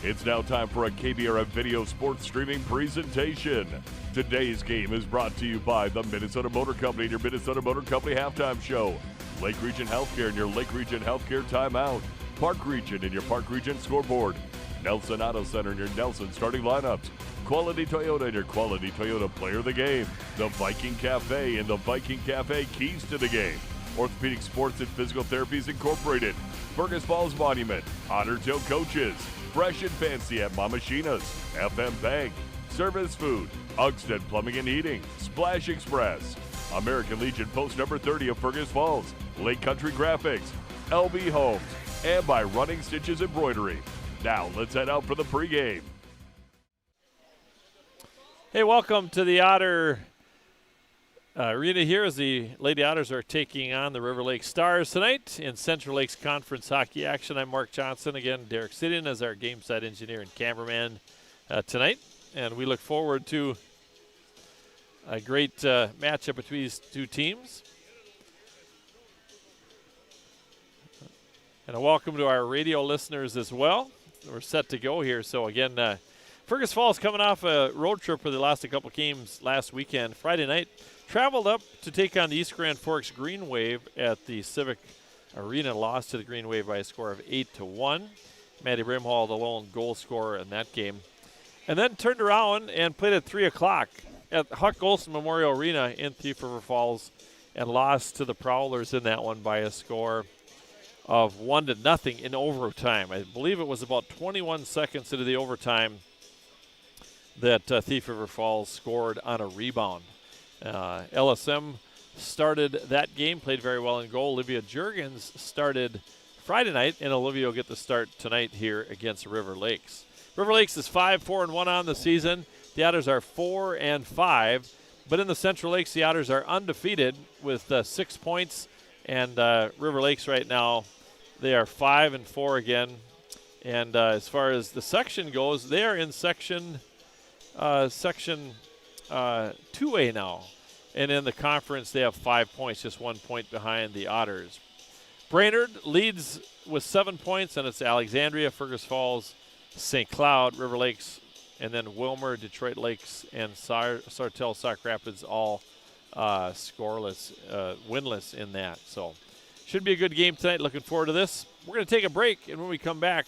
It's now time for a KBRF video sports streaming presentation. Today's game is brought to you by the Minnesota Motor Company and your Minnesota Motor Company halftime show, Lake Region Healthcare and your Lake Region Healthcare timeout, Park Region and your Park Region scoreboard, Nelson Auto Center and your Nelson starting lineups, Quality Toyota and your Quality Toyota player of the game, the Viking Cafe and the Viking Cafe keys to the game, Orthopedic Sports and Physical Therapies Incorporated, Fergus Falls Monument, Otters coaches, Fresh and Fancy at Mamashina's, FM Bank, Service Food, Ugsted Plumbing and Heating, Splash Express, American Legion Post number 30 of Fergus Falls, Lake Country Graphics, LB Homes, and by Running Stitches Embroidery. Now let's head out for the pregame. Hey, welcome to the Otter Arena here as the Lady Otters are taking on the River Lake Stars tonight in Central Lakes Conference hockey action. I'm Mark Johnson. Again, Derek Sidian as our game side engineer and cameraman tonight. And we look forward to a great matchup between these two teams. And a welcome to our radio listeners as well. We're set to go here. So again, Fergus Falls coming off a road trip where they lost a couple games last weekend. Friday night, traveled up to take on the East Grand Forks Green Wave at the Civic Arena. Lost to the Green Wave by a score of 8-1. Matty Brimhall, the lone goal scorer in that game. And then turned around and played at 3 o'clock at Huck Olson Memorial Arena in Thief River Falls and lost to the Prowlers in that one by a score of 1-0 in overtime. I believe it was about 21 seconds into the overtime that Thief River Falls scored on a rebound. LSM started that game, played very well in goal. Olivia Juergens started Friday night, and Olivia will get the start tonight here against River Lakes. River Lakes is 5-4-1 on the season. The Otters are 4-5, but in the Central Lakes, the Otters are undefeated with 6 points, and River Lakes right now, they are 5-4 again. And as far as the section goes, they are in section 2A now. And in the conference, they have 5 points, just 1 point behind the Otters. Brainerd leads with 7 points, and it's Alexandria, Fergus Falls, St. Cloud, River Lakes, and then Wilmer, Detroit Lakes, and Sartell, Sauk Rapids all scoreless, winless in that. So should be a good game tonight. Looking forward to this. We're going to take a break, and when we come back,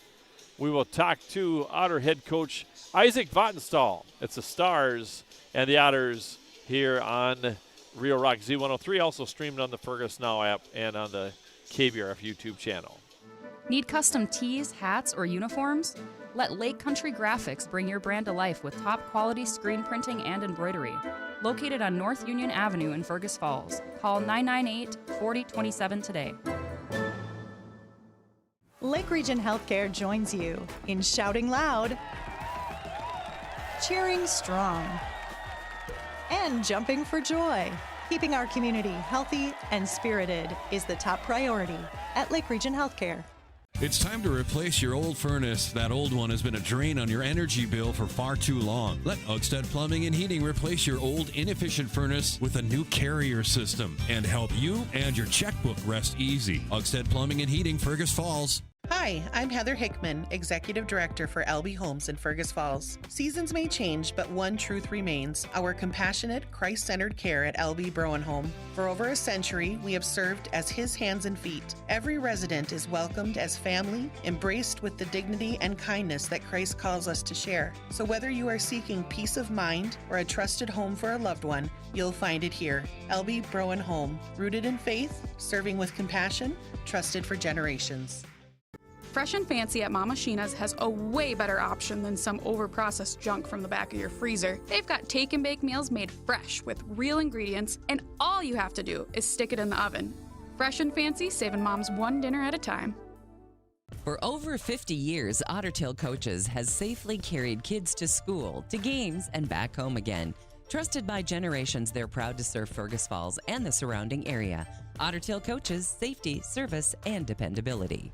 we will talk to Otter head coach Isaac Vattenstall. It's the Stars and the Otters here on Rio Rock Z103, also streamed on the Fergus Now app and on the KBRF YouTube channel. Need custom tees, hats, or uniforms? Let Lake Country Graphics bring your brand to life with top-quality screen printing and embroidery. Located on North Union Avenue in Fergus Falls. Call 998-4027 today. Lake Region Healthcare joins you in shouting loud, cheering strong, and jumping for joy. Keeping our community healthy and spirited is the top priority at Lake Region Healthcare. It's time to replace your old furnace. That old one has been a drain on your energy bill for far too long. Let Ugsted Plumbing and Heating replace your old inefficient furnace with a new carrier system and help you and your checkbook rest easy. Ugsted Plumbing and Heating, Fergus Falls. Hi, I'm Heather Hickman, Executive Director for LB Homes in Fergus Falls. Seasons may change, but one truth remains: our compassionate, Christ-centered care at LB Browen Home. For over a century, we have served as His hands and feet. Every resident is welcomed as family, embraced with the dignity and kindness that Christ calls us to share. So whether you are seeking peace of mind or a trusted home for a loved one, you'll find it here. LB Browen Home, rooted in faith, serving with compassion, trusted for generations. Fresh and Fancy at Mama Sheena's has a way better option than some overprocessed junk from the back of your freezer. They've got take and bake meals made fresh with real ingredients, and all you have to do is stick it in the oven. Fresh and Fancy, saving moms one dinner at a time. For over 50 years, Ottertail Coaches has safely carried kids to school, to games, and back home again. Trusted by generations, they're proud to serve Fergus Falls and the surrounding area. Ottertail Coaches, safety, service, and dependability.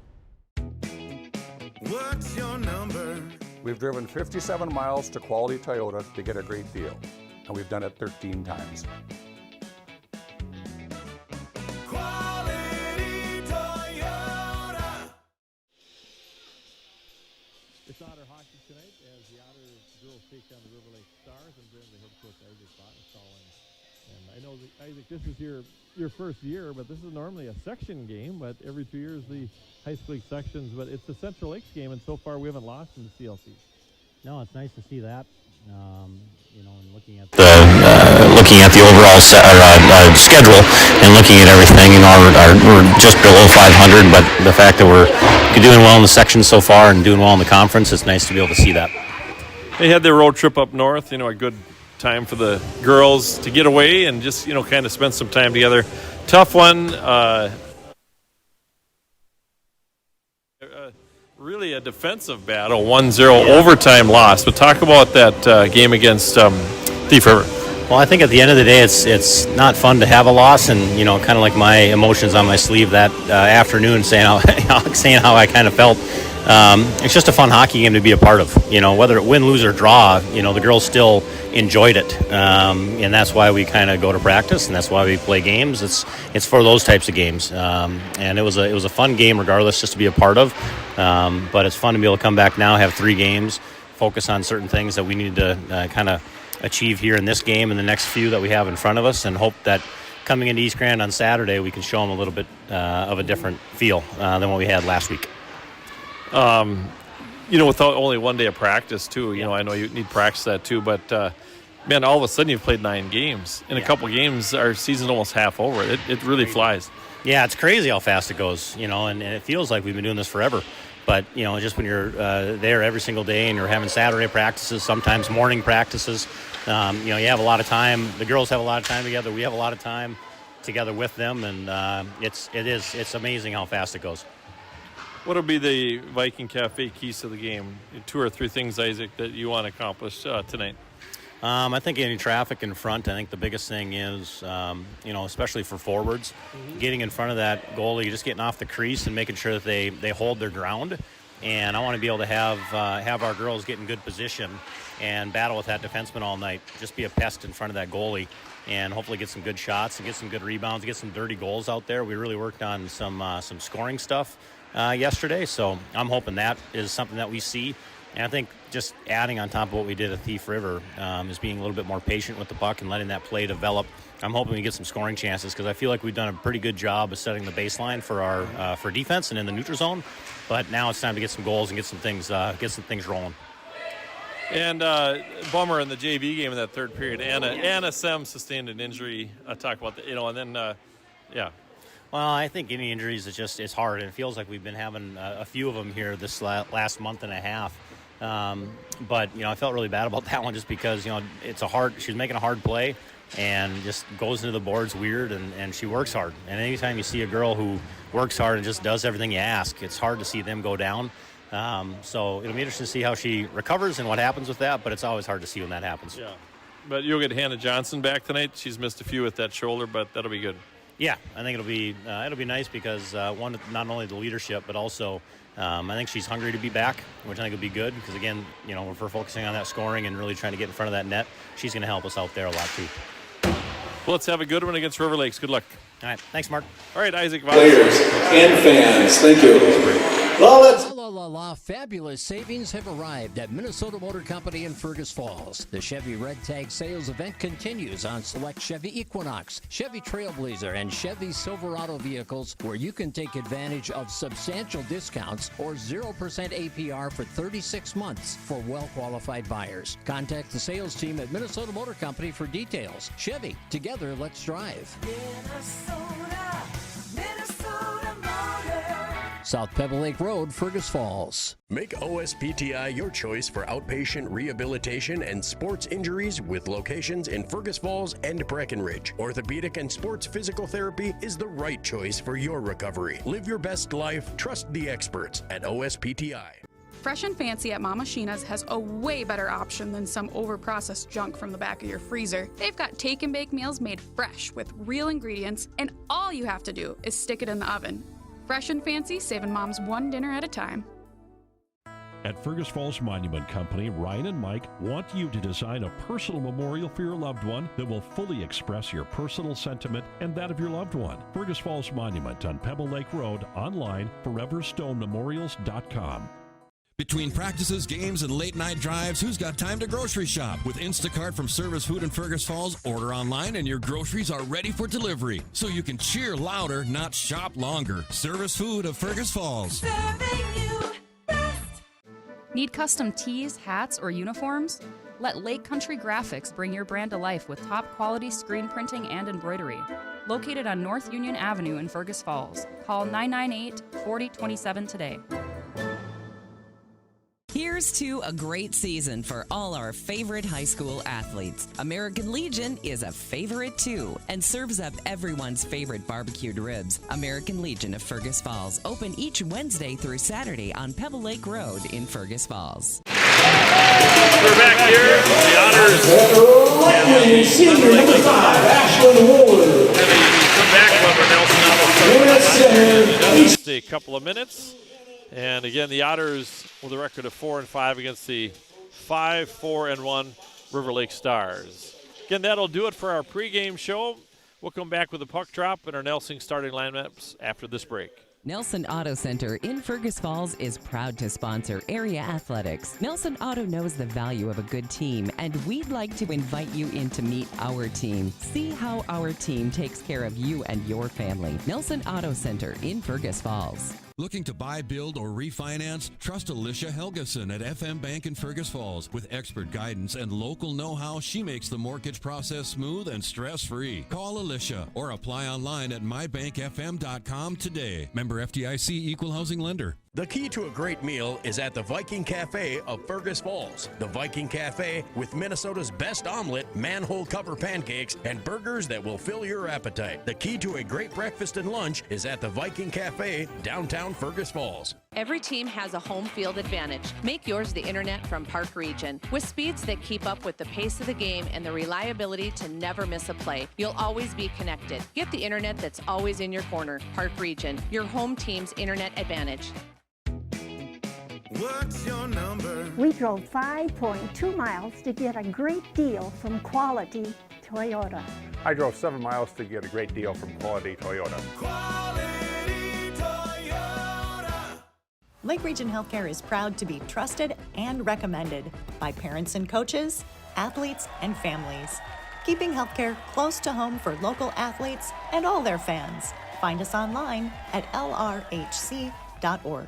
What's your number? We've driven 57 miles to Quality Toyota to get a great deal, and we've done it 13 times. Quality Toyota. It's Otter Hockey tonight as the Otters girls take on the River Lake Stars and bring the head coach Isaac Bottenstall in. And I know that, Isaac, this is your first year, but this is normally a section game, but every 2 years the high school league sections, but it's the Central Lakes game, and so far we haven't lost in the CLC. No, it's nice to see that. And looking at the overall schedule and looking at everything, we're just below 500, but the fact that we're doing well in the section so far and doing well in the conference, it's nice to be able to see that. They had their road trip up north, a good time for the girls to get away and just, kind of spend some time together. Tough one. Really a defensive battle, 1-0 overtime loss. But talk about that game against Thief River. Well, I think at the end of the day, it's not fun to have a loss, and kind of like my emotions on my sleeve that afternoon, saying how I kind of felt. It's just a fun hockey game to be a part of. Whether it win, lose, or draw, the girls still enjoyed it, and that's why we kind of go to practice, and that's why we play games. It's for those types of games, and it was a fun game regardless, just to be a part of. But it's fun to be able to come back now, have 3 games, focus on certain things that we need to kind of achieve here in this game and the next few that we have in front of us, and hope that coming into East Grand on Saturday we can show them a little bit of a different feel than what we had last week. Without only 1 day of practice too, I know you need practice that too, but man, all of a sudden you've played 9 games. In a couple games, our season's almost half over. It really flies. Yeah, it's crazy how fast it goes, and it feels like we've been doing this forever. But, just when you're there every single day and you're having Saturday practices, sometimes morning practices, you have a lot of time. The girls have a lot of time together. We have a lot of time together with them, and it's amazing how fast it goes. What will be the Viking Cafe keys to the game? 2 or 3 things, Isaac, that you want to accomplish tonight? I think getting traffic in front. I think the biggest thing is, especially for forwards, getting in front of that goalie, just getting off the crease and making sure that they hold their ground. And I want to be able to have our girls get in good position and battle with that defenseman all night. Just be a pest in front of that goalie and hopefully get some good shots and get some good rebounds, get some dirty goals out there. We really worked on some scoring stuff yesterday, so I'm hoping that is something that we see. And I think just adding on top of what we did at Thief River is being a little bit more patient with the puck and letting that play develop. I'm hoping we get some scoring chances because I feel like we've done a pretty good job of setting the baseline for our for defense and in the neutral zone. But now it's time to get some goals and get some things rolling. And bummer in the JV game in that third period. Anna Sem sustained an injury. Talk about that, and then yeah. Well, I think any injuries it's hard, and it feels like we've been having a few of them here this last month and a half. But I felt really bad about that one just because she was making a hard play and just goes into the boards weird, and she works hard. And anytime you see a girl who works hard and just does everything you ask, it's hard to see them go down. So it'll be interesting to see how she recovers and what happens with that, but it's always hard to see when that happens. Yeah, but you'll get Hannah Johnson back tonight. She's missed a few with that shoulder, but that'll be good. Yeah, I think it'll be nice because one, not only the leadership, but also I think she's hungry to be back, which I think will be good because again, if we're focusing on that scoring and really trying to get in front of that net, she's going to help us out there a lot too. Well, let's have a good one against River Lakes. Good luck. All right, thanks, Mark. All right, Isaac. Players and fans, thank you. Fabulous savings have arrived at Minnesota Motor Company in Fergus Falls. The Chevy Red Tag sales event continues on select Chevy Equinox, Chevy Trailblazer, and Chevy Silverado vehicles where you can take advantage of substantial discounts or 0% APR for 36 months for well-qualified buyers. Contact the sales team at Minnesota Motor Company for details. Chevy, together, let's drive. Minnesota Motor. South Pebble Lake Road, Fergus Falls. Make OSPTI your choice for outpatient rehabilitation and sports injuries with locations in Fergus Falls and Breckenridge. Orthopedic and sports physical therapy is the right choice for your recovery. Live your best life. Trust the experts at OSPTI. Fresh and Fancy at Mama Sheena's has a way better option than some overprocessed junk from the back of your freezer. They've got take and bake meals made fresh with real ingredients, and all you have to do is stick it in the oven. Fresh and Fancy, saving moms one dinner at a time. At Fergus Falls Monument Company, Ryan and Mike want you to design a personal memorial for your loved one that will fully express your personal sentiment and that of your loved one. Fergus Falls Monument on Pebble Lake Road, online, foreverstonememorials.com. Between practices, games, and late-night drives, who's got time to grocery shop? With Instacart from Service Food in Fergus Falls, order online and your groceries are ready for delivery. So you can cheer louder, not shop longer. Service Food of Fergus Falls. Need custom tees, hats, or uniforms? Let Lake Country Graphics bring your brand to life with top-quality screen printing and embroidery. Located on North Union Avenue in Fergus Falls. Call 998-4027 today. Here's to a great season for all our favorite high school athletes. American Legion is a favorite too and serves up everyone's favorite barbecued ribs. American Legion of Fergus Falls, open each Wednesday through Saturday on Pebble Lake Road in Fergus Falls. We're back here. The Otters Senior number 5, Ashlyn Wooler. come back from just a couple of minutes. And again, the Otters with a record of 4-5 against the 5-4-1 River Lake Stars. Again, that'll do it for our pregame show. We'll come back with a puck drop and our Nelson starting lineups after this break. Nelson Auto Center in Fergus Falls is proud to sponsor area athletics. Nelson Auto knows the value of a good team, and we'd like to invite you in to meet our team. See how our team takes care of you and your family. Nelson Auto Center in Fergus Falls. Looking to buy, build, or refinance? Trust Alicia Helgeson at FM Bank in Fergus Falls. With expert guidance and local know-how, she makes the mortgage process smooth and stress-free. Call Alicia or apply online at mybankfm.com today. Member FDIC Equal Housing Lender. The key to a great meal is at the Viking Cafe of Fergus Falls. The Viking Cafe with Minnesota's best omelet, manhole cover pancakes, and burgers that will fill your appetite. The key to a great breakfast and lunch is at the Viking Cafe, downtown Fergus Falls. Every team has a home field advantage. Make yours the internet from Park Region. With speeds that keep up with the pace of the game and the reliability to never miss a play, you'll always be connected. Get the internet that's always in your corner. Park Region, your home team's internet advantage. What's your number? We drove 5.2 miles to get a great deal from Quality Toyota. I drove 7 miles to get a great deal from Quality Toyota. Lake Region Healthcare is proud to be trusted and recommended by parents and coaches, athletes, and families. Keeping healthcare close to home for local athletes and all their fans. Find us online at lrhc.org.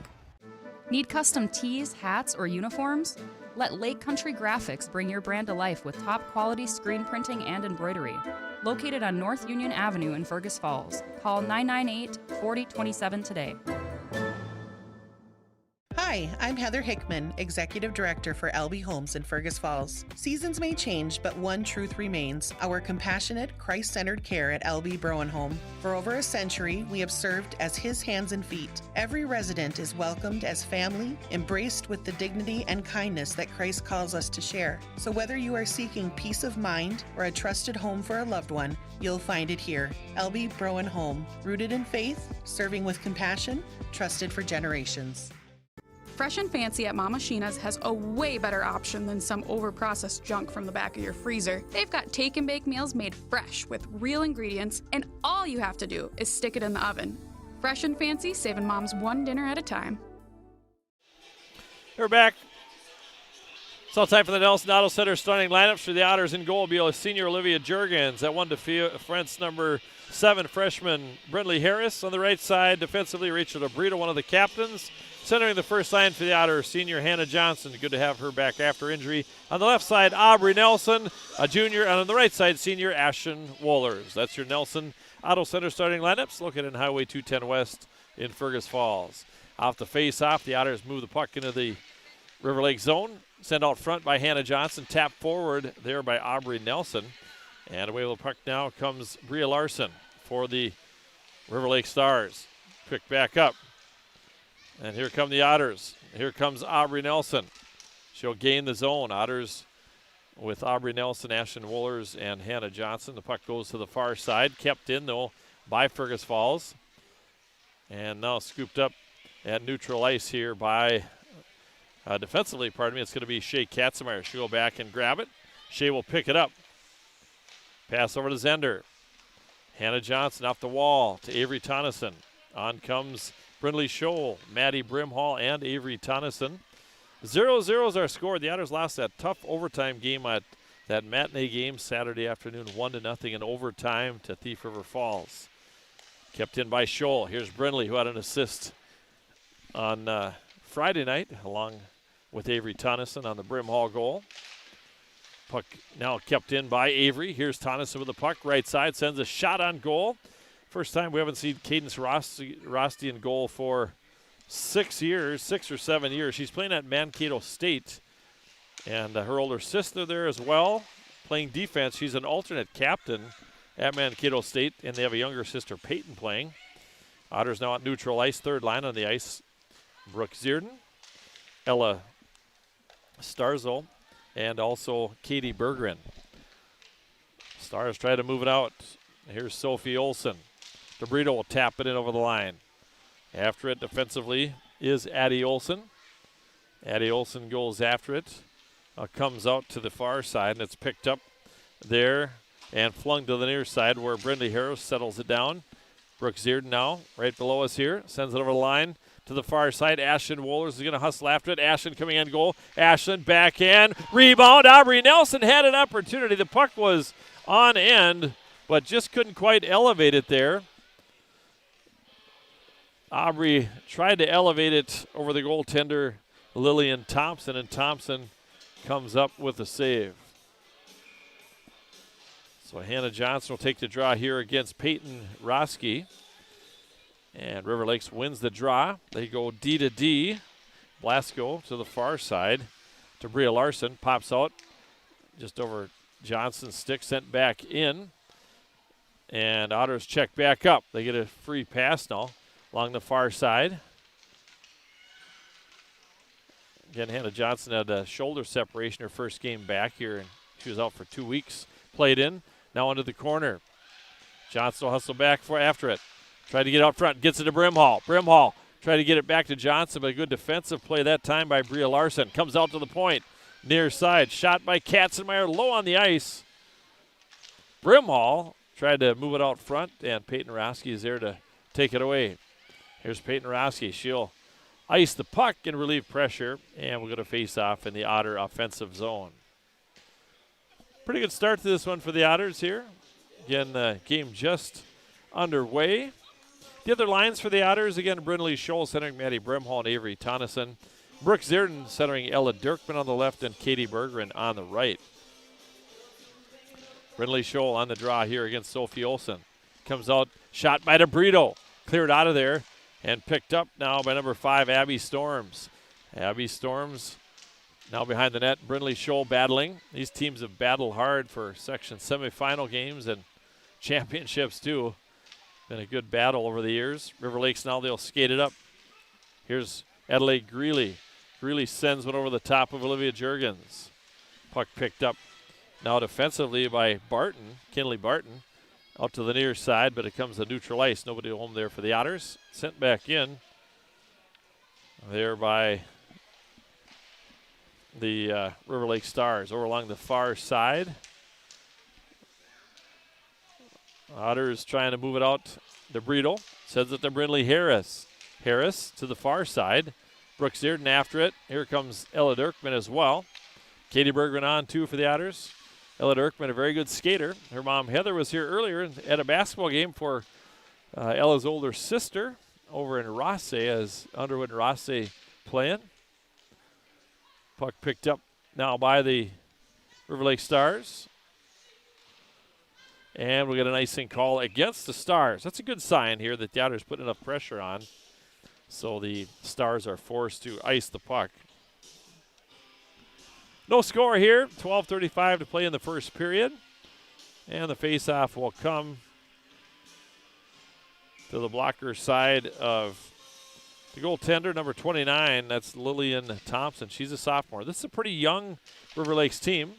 Need custom tees, hats, or uniforms? Let Lake Country Graphics bring your brand to life with top-quality screen printing and embroidery. Located on North Union Avenue in Fergus Falls. Call 998-4027 today. Hi, I'm Heather Hickman, Executive Director for LB Homes in Fergus Falls. Seasons may change, but one truth remains: our compassionate, Christ-centered care at LB Browen Home. For over a century, we have served as His hands and feet. Every resident is welcomed as family, embraced with the dignity and kindness that Christ calls us to share. So whether you are seeking peace of mind or a trusted home for a loved one, you'll find it here. LB Browen Home, rooted in faith, serving with compassion, trusted for generations. Fresh and Fancy at Mama Sheena's has a way better option than some overprocessed junk from the back of your freezer. They've got take and bake meals made fresh with real ingredients, and all you have to do is stick it in the oven. Fresh and Fancy, saving moms one dinner at a time. We're back. It's all time for the Nelson Auto Center starting lineups for the Otters. In goal will be senior Olivia Jurgens. At one defense, number 7, freshman Brindley Harris. On the right side, defensively, Rachel DeBrito, one of the captains. Centering the first line for the Otters, senior Hannah Johnson. Good to have her back after injury. On the left side, Aubrey Nelson, a junior. And on the right side, senior Ashton Wohlers. That's your Nelson Auto Center starting lineups located in Highway 210 West in Fergus Falls. Off the face-off, the Otters move the puck into the River Lake zone. Sent out front by Hannah Johnson. Tap forward there by Aubrey Nelson. And away with the puck now comes Bria Larson for the River Lake Stars. Pick back up. And here come the Otters. Here comes Aubrey Nelson. She'll gain the zone. Otters with Aubrey Nelson, Ashton Wohlers, and Hannah Johnson. The puck goes to the far side. Kept in, though, by Fergus Falls. And now scooped up at neutral ice here by, defensively, it's going to be Shea Katzenmeyer. She'll go back and grab it. Shea will pick it up. Pass over to Zender. Hannah Johnson off the wall to Avery Tonneson. On comes Brindley Scholl, Maddie Brimhall, and Avery Tonneson. 0-0 is our score. The Otters lost that tough overtime game at that matinee game Saturday afternoon, 1-0 in overtime to Thief River Falls. Kept in by Scholl. Here's Brindley, who had an assist on Friday night, along with Avery Tonneson on the Brimhall goal. Puck now kept in by Avery. Here's Tonneson with the puck, right side, sends a shot on goal. First time we haven't seen Cadence Rosti in goal for 6 or 7 years. She's playing at Mankato State, and her older sister there as well, playing defense. She's an alternate captain at Mankato State, and they have a younger sister, Peyton, playing. Otters now at neutral ice, third line on the ice. Brooke Zierden, Ella Starzo, and also Katie Berggren. Stars try to move it out. Here's Sophie Olsen. DeBrito will tap it in over the line. After it defensively is Addie Olsen. Addie Olsen goes after it. Comes out to the far side, and it's picked up there and flung to the near side where Brindley Harris settles it down. Brooke Zierden now right below us here. Sends it over the line to the far side. Ashton Wohlers is going to hustle after it. Ashton coming in goal. Ashton backhand. Rebound. Aubrey Nelson had an opportunity. The puck was on end, but just couldn't quite elevate it there. Aubrey tried to elevate it over the goaltender, Lillian Thompson, and Thompson comes up with a save. So Hannah Johnson will take the draw here against Peyton Roski. And River Lakes wins the draw. They go D to D. Blasco to the far side. To Bria Larson. Pops out just over Johnson's stick. Sent back in. And Otters check back up. They get a free pass now along the far side. Again, Hannah Johnson had a shoulder separation her first game back here, and she was out for 2 weeks. Played in. Now into the corner. Johnson will hustle back after it. Tried to get out front. Gets it to Brimhall. Brimhall tried to get it back to Johnson, but a good defensive play that time by Bria Larson. Comes out to the point. Near side. Shot by Katzenmeyer. Low on the ice. Brimhall tried to move it out front, and Peyton Roski is there to take it away. Here's Peyton Roski. She'll ice the puck and relieve pressure, and we're going to face off in the Otter offensive zone. Pretty good start to this one for the Otters here. Again, the game just underway. The other lines for the Otters, again, Brindley Scholl centering Maddie Brimhall and Avery Tonneson. Brooke Zierden centering Ella Dirkman on the left and Katie Berggren on the right. Brindley Scholl on the draw here against Sophie Olsen. Comes out, shot by DeBrito. Cleared out of there and picked up now by number 5, Abby Storms. Abby Storms now behind the net. Brindley Scholl battling. These teams have battled hard for section semifinal games and championships too. Been a good battle over the years. River Lakes now, they'll skate it up. Here's Adelaide Greeley. Greeley sends one over the top of Olivia Juergens. Puck picked up now defensively by Barton, Kinley Barton, out to the near side, but it comes to neutral ice. Nobody home there for the Otters. Sent back in there by the River Lake Stars over along the far side. Otters trying to move it out. DeBrito sends it to Brindley Harris. Harris to the far side. Brooke Zierden after it. Here comes Ella Dirkman as well. Katie Berggren on too for the Otters. Ella Dirkman, a very good skater. Her mom Heather was here earlier at a basketball game for Ella's older sister over in Rosse as Underwood and Rosse playing. Puck picked up now by the River Lake Stars. And we get an icing call against the Stars. That's a good sign here that the Otters put enough pressure on. So the Stars are forced to ice the puck. No score here. 12:35 to play in the first period. And the faceoff will come to the blocker side of the goaltender, number 29. That's Lillian Thompson. She's a sophomore. This is a pretty young River Lakes team.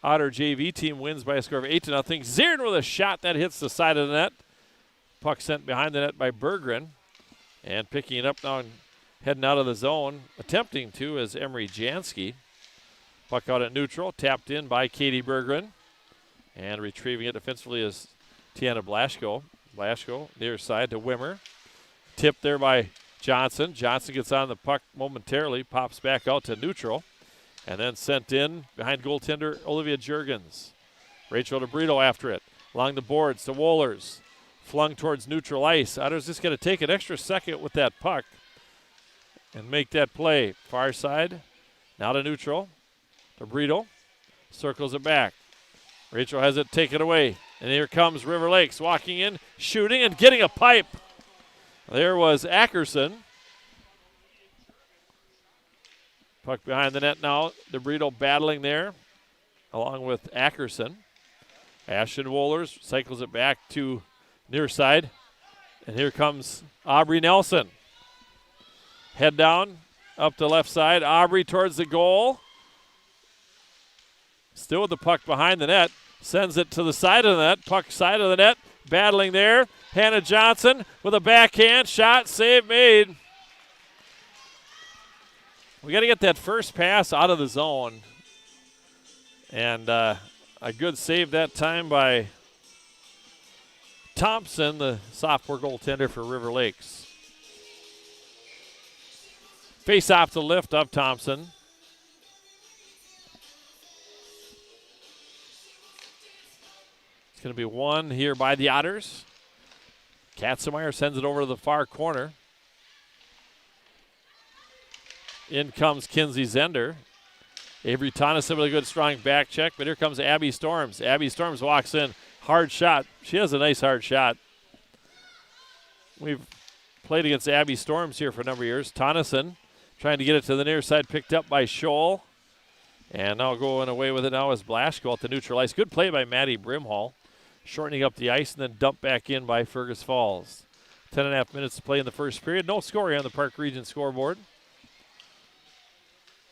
Otter JV team wins by a score of 8-0. Zierden with a shot that hits the side of the net. Puck sent behind the net by Berggren. And picking it up now and heading out of the zone, attempting to, is Emery Jansky. Puck out at neutral, tapped in by Katie Berggren. And retrieving it defensively is Tiana Blasco. Blasco near side to Wimmer. Tipped there by Johnson. Johnson gets on the puck momentarily, pops back out to neutral, and then sent in behind goaltender Olivia Juergens. Rachel DeBrito after it. Along the boards to Wohlers. Flung towards neutral ice. Otters just going to take an extra second with that puck and make that play. Far side, now to neutral. DeBrito circles it back. Rachel has it taken away. And here comes River Lakes walking in, shooting, and getting a pipe. There was Ackerson. Puck behind the net now. DeBrito battling there along with Ackerson. Ashton Wohlers cycles it back to near side. And here comes Aubrey Nelson. Head down, up the left side. Aubrey towards the goal. Still with the puck behind the net. Sends it to the side of the net. Puck side of the net. Battling there. Hannah Johnson with a backhand shot. Save made. We got to get that first pass out of the zone. And a good save that time by Thompson, the sophomore goaltender for River Lakes. Face off the lift of Thompson. It's going to be one here by the Otters. Katzenmeyer sends it over to the far corner. In comes Kinsey Zender. Avery Tonneson with a good strong back check, but here comes Abby Storms. Abby Storms walks in. Hard shot. She has a nice hard shot. We've played against Abby Storms here for a number of years. Tonneson trying to get it to the near side, picked up by Scholl. And now going away with it now is Blaschko at the neutral ice. Good play by Maddie Brimhall. Shortening up the ice and then dumped back in by Fergus Falls. 10.5 minutes to play in the first period. No score here on the Park Region scoreboard.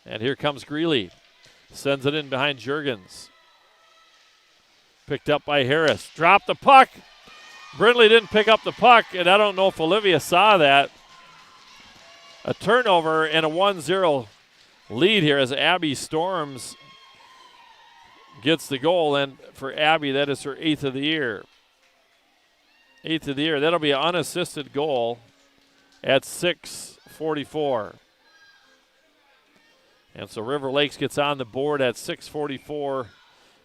And here comes Greeley. Sends it in behind Juergens. Picked up by Harris. Dropped the puck. Brindley didn't pick up the puck, and I don't know if Olivia saw that. A turnover and a 1-0 lead here as Abby Storms gets the goal, and for Abby, that is her 8th of the year. 8th of the year. That'll be an unassisted goal at 6:44. And so River Lakes gets on the board at 6:44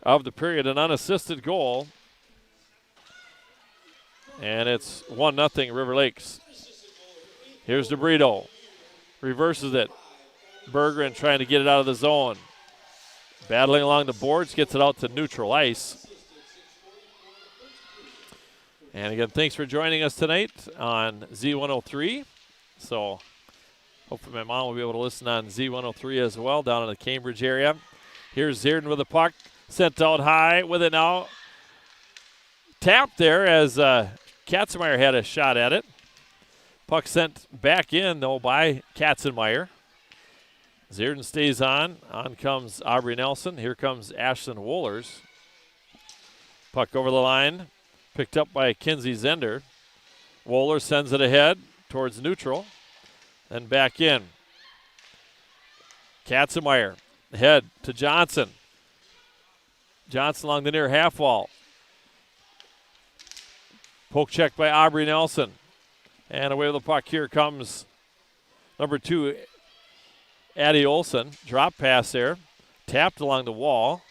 of the period, an unassisted goal. And it's 1-0 River Lakes. Here's DeBrito. Reverses it. Bergeron trying to get it out of the zone. Battling along the boards, gets it out to neutral ice. And again, thanks for joining us tonight on Z103. So hopefully my mom will be able to listen on Z103 as well down in the Cambridge area. Here's Zierden with the puck. Sent out high with it now. Tapped there as Katzenmeyer had a shot at it. Puck sent back in, though, by Katzenmeyer. Zierden stays on. On comes Aubrey Nelson. Here comes Ashlyn Wohlers. Puck over the line. Picked up by Kinsey Zender. Wohlers sends it ahead towards neutral. Then back in. Katzenmeyer. Head to Johnson. Johnson along the near half wall. Poke check by Aubrey Nelson. And away with the puck. Here comes number 2, Addie Olson. Drop pass there. Tapped along the wall.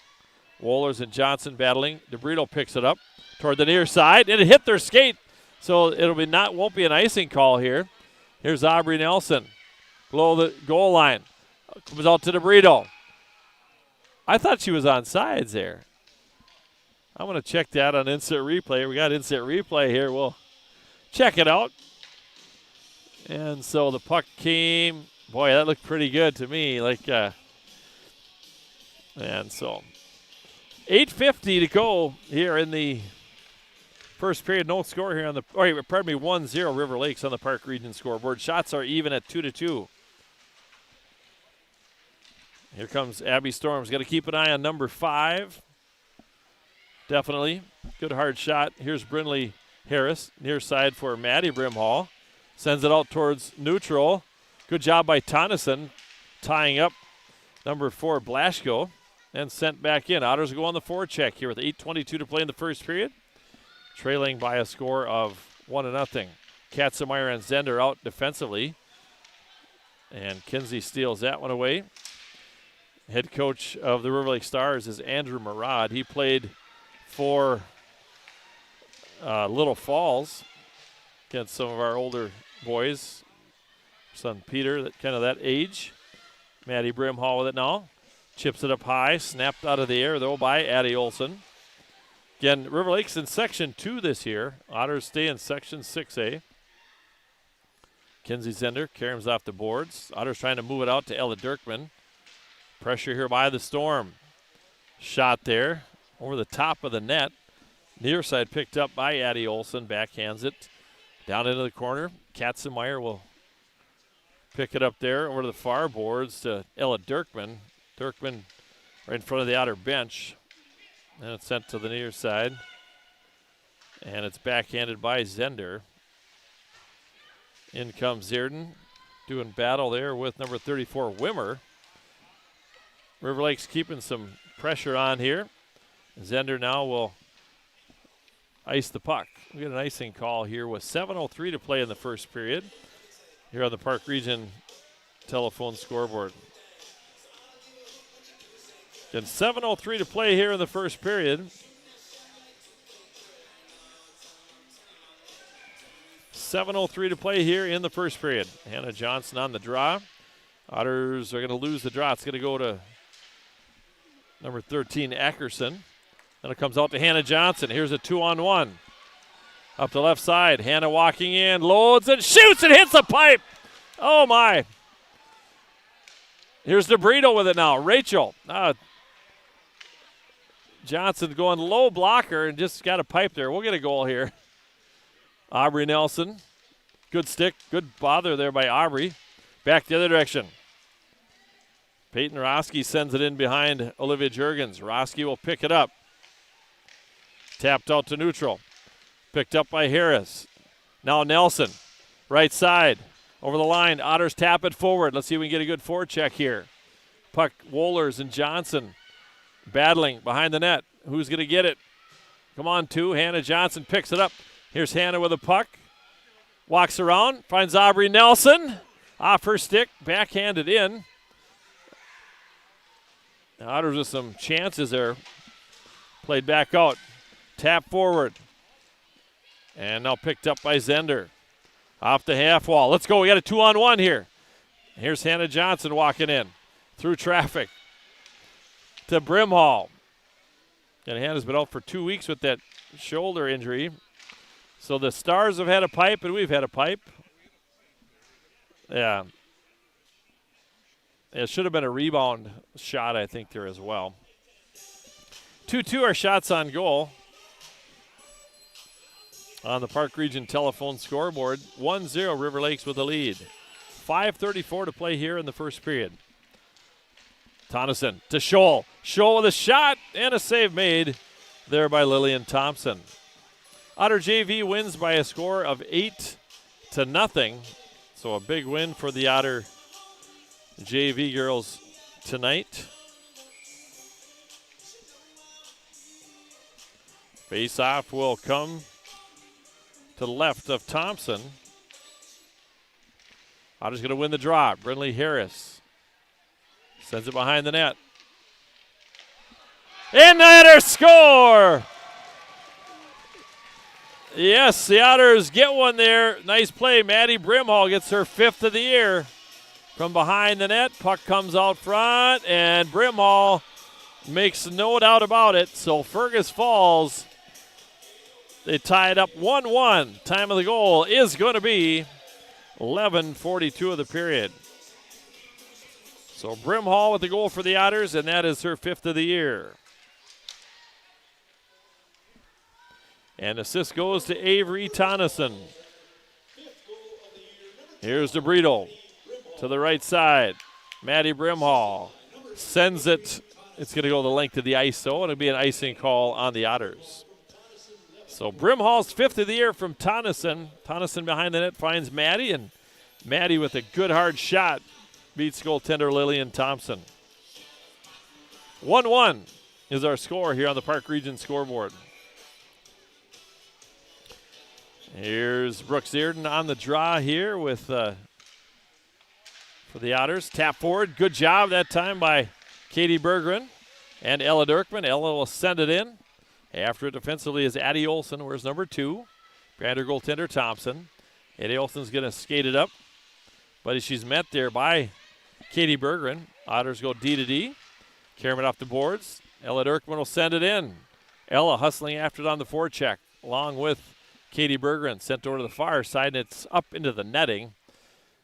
Wohlers and Johnson battling. DeBrito picks it up toward the near side. And it hit their skate. So won't be an icing call here. Here's Aubrey Nelson. Below the goal line. Comes out to DeBrito. I thought she was on sides there. I'm going to check that on instant replay. We got instant replay here. We'll check it out. And so the puck came. Boy, that looked pretty good to me. And so 8:50 to go here in the first period. No score here on the, 1-0 River Lakes on the Park Region scoreboard. Shots are even at 2-2. Here comes Abby Storms. Got to keep an eye on number 5. Definitely. Good hard shot. Here's Brindley Harris, near side for Maddie Brimhall. Sends it out towards neutral. Good job by Tonneson tying up number 4, Blaschko, and sent back in. Otters go on the forecheck here with 8:22 to play in the first period, trailing by a score of 1-0. Katzenmeyer and Zender out defensively. And Kinsey steals that one away. Head coach of the River Lake Stars is Andrew Murad. He played for Little Falls against some of our older boys. Son Peter, that age. Maddie Brimhall with it now. Chips it up high, snapped out of the air though by Addie Olson. Again, River Lake's in Section 2 this year. Otters stay in Section 6A. Kinsey Zender caroms off the boards. Otters trying to move it out to Ella Dirkman. Pressure here by the Storm. Shot there over the top of the net. Near side picked up by Addie Olson. Backhands it down into the corner. Katzenmeyer will pick it up there over to the far boards to Ella Dirkman. Dirkman right in front of the Otter bench. And it's sent to the near side. And it's backhanded by Zender. In comes Zierden, doing battle there with number 34, Wimmer. River Lake's keeping some pressure on here. Zender now will ice the puck. We get an icing call here with 7:03 to play in the first period here on the Park Region telephone scoreboard. And 7:03 to play here in the first period. 7:03 to play here in the first period. Hannah Johnson on the draw. Otters are going to lose the draw. It's going to go to number 13, Ackerson. Then it comes out to Hannah Johnson. Here's a 2-on-1. Up the left side. Hannah walking in, loads and shoots and hits the pipe. Oh, my. Here's DeBrito with it now. Rachel. Johnson going low blocker and just got a pipe there. We'll get a goal here. Aubrey Nelson. Good stick. Good bother there by Aubrey. Back the other direction. Peyton Roski sends it in behind Olivia Juergens. Roski will pick it up. Tapped out to neutral. Picked up by Harris. Now Nelson. Right side. Over the line. Otters tap it forward. Let's see if we can get a good forecheck here. Puck Wohlers and Johnson battling behind the net. Who's going to get it? Come on, two. Hannah Johnson picks it up. Here's Hannah with a puck. Walks around. Finds Aubrey Nelson. Off her stick. Backhanded in. Otters with some chances there. Played back out. Tap forward. And now picked up by Zender. Off the half wall. Let's go. We got a 2-on-1 here. Here's Hannah Johnson walking in. Through traffic. To Brimhall. And Hannah's been out for 2 weeks with that shoulder injury. So the Stars have had a pipe and we've had a pipe. Yeah. It should have been a rebound shot, I think, there as well. 2-2 are shots on goal. On the Park Region telephone scoreboard, 1-0 River Lakes with the lead. 5:34 to play here in the first period. Tonneson to Scholl. Scholl with a shot and a save made there by Lillian Thompson. Otter JV wins by a score of 8-0. So a big win for the Otter JV girls tonight. Face-off will come to the left of Thompson. Otters going to win the draw. Brinley Harris sends it behind the net. And Otters score! Yes, the Otters get one there. Nice play. Maddie Brimhall gets her 5th of the year. From behind the net, puck comes out front, and Brimhall makes no doubt about it. So Fergus Falls, they tie it up 1-1. Time of the goal is going to be 11:42 of the period. So Brimhall with the goal for the Otters, and that is her 5th of the year. And assist goes to Avery Tonneson. Here's DeBrito to the right side. Maddie Brimhall sends it. It's going to go the length of the ice, though, and it'll be an icing call on the Otters. So Brimhall's 5th of the year from Tonneson. Tonneson behind the net finds Maddie, and Maddie with a good hard shot beats goaltender Lillian Thompson. 1-1 is our score here on the Park Region scoreboard. Here's Brooks Dearden on the draw here with for the Otters. Tap forward. Good job that time by Katie Berggren and Ella Dirkman. Ella will send it in. After it defensively is Addie Olson. Where's number 2? Brander goaltender Thompson. Addie Olson's going to skate it up. But she's met there by Katie Berggren. Otters go D to D. Carrying it off the boards. Ella Dirkman will send it in. Ella hustling after it on the forecheck, along with Katie Berggren. Sent over to the far side, and it's up into the netting.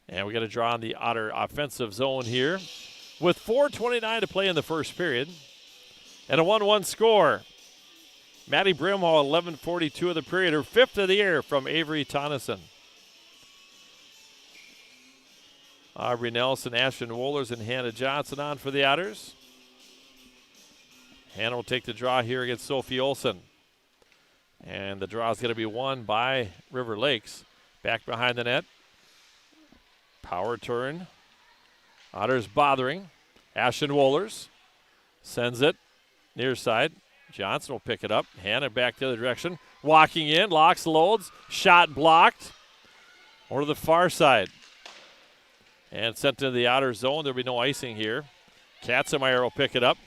And we got to draw on the Otter offensive zone here. With 4:29 to play in the first period. And a 1-1 score. Maddie Brimhall, 11:42 of the period, her 5th of the year from Avery Tonneson. Aubrey Nelson, Ashton Wohlers, and Hannah Johnson on for the Otters. Hannah will take the draw here against Sophie Olson. And the draw is going to be won by River Lakes. Back behind the net. Power turn. Otters bothering. Ashton Wohlers sends it near side. Johnson will pick it up. Hannah back the other direction. Walking in, locks, loads. Shot blocked. Or to the far side. And sent into the outer zone. There'll be no icing here. Katzenmeyer will pick it up.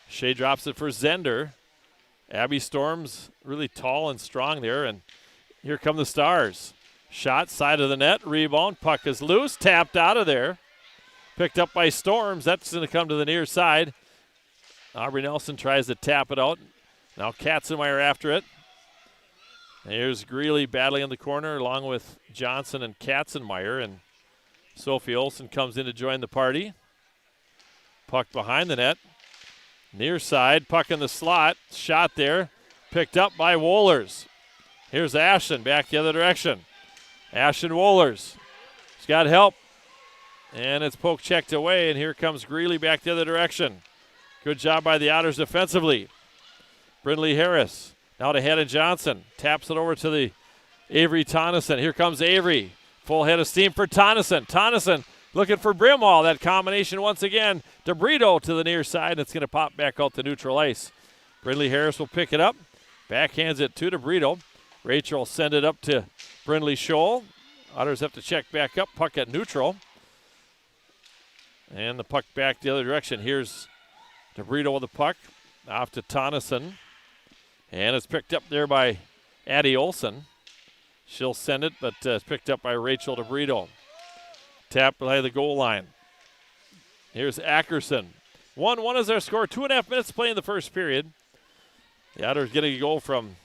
Shea drops it for Zender. Abby Storm's really tall and strong there. And here come the Stars. Shot, side of the net. Rebound. Puck is loose. Tapped out of there. Picked up by Storms. That's going to come to the near side. Aubrey Nelson tries to tap it out. Now Katzenmeyer after it. And here's Greeley battling in the corner along with Johnson and Katzenmeyer. And Sophie Olson comes in to join the party. Puck behind the net. Near side, puck in the slot. Shot there. Picked up by Wohlers. Here's Ashton back the other direction. Ashton Wohlers. She's got help. And it's poke checked away. And here comes Greeley back the other direction. Good job by the Otters defensively. Brindley Harris. Now to Hannah Johnson. Taps it over to the Avery Tonneson. Here comes Avery. Full head of steam for Tonneson. Tonneson looking for Brimhall. That combination once again. DeBrito to the near side. And it's going to pop back out to neutral ice. Brindley Harris will pick it up. Backhands it to DeBrito. Rachel will send it up to Brindley Scholl. Otters have to check back up. Puck at neutral. And the puck back the other direction. Here's DeBrito with the puck. Off to Tonneson. And it's picked up there by Addie Olson. She'll send it, but it's picked up by Rachel DeBrito. Tap by the goal line. Here's Ackerson. 1-1 is our score. 2.5 minutes to play in the first period. The Otters getting a goal from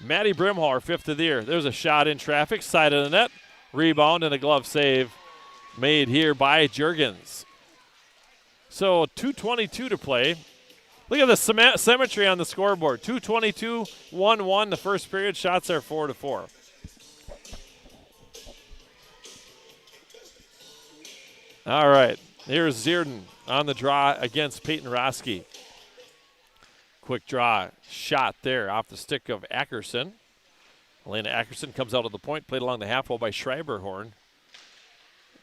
Maddie Brimhall, 5th of the year. There's a shot in traffic, side of the net. Rebound and a glove save made here by Juergens. So 2:22 to play. Look at the symmetry on the scoreboard. 2:22, 1-1 the first period. Shots are 4-4. All right, here's Zierden on the draw against Peyton Roski. Quick draw shot there off the stick of Ackerson. Elena Ackerson comes out of the point, played along the half wall by Schreiberhorn.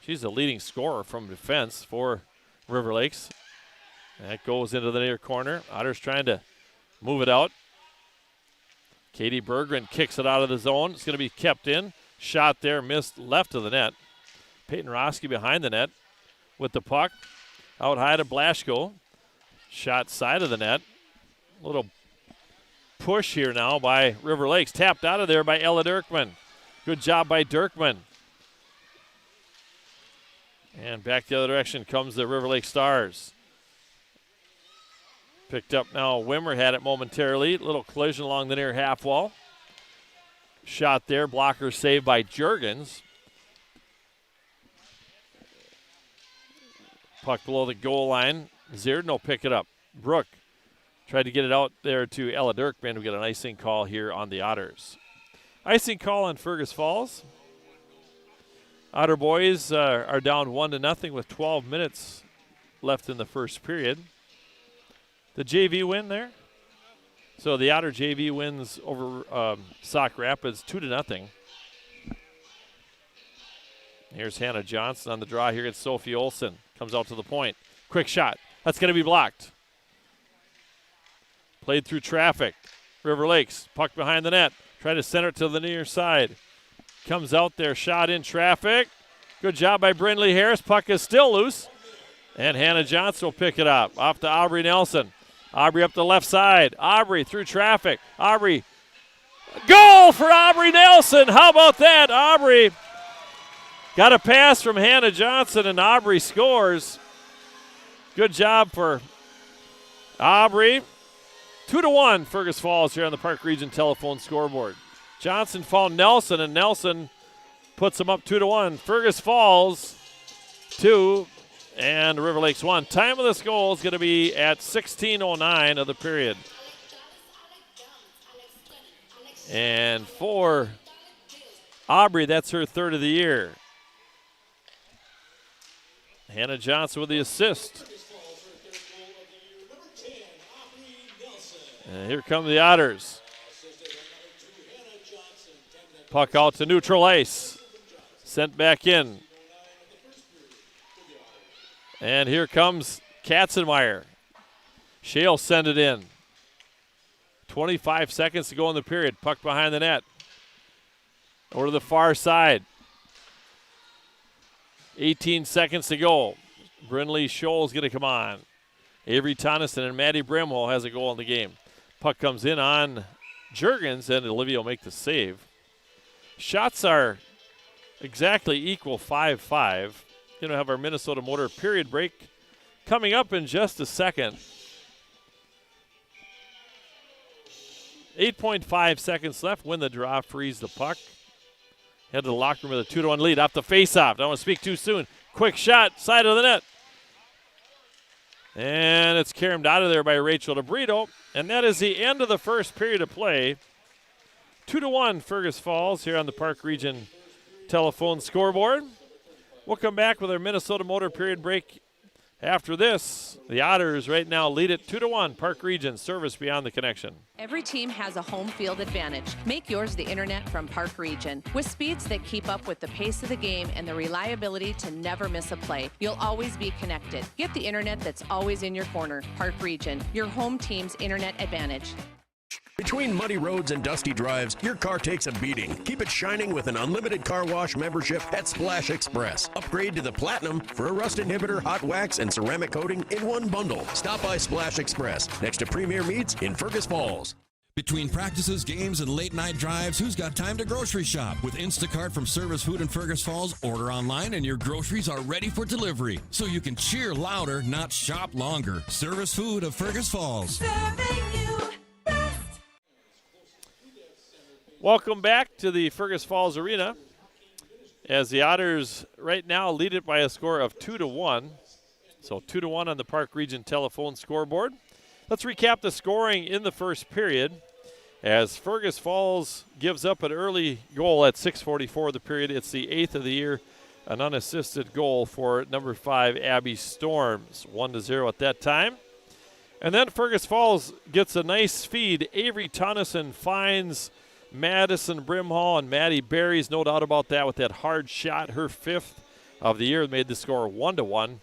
She's the leading scorer from defense for River Lakes. That goes into the near corner. Otters trying to move it out. Katie Berggren kicks it out of the zone. It's going to be kept in. Shot there, missed left of the net. Peyton Roski behind the net with the puck. Out high to Blaschko. Shot side of the net. A little push here now by River Lakes. Tapped out of there by Ella Dirkman. Good job by Dirkman. And back the other direction comes the River Lake Stars. Picked up now. Wimmer had it momentarily. Little collision along the near half wall. Shot there. Blocker saved by Juergens. Puck below the goal line. Zierden will pick it up. Brooke tried to get it out there to Ella Dirkman. We get an icing call here on the Otters. Icing call on Fergus Falls. Otter boys are down 1-0 with 12 minutes left in the first period. The JV win there. So the Otter JV wins over Sauk Rapids 2-0. Here's Hannah Johnson on the draw here against Sophie Olson. Comes out to the point. Quick shot. That's going to be blocked. Played through traffic. River Lakes. Puck behind the net. Try to center it to the near side. Comes out there, shot in traffic. Good job by Brindley Harris. Puck is still loose. And Hannah Johnson will pick it up. Off to Aubrey Nelson. Aubrey up the left side. Aubrey through traffic. Aubrey. Goal for Aubrey Nelson. How about that? Aubrey got a pass from Hannah Johnson, and Aubrey scores. Good job for Aubrey. 2-1 Fergus Falls here on the Park Region telephone scoreboard. Johnson found Nelson, and Nelson puts them up 2-1. Fergus Falls 2 and River Lakes 1. Time of this goal is going to be at 16:09 of the period. And for Aubrey, that's her third of the year. Hannah Johnson with the assist. And here come the Otters. Puck out to neutral ice. Sent back in. And here comes Katzenmeyer. She'll send it in. 25 seconds to go in the period. Puck behind the net. Over to the far side. 18 seconds to go. Brindley Scholl's going to come on. Avery Tonneson and Maddie Brimwell has a goal in the game. Puck comes in on Juergens, and Olivia will make the save. Shots are exactly equal, 5-5. Going to have our Minnesota Motor period break coming up in just a second. 8.5 seconds left. Win the draw, freeze the puck. Head to the locker room with a 2-1 lead. Off the face-off. Don't want to speak too soon. Quick shot, side of the net. And it's carried out of there by Rachel DeBrito. And that is the end of the first period of play. 2-1 Fergus Falls here on the Park Region telephone scoreboard. We'll come back with our Minnesota Motor period break after this. The Otters right now lead it 2-1. Park Region, service beyond the connection. Every team has a home field advantage. Make yours the internet from Park Region. With speeds that keep up with the pace of the game and the reliability to never miss a play, you'll always be connected. Get the internet that's always in your corner. Park Region, your home team's internet advantage. Between muddy roads and dusty drives, your car takes a beating. Keep it shining with an unlimited car wash membership at Splash Express. Upgrade to the Platinum for a rust inhibitor, hot wax, and ceramic coating in one bundle. Stop by Splash Express next to Premier Meats in Fergus Falls. Between practices, games, and late-night drives, who's got time to grocery shop? With Instacart from Service Food in Fergus Falls, order online and your groceries are ready for delivery. So you can cheer louder, not shop longer. Service Food of Fergus Falls. Welcome back to the Fergus Falls Arena as the Otters right now lead it by a score of 2-1. So 2-1 on the Park Region telephone scoreboard. Let's recap the scoring in the first period as Fergus Falls gives up an early goal at 6:44 of the period. It's the 8th of the year, an unassisted goal for number 5 Abby Storms, 1-0 at that time. And then Fergus Falls gets a nice feed. Avery Tonneson finds Madison Brimhall, and Maddie Berries, no doubt about that, with that hard shot, her 5th of the year, made the score 1-1.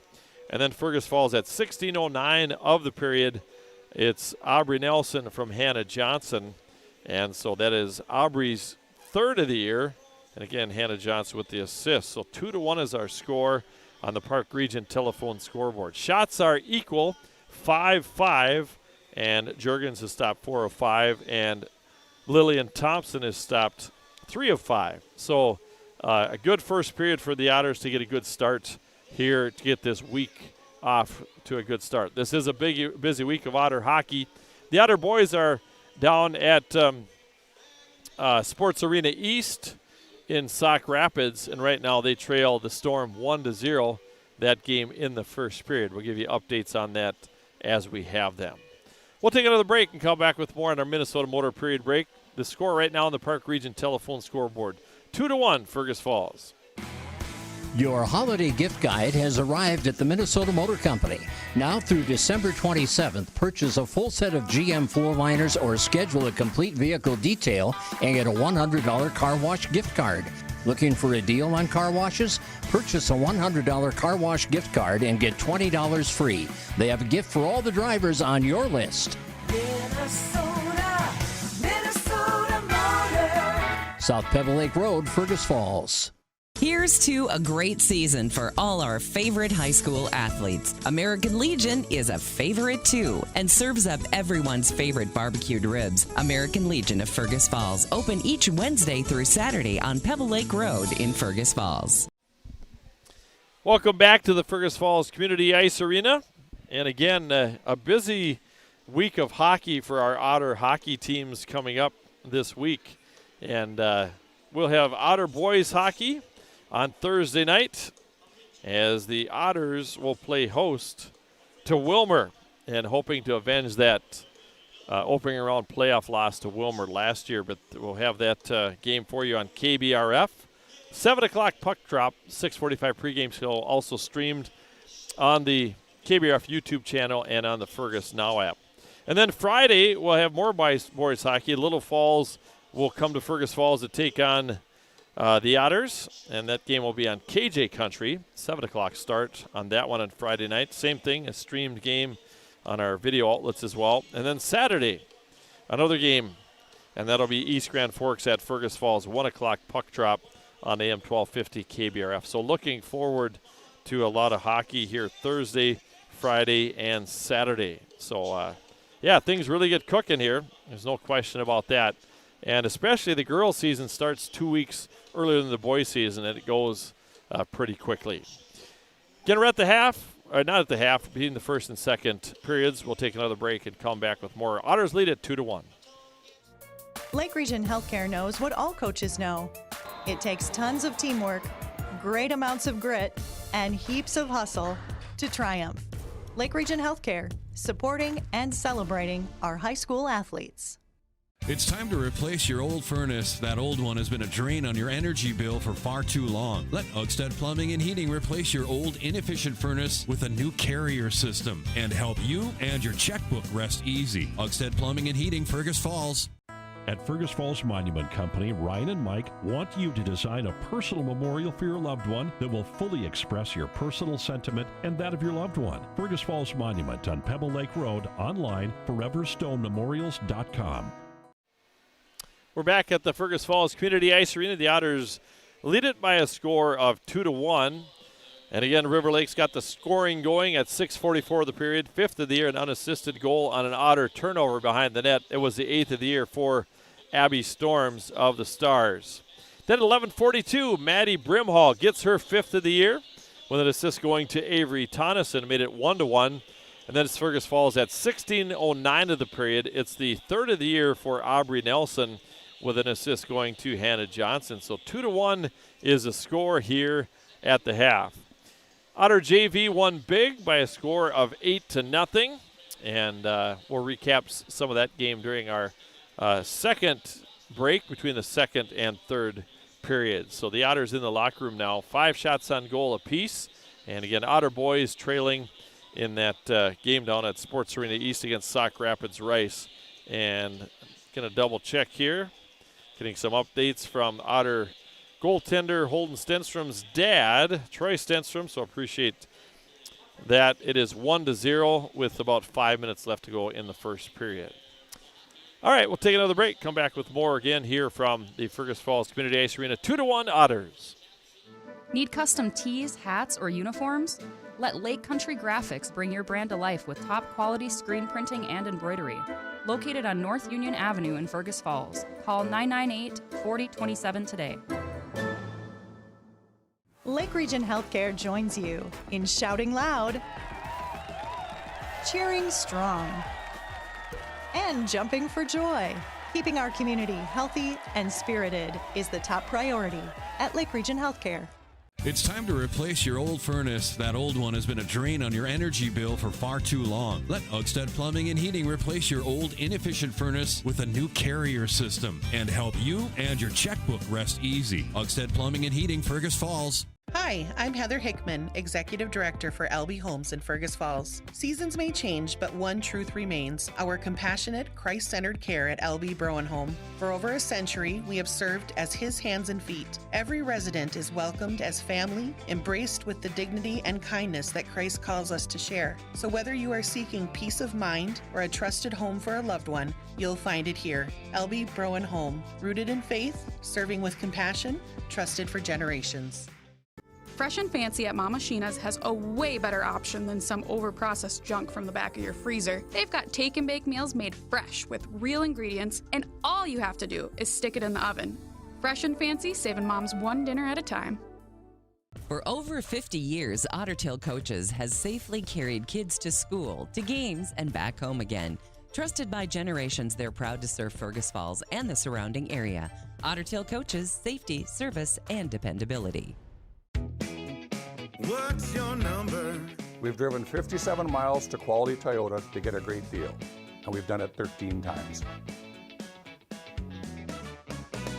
And then Fergus Falls at 16:09 of the period. It's Aubrey Nelson from Hannah Johnson. And so that is Aubrey's 3rd of the year. And again, Hannah Johnson with the assist. So 2-1 is our score on the Park Region telephone scoreboard. Shots are equal, 5-5. And Juergens has stopped 4 of 5. And Lillian Thompson has stopped 3 of 5. So a good first period for the Otters to get a good start here, to get this week off to a good start. This is a busy week of Otter hockey. The Otter boys are down at Sports Arena East in Sauk Rapids, and right now they trail the Storm 1-0, that game in the first period. We'll give you updates on that as we have them. We'll take another break and come back with more on our Minnesota Motor period break. The score right now on the Park Region telephone scoreboard, 2-1 Fergus Falls. Your holiday gift guide has arrived at the Minnesota Motor Company. Now through December 27th, purchase a full set of GM floor liners or schedule a complete vehicle detail and get a $100 car wash gift card. Looking for a deal on car washes? Purchase a $100 car wash gift card and get $20 free. They have a gift for all the drivers on your list. Minnesota Motor. South Pebble Lake Road, Fergus Falls. Here's to a great season for all our favorite high school athletes. American Legion is a favorite too and serves up everyone's favorite barbecued ribs. American Legion of Fergus Falls, open each Wednesday through Saturday on Pebble Lake Road in Fergus Falls. Welcome back to the Fergus Falls Community Ice Arena. And again, a busy week of hockey for our Otter hockey teams coming up this week. And we'll have Otter boys hockey on Thursday night as the Otters will play host to Wilmer and hoping to avenge that opening round playoff loss to Wilmer last year. But we'll have that game for you on KBRF. 7 o'clock puck drop, 6:45 pregame show, also streamed on the KBRF YouTube channel and on the Fergus Now app. And then Friday, we'll have more boys hockey. Little Falls will come to Fergus Falls to take on the Otters, and that game will be on KJ Country. 7 o'clock start on that one on Friday night. Same thing, a streamed game on our video outlets as well. And then Saturday, another game, and that'll be East Grand Forks at Fergus Falls, 1 o'clock puck drop on AM 1250 KBRF. So looking forward to a lot of hockey here Thursday, Friday, and Saturday. So, yeah, things really get cooking here. There's no question about that. And especially the girls' season starts 2 weeks earlier than the boys' season, and it goes pretty quickly. Again, we're at the half, or not at the half, between the first and second periods. We'll take another break and come back with more. Otters lead at 2-1. Lake Region Healthcare knows what all coaches know. It takes tons of teamwork, great amounts of grit, and heaps of hustle to triumph. Lake Region Healthcare, supporting and celebrating our high school athletes. It's time to replace your old furnace. That old one has been a drain on your energy bill for far too long. Let Otters Plumbing and Heating replace your old inefficient furnace with a new carrier system and help you and your checkbook rest easy. Otters Plumbing and Heating, Fergus Falls. At Fergus Falls Monument Company, Ryan and Mike want you to design a personal memorial for your loved one that will fully express your personal sentiment and that of your loved one. Fergus Falls Monument on Pebble Lake Road, online, foreverstonememorials.com. We're back at the Fergus Falls Community Ice Arena. The Otters lead it by a score of 2-1. And again, River Lake's got the scoring going at 6:44 of the period. 5th of the year, an unassisted goal on an Otter turnover behind the net. It was the 8th of the year for Abby Storms of the Stars. Then at 11:42, Maddie Brimhall gets her 5th of the year with an assist going to Avery Tonneson, made it 1-1. And then it's Fergus Falls at 16:09 of the period. It's the 3rd of the year for Aubrey Nelson with an assist going to Hannah Johnson. So 2-1 is the score here at the half. Otter JV won big by a score of 8-0, and we'll recap some of that game during our second break between the second and third periods. So the Otters in the locker room now, 5 shots on goal apiece, and again, Otter boys trailing in that game down at Sports Arena East against Sauk Rapids Rice. And going to double check here. Getting some updates from Otter goaltender Holden Stenstrom's dad, Troy Stenstrom, so appreciate that. It is 1-0 with about 5 minutes left to go in the first period. All right, we'll take another break. Come back with more again here from the Fergus Falls Community Ice Arena. 2-1 Otters. Need custom tees, hats, or uniforms? Let Lake Country Graphics bring your brand to life with top quality screen printing and embroidery. Located on North Union Avenue in Fergus Falls. Call 998-4027 today. Lake Region Healthcare joins you in shouting loud, cheering strong, and jumping for joy. Keeping our community healthy and spirited is the top priority at Lake Region Healthcare. It's time to replace your old furnace. That old one has been a drain on your energy bill for far too long. Let Otters Plumbing and Heating replace your old inefficient furnace with a new carrier system and help you and your checkbook rest easy. Otters Plumbing and Heating, Fergus Falls. Hi, I'm Heather Hickman, Executive Director for LB Homes in Fergus Falls. Seasons may change, but one truth remains: our compassionate, Christ-centered care at LB Brown Home. For over a century, we have served as His hands and feet. Every resident is welcomed as family, embraced with the dignity and kindness that Christ calls us to share. So whether you are seeking peace of mind or a trusted home for a loved one, you'll find it here. LB Brown Home, rooted in faith, serving with compassion, trusted for generations. Fresh and Fancy at Mama Sheena's has a way better option than some overprocessed junk from the back of your freezer. They've got take and bake meals made fresh with real ingredients, and all you have to do is stick it in the oven. Fresh and Fancy, saving moms one dinner at a time. For over 50 years, Ottertail Coaches has safely carried kids to school, to games, and back home again. Trusted by generations, they're proud to serve Fergus Falls and the surrounding area. Ottertail Coaches, safety, service, and dependability. What's your number? We've driven 57 miles to Quality Toyota to get a great deal, and we've done it 13 times.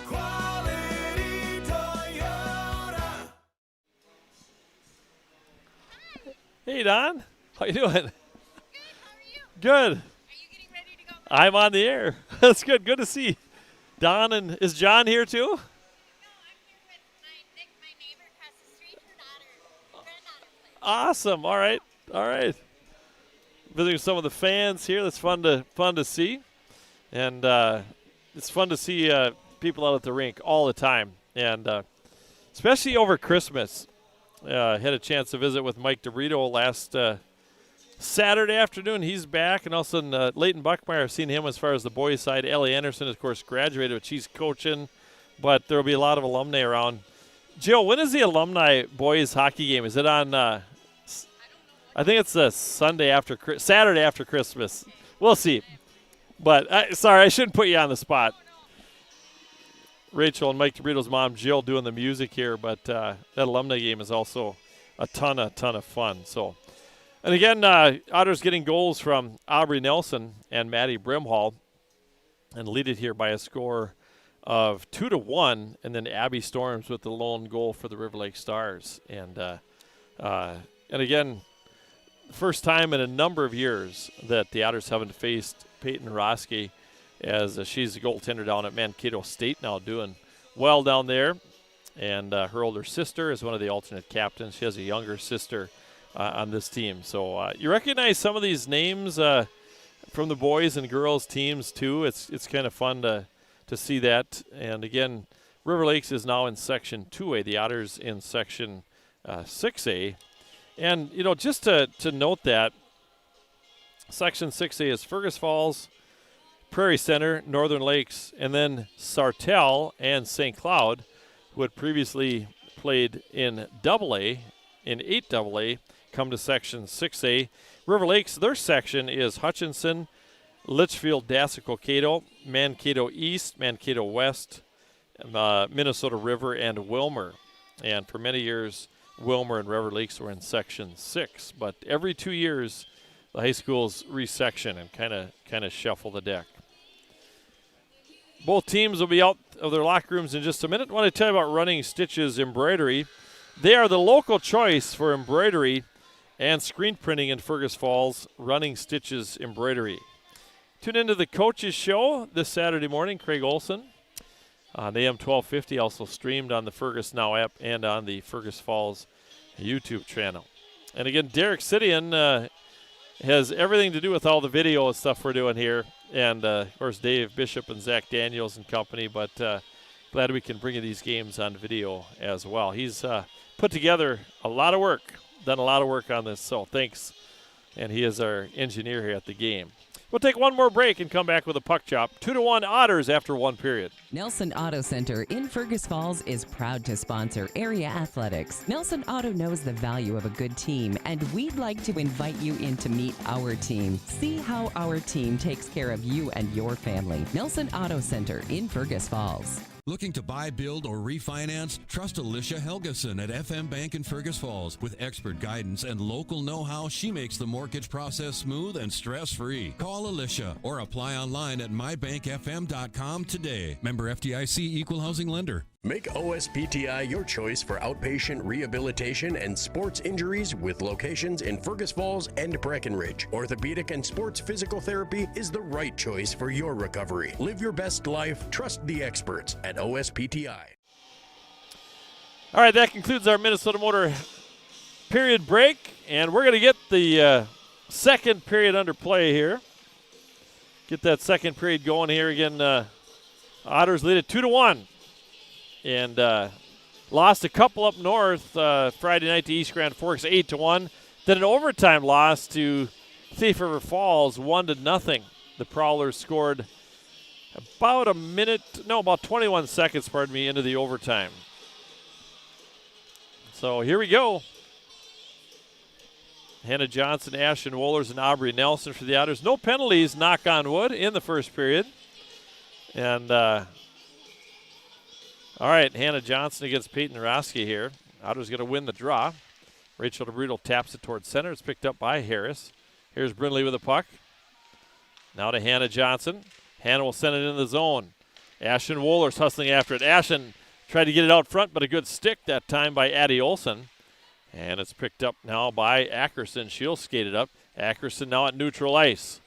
Quality Toyota. Hey, Don. How you doing? Good. How are you? Good. Are you getting ready to go? I'm on the air. That's good. Good to see Don. And is John here too? Awesome. All right. All right. Visiting some of the fans here. That's fun to see. And it's fun to see people out at the rink all the time. And especially over Christmas. Had a chance to visit with Mike DeBrito last Saturday afternoon. He's back. And all of a sudden, Leighton Buckmeyer, I've seen him as far as the boys' side. Ellie Anderson, of course, graduated, which he's coaching. But there will be a lot of alumni around. Jill, when is the alumni boys hockey game? Is it on I think it's the Saturday after Christmas. We'll see. But, sorry, I shouldn't put you on the spot. Rachel and Mike DeBrito's mom, Jill, doing the music here. But that alumni game is also a ton of fun. So, and again, Otters getting goals from Aubrey Nelson and Maddie Brimhall and lead it here by a score of 2-1, and then Abby Storms with the lone goal for the River Lake Stars. And again, first time in a number of years that the Otters haven't faced Peyton Roski, as she's the goaltender down at Mankato State now, doing well down there. And her older sister is one of the alternate captains. She has a younger sister on this team. So you recognize some of these names from the boys and girls teams too. It's kind of fun to see that. And again, River Lakes is now in Section 2A, the Otters in Section 6A. And, just to note that Section 6A is Fergus Falls, Prairie Center, Northern Lakes, and then Sartell and St. Cloud, who had previously played in AA, in 8AA, come to Section 6A. River Lakes, their section is Hutchinson, Litchfield, Dassel, Cato, Mankato East, Mankato West, Minnesota River, and Wilmer. And for many years, Wilmer and River Lakes were in Section 6. But every 2 years, the high schools resection and kind of shuffle the deck. Both teams will be out of their locker rooms in just a minute. I want to tell you about Running Stitches Embroidery. They are the local choice for embroidery and screen printing in Fergus Falls. Running Stitches Embroidery. Tune into the Coaches Show this Saturday morning. Craig Olson on AM 1250, also streamed on the Fergus Now app and on the Fergus Falls YouTube channel. And again, Derek Sidian has everything to do with all the video and stuff we're doing here. And, of course, Dave Bishop and Zach Daniels and company. But glad we can bring you these games on video as well. He's put together a lot of work, done a lot of work on this. So thanks. And he is our engineer here at the game. We'll take one more break and come back with a puck chop. 2-1 Otters after one period. Nelson Auto Center in Fergus Falls is proud to sponsor area athletics. Nelson Auto knows the value of a good team, and we'd like to invite you in to meet our team. See how our team takes care of you and your family. Nelson Auto Center in Fergus Falls. Looking to buy, build, or refinance? Trust Alicia Helgeson at FM Bank in Fergus Falls. With expert guidance and local know-how, she makes the mortgage process smooth and stress-free. Call Alicia or apply online at mybankfm.com today. Member FDIC, Equal Housing Lender. Make OSPTI your choice for outpatient rehabilitation and sports injuries with locations in Fergus Falls and Breckenridge. Orthopedic and sports physical therapy is the right choice for your recovery. Live your best life. Trust the experts at OSPTI. All right, that concludes our Minnesota Motor period break, and we're going to get the second period under play here. Get that second period going here again. Otters lead it 2-1. And lost a couple up north Friday night to East Grand Forks 8-1. Then an overtime loss to Thief River Falls 1-0. The Prowlers scored about 21 seconds, into the overtime. So here we go. Hannah Johnson, Ashton Wohlers, and Aubrey Nelson for the Otters. No penalties, knock on wood, in the first period. And all right, Hannah Johnson against Peyton Roski here. Otters going to win the draw. Rachel DeBrito taps it towards center. It's picked up by Harris. Here's Brindley with the puck. Now to Hannah Johnson. Hannah will send it in the zone. Ashton Wohlers hustling after it. Ashton tried to get it out front, but a good stick that time by Addie Olson. And it's picked up now by Ackerson. She'll skate it up. Ackerson now at neutral ice.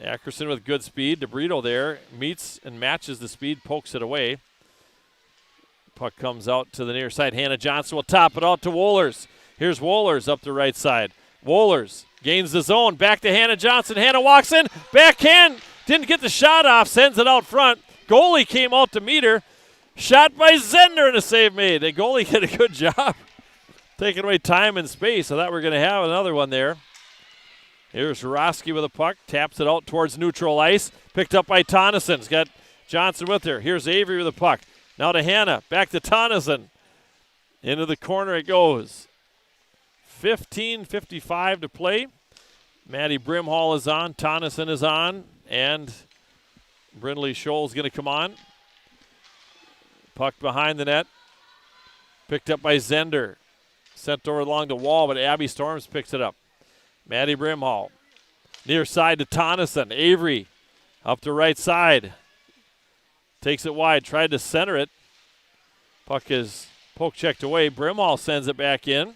Ackerson with good speed. DeBrito there meets and matches the speed, pokes it away. Puck comes out to the near side. Hannah Johnson will top it out to Wohlers. Here's Wohlers up the right side. Wohlers gains the zone. Back to Hannah Johnson. Hannah walks in. Backhand. Didn't get the shot off. Sends it out front. Goalie came out to meet her. Shot by Zender and a save made. The goalie did a good job taking away time and space. I thought we were going to have another one there. Here's Roski with a puck. Taps it out towards neutral ice. Picked up by Tonneson. He's got Johnson with her. Here's Avery with a puck. Now to Hannah. Back to Tonneson. Into the corner it goes. 15:55 to play. Maddie Brimhall is on. Tonneson is on. And Brindley Scholl's going to come on. Puck behind the net. Picked up by Zender. Sent over along the wall, but Abby Storms picks it up. Maddie Brimhall. Near side to Tonneson. Avery up the right side. Takes it wide. Tried to center it. Puck is poke checked away. Brimhall sends it back in.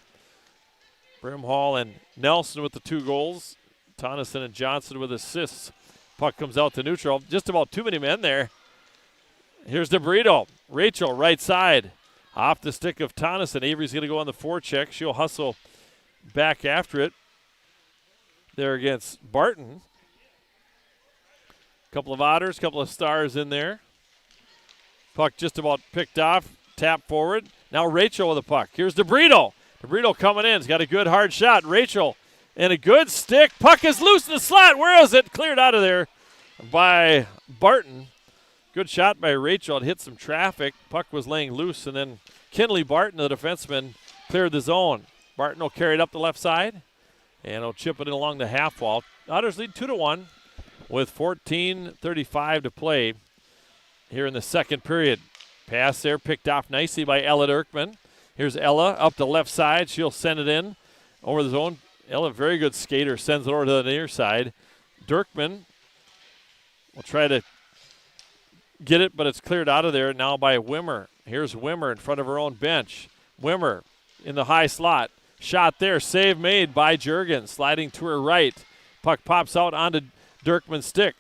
Brimhall and Nelson with the 2 goals. Tonneson and Johnson with assists. Puck comes out to neutral. Just about too many men there. Here's DeBrito. Rachel, right side. Off the stick of Tonneson. Avery's going to go on the forecheck. She'll hustle back after it. There against Barton. Couple of Otters, couple of Stars in there. Puck just about picked off. Tap forward. Now Rachel with the puck. Here's DeBrito. DeBrito coming in. He's got a good hard shot. Rachel and a good stick. Puck is loose in the slot. Where is it? Cleared out of there by Barton. Good shot by Rachel. It hit some traffic. Puck was laying loose, and then Kinley Barton, the defenseman, cleared the zone. Barton will carry it up the left side, and he'll chip it in along the half wall. Otters lead 2-1 with 14:35 to play here in the second period. Pass there picked off nicely by Ella Dirkman. Here's Ella up the left side. She'll send it in over the zone. Ella, very good skater, sends it over to the near side. Dirkman will try to get it, but it's cleared out of there now by Wimmer. Here's Wimmer in front of her own bench. Wimmer in the high slot. Shot there. Save made by Juergens. Sliding to her right. Puck pops out onto Dirkman's stick.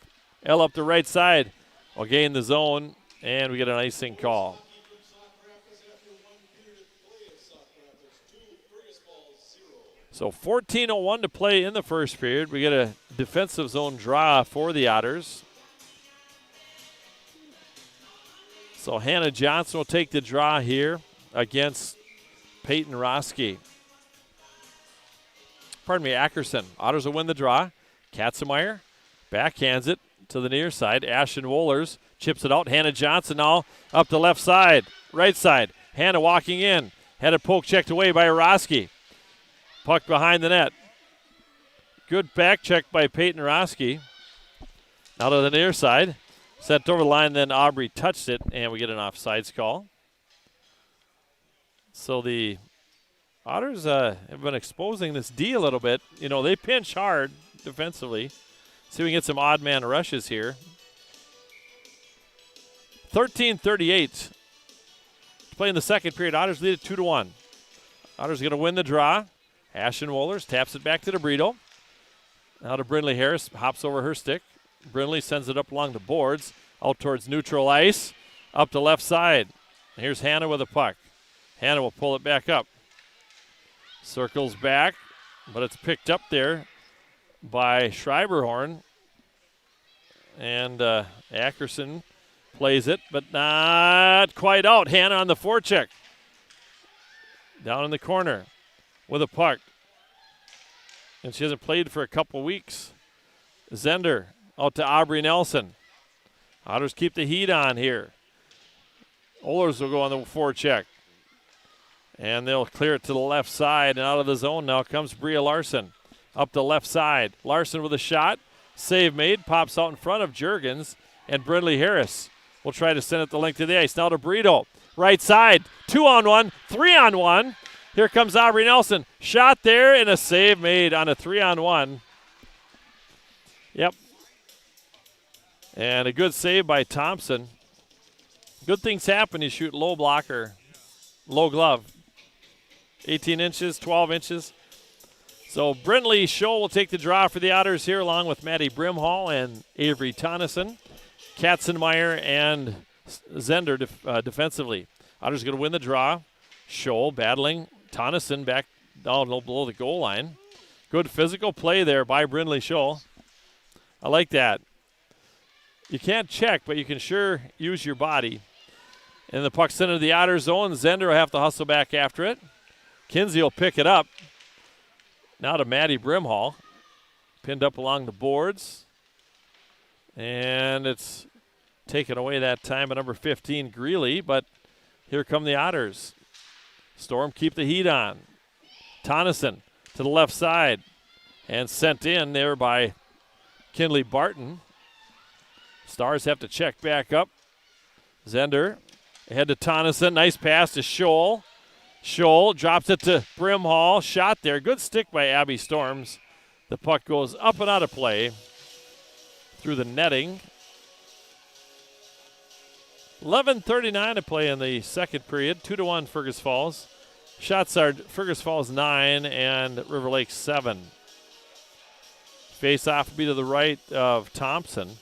Ella up the right side. Will gain the zone, and we get an icing call. So 14:01 to play in the first period. We get a defensive zone draw for the Otters. So Hannah Johnson will take the draw here against Peyton Roski. Pardon me, Ackerson. Otters will win the draw. Katzenmeyer backhands it to the near side. Ashton Wohlers chips it out. Hannah Johnson now up the left side, right side. Hannah walking in. Had a poke checked away by Roski. Puck behind the net. Good back check by Peyton Roski. Now to the near side. Sent over the line, then Aubrey touched it, and we get an offsides call. So the Otters have been exposing this D a little bit. You know, they pinch hard defensively. See if we can get some odd man rushes here. 13:38 to play in the second period. Otters lead it 2-1. Otters going to win the draw. Ashton Wohlers taps it back to DeBrito. Now to Brindley Harris. Hops over her stick. Brindley sends it up along the boards. Out towards neutral ice. Up the left side. Here's Hannah with a puck. Hannah will pull it back up. Circles back, but it's picked up there by Schreiberhorn. And Ackerson plays it, but not quite out. Hannah on the forecheck. Down in the corner with a puck. And she hasn't played for a couple weeks. Zender out to Aubrey Nelson. Otters keep the heat on here. Ohlers will go on the forecheck. And they'll clear it to the left side, and out of the zone now comes Bria Larson. Up the left side. Larson with a shot. Save made. Pops out in front of Juergens, and Brindley Harris will try to send it the length of the ice. Now to Brito. Right side. 2-on-1. 3-on-1. Here comes Aubrey Nelson. Shot there, and a save made on a 3-on-1. Yep. And a good save by Thompson. Good things happen. You shoot low blocker, low glove. 18 inches, 12 inches. So Brindley Scholl will take the draw for the Otters here, along with Maddie Brimhall and Avery Tonneson, Katzenmeyer, and Zender defensively. Otters going to win the draw. Scholl battling Tonneson back down below the goal line. Good physical play there by Brindley Scholl. I like that. You can't check, but you can sure use your body. And the puck's into the Otter zone. Zender will have to hustle back after it. Kinsey will pick it up. Now to Maddie Brimhall. Pinned up along the boards. And it's taken away that time by number 15, Greeley. But here come the Otters. Storm keep the heat on. Tonneson to the left side. And sent in there by Kinley Barton. Stars have to check back up. Zender ahead to Tonneson. Nice pass to Scholl. Scholl drops it to Brimhall. Shot there. Good stick by Abby Storms. The puck goes up and out of play through the netting. 11:39 to play in the second period. 2-1 Fergus Falls. Shots are Fergus Falls 9 and River Lake 7. Face off will be to the right of Thompson.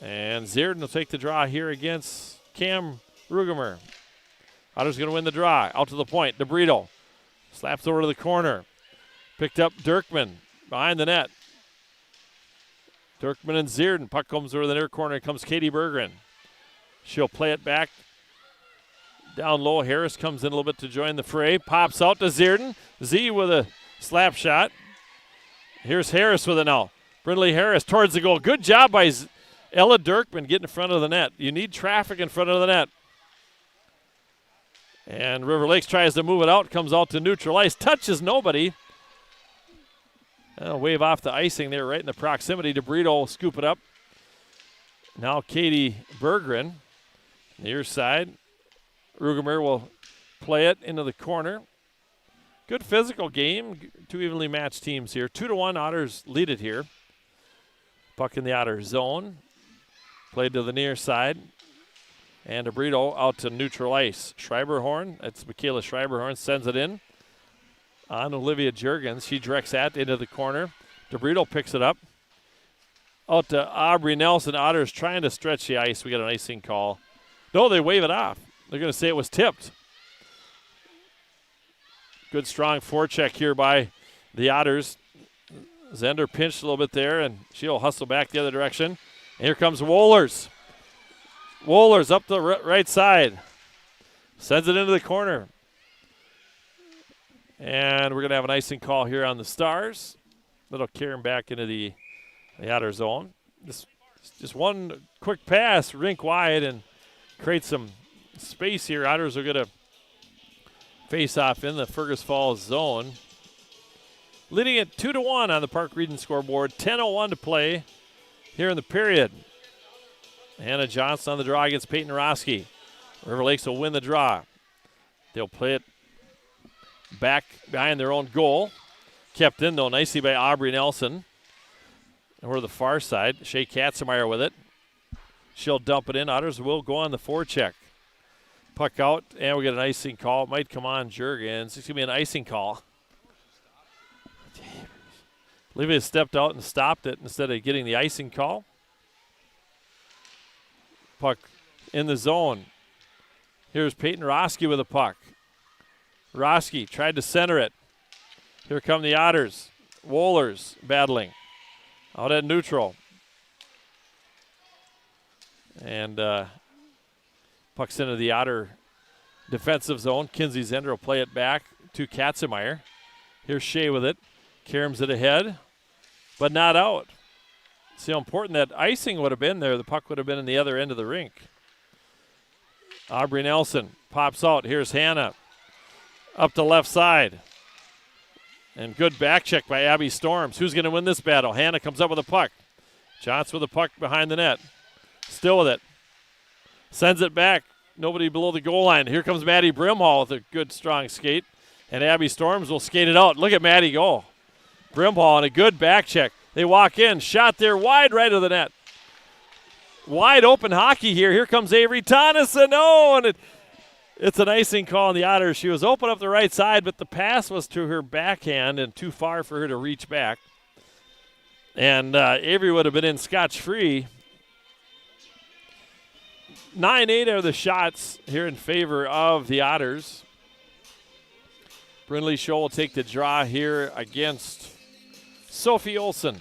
And Zierden will take the draw here against Cam Rugemer. Otters going to win the draw. Out to the point. DeBrito slaps over to the corner. Picked up Dirkman behind the net. Dirkman and Zierden. Puck comes over the near corner. Here comes Katie Berggren. She'll play it back. Down low. Harris comes in a little bit to join the fray. Pops out to Zierden. Z with a slap shot. Here's Harris with it now. Brindley Harris towards the goal. Good job by Ella Dirkman getting in front of the net. You need traffic in front of the net. And River Lakes tries to move it out. Comes out to neutral ice. Touches nobody. Wave off the icing there right in the proximity. DeBrito will scoop it up. Now Katie Berggren. Near side. Rugemer will play it into the corner. Good physical game. Two evenly matched teams here. 2-1 Otters lead it here. Puck in the Otter zone. Played to the near side. And DeBrito out to neutral ice. Schreiberhorn, that's Michaela Schreiberhorn, sends it in on Olivia Juergens. She directs that into the corner. DeBrito picks it up. Out to Aubrey Nelson. Otters trying to stretch the ice. We got an icing call. No, they wave it off. They're going to say it was tipped. Good strong forecheck here by the Otters. Zender pinched a little bit there, and she'll hustle back the other direction. And here comes Wohlers. Wohlers up the right side. Sends it into the corner. And we're going to have an icing call here on the Stars. That'll carry him back into the Otter zone. Just one quick pass, rink wide, and create some space here. Otters are going to face off in the Fergus Falls zone. Leading it 2-1 on the Park Region scoreboard. 10:01 to play here in the period. Hannah Johnson on the draw against Peyton Roski. River Lakes will win the draw. They'll play it back behind their own goal. Kept in, though, nicely by Aubrey Nelson. Over to the far side, Shea Katzenmeyer with it. She'll dump it in. Otters will go on the forecheck. Puck out, and we get an icing call. It might come on Juergens. It's going to be an icing call. Olivia stepped out and stopped it instead of getting the icing call. Puck in the zone. Here's Peyton Roski with a puck. Roski tried to center it. Here come the Otters. Wohlers battling. Out at neutral. And puck's into the Otter defensive zone. Kinsey Zender will play it back to Katzenmeyer. Here's Shea with it. Caroms it ahead, but not out. See how important that icing would have been there. The puck would have been in the other end of the rink. Aubrey Nelson pops out. Here's Hannah up to left side. And good back check by Abby Storms. Who's going to win this battle? Hannah comes up with a puck. Johnson with the puck behind the net. Still with it. Sends it back. Nobody below the goal line. Here comes Maddie Brimhall with a good, strong skate. And Abby Storms will skate it out. Look at Maddie go. Brimhall on a good back check. They walk in. Shot there wide right of the net. Wide open hockey here. Here comes Avery Tonneson. Oh, and it's an icing call on the Otters. She was open up the right side, but the pass was to her backhand and too far for her to reach back. And Avery would have been in scotch-free. 9-8 are the shots here in favor of the Otters. Brindley Show will take the draw here against Sophie Olsen.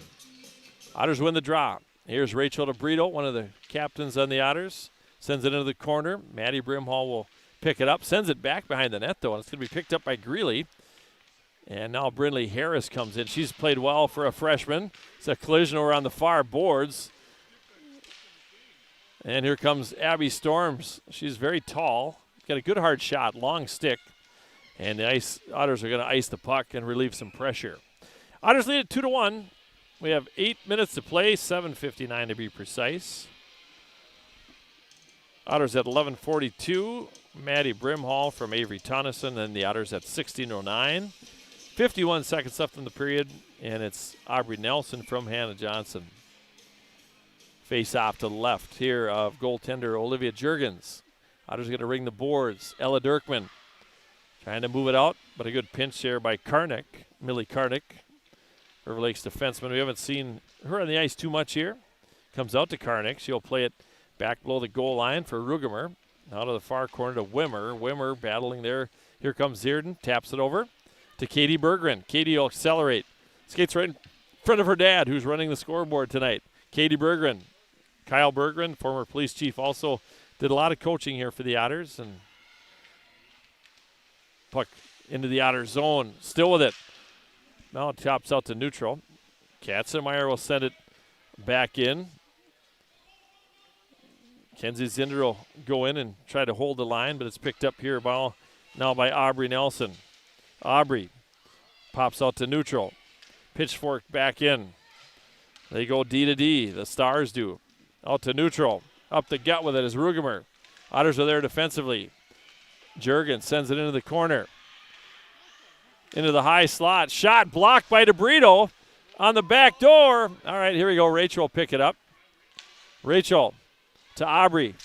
Otters win the draw. Here's Rachel DeBrito, one of the captains on the Otters. Sends it into the corner. Maddie Brimhall will pick it up. Sends it back behind the net, though, and it's going to be picked up by Greeley. And now Brindley Harris comes in. She's played well for a freshman. It's a collision over on the far boards. And here comes Abby Storms. She's very tall. Got a good hard shot, long stick. And the Otters are going to ice the puck and relieve some pressure. Otters lead it 2-1. We have 8 minutes to play, 7:59 to be precise. Otters at 11:42. Maddie Brimhall from Avery Tonneson, and the Otters at 16:09. 51 seconds left in the period, and it's Aubrey Nelson from Hannah Johnson. Face off to the left here of goaltender Olivia Juergens. Otters going to ring the boards. Ella Dirkman trying to move it out, but a good pinch here by Karnick, Millie Karnick, River Lakes defenseman. We haven't seen her on the ice too much here. Comes out to Karnick. She'll play it back below the goal line for Rugemer. Out of the far corner to Wimmer. Wimmer battling there. Here comes Zierden. Taps it over to Katie Berggren. Katie will accelerate. Skates right in front of her dad, who's running the scoreboard tonight. Katie Berggren. Kyle Berggren, former police chief, also did a lot of coaching here for the Otters. And puck into the Otter zone. Still with it. Now it chops out to neutral. Katzenmeyer will send it back in. Kenzie Zinder will go in and try to hold the line, but it's picked up here now by Aubrey Nelson. Aubrey pops out to neutral. Pitchfork back in. They go D to D. The Stars do. Out to neutral. Up the gut with it is Rugemer. Otters are there defensively. Juergens sends it into the corner. Into the high slot. Shot blocked by DeBrito on the back door. All right, here we go. Rachel will pick it up. Rachel to Aubrey.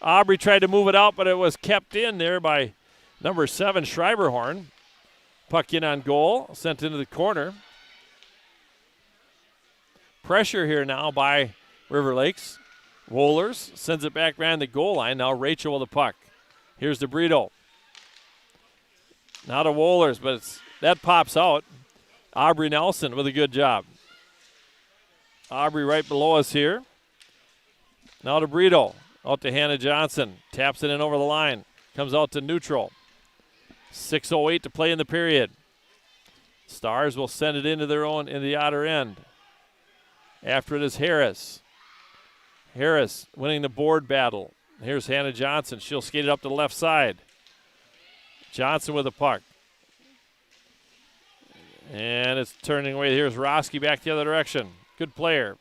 Aubrey tried to move it out, but it was kept in there by number 7, Schreiberhorn. Puck in on goal. Sent into the corner. Pressure here now by River Lakes. Wohlers sends it back behind the goal line. Now Rachel with the puck. Here's DeBrito. Now to Wohlers, but that pops out. Aubrey Nelson with a good job. Aubrey right below us here. Now DeBrito. Out to Hannah Johnson. Taps it in over the line. Comes out to neutral. 6:08 to play in the period. Stars will send it into the Otter end. After it is Harris. Harris winning the board battle. Here's Hannah Johnson. She'll skate it up to the left side. Johnson with the puck. And it's turning away. Here's Roski back the other direction. Good player.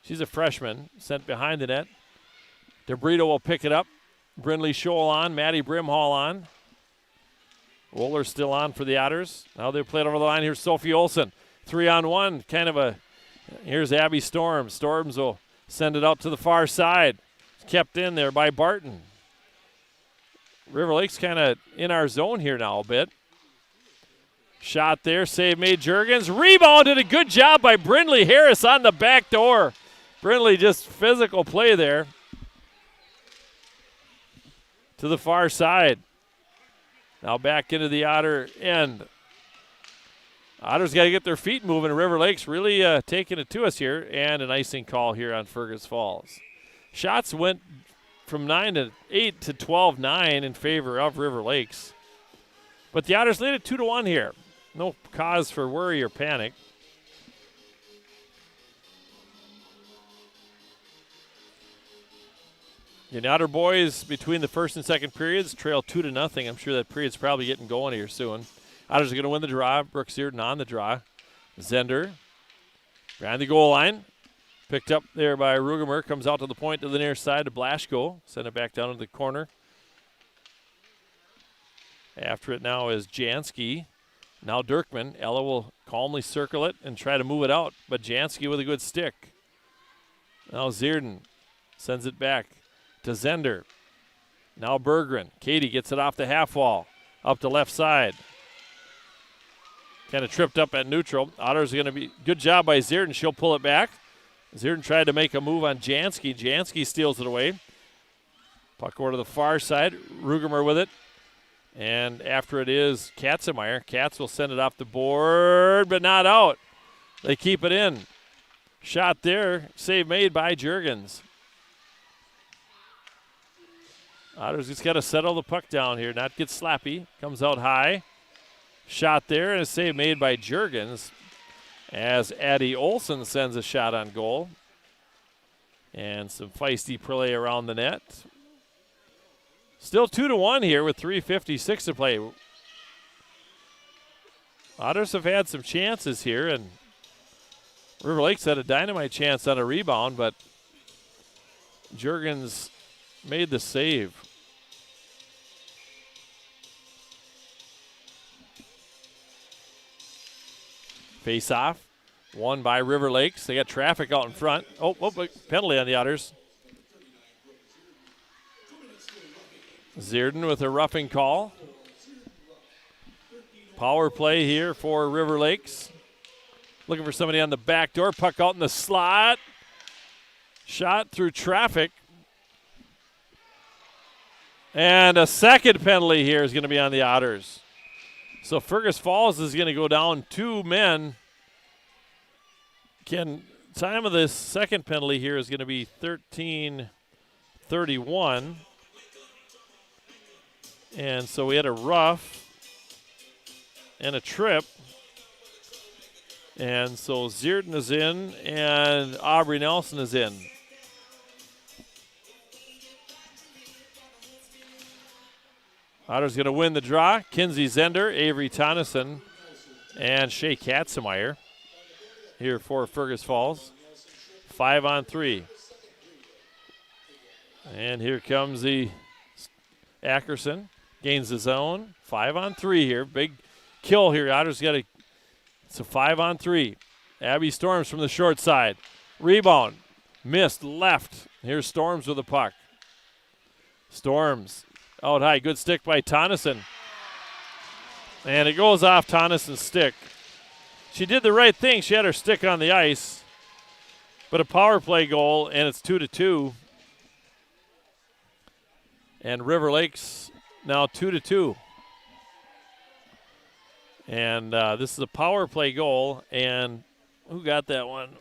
She's a freshman. Sent behind the net. DeBrito will pick it up. Brindley Scholl on. Maddie Brimhall on. Wohler still on for the Otters. Now they've played over the line. Here's Sophie Olsen. 3-on-1. Here's Abby Storms. Storms will Send it out to the far side. Kept in there by Barton. River Lake's kind of in our zone here now a bit. Shot there, save made Juergens. Rebounded, a good job by Brindley Harris on the back door. Brindley just physical play there. To the far side. Now back into the Otter end. Otters got to get their feet moving. River Lake's really taking it to us here. And an icing call here on Fergus Falls. Shots went from 9-8 to 12-9 in favor of River Lakes. But the Otters lead it 2-1 here. No cause for worry or panic. The Otter boys between the first and second periods trail 2-0. I'm sure that period's probably getting going here soon. Otters are going to win the draw. Brooks Zierden on the draw. Zender behind the goal line. Picked up there by Rugemer. Comes out to the point to the near side to Blaschko. Send it back down to the corner. After it now is Jansky. Now Dirkman. Ella will calmly circle it and try to move it out. But Jansky with a good stick. Now Zierden sends it back to Zender. Now Berggren. Katie gets it off the half wall. Up to left side. Kind of tripped up at neutral. Otters are going to be good job by Zierden. She'll pull it back. Zierden tried to make a move on Jansky. Jansky steals it away. Puck over to the far side. Rugemer with it. And after it is Katzenmeyer. Katz will send it off the board, but not out. They keep it in. Shot there. Save made by Juergens. Otters just got to settle the puck down here, not get slappy. Comes out high. Shot there, and a save made by Juergens as Addie Olsen sends a shot on goal. And some feisty play around the net. Still 2-1 here with 3:56 to play. Otters have had some chances here, and River Lakes had a dynamite chance on a rebound, but Juergens made the save. Face off, won by River Lakes. They got traffic out in front. Oh, penalty on the Otters. Zierden with a roughing call. Power play here for River Lakes. Looking for somebody on the back door. Puck out in the slot. Shot through traffic. And a second penalty here is going to be on the Otters. So Fergus Falls is going to go down 2 men. Time of this second penalty here is going to be 13:31. And so we had a rough and a trip. And so Zierden is in and Aubrey Nelson is in. Otters going to win the draw. Kinsey Zender, Avery Tonneson, and Shea Katzenmeyer here for Fergus Falls. 5-on-3. And here comes the Ackerson. Gains his own. 5-on-3 here. Big kill here. Otters got it's a 5-on-3. Abby Storms from the short side. Rebound. Missed left. Here's Storms with the puck. Storms out high. Good stick by Tonneson. And it goes off Tonneson's stick. She did the right thing. She had her stick on the ice. But a power play goal, and it's 2-2. And River Lakes now 2-2. And this is a power play goal. And who got that one?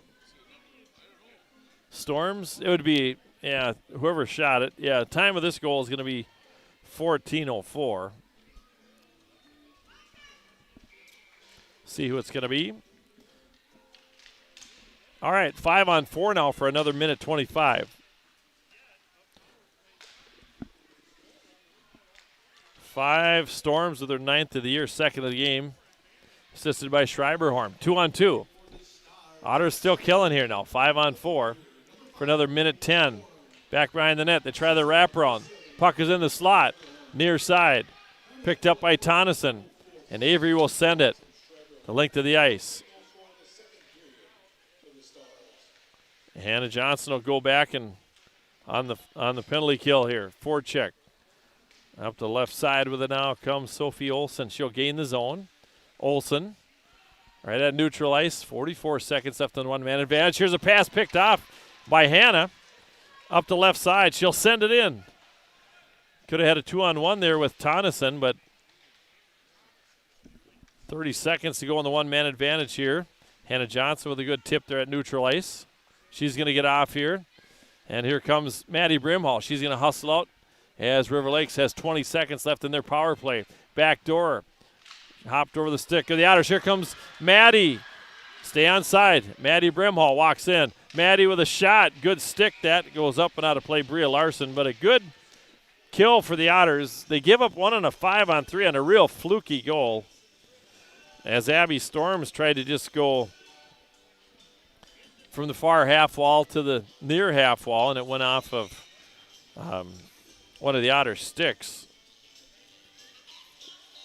Storms? It would be, whoever shot it. Yeah, time of this goal is going to be 14:04. See who it's going to be. All right, 5-on-4 now for another minute 25. 5 Storms with their 9th of the year, 2nd of the game. Assisted by Schreiberhorn. 2-on-2. Otters still killing here now. 5-on-4 for another minute 10. Back behind the net. They try the wraparound. Puck is in the slot. Near side. Picked up by Tonneson. And Avery will send it the length of the ice. Hannah Johnson will go back and on the penalty kill here. Forecheck. Up the left side with it now comes Sophie Olsen. She'll gain the zone. Olsen right at neutral ice. 44 seconds left on one-man advantage. Here's a pass picked off by Hannah. Up the left side. She'll send it in. Could have had a 2-on-1 there with Tonneson, but 30 seconds to go on the one-man advantage here. Hannah Johnson with a good tip there at neutral ice. She's going to get off here. And here comes Maddie Brimhall. She's going to hustle out as River Lakes has 20 seconds left in their power play. Back door. Hopped over the stick of the Otters. Here comes Maddie. Stay on side. Maddie Brimhall walks in. Maddie with a shot. Good stick. That goes up and out of play. Bria Larson, but a good kill for the Otters. They give up 1 on a 5-on-3 on a real fluky goal. As Abby Storms tried to just go from the far half wall to the near half wall, and it went off of one of the Otters' sticks.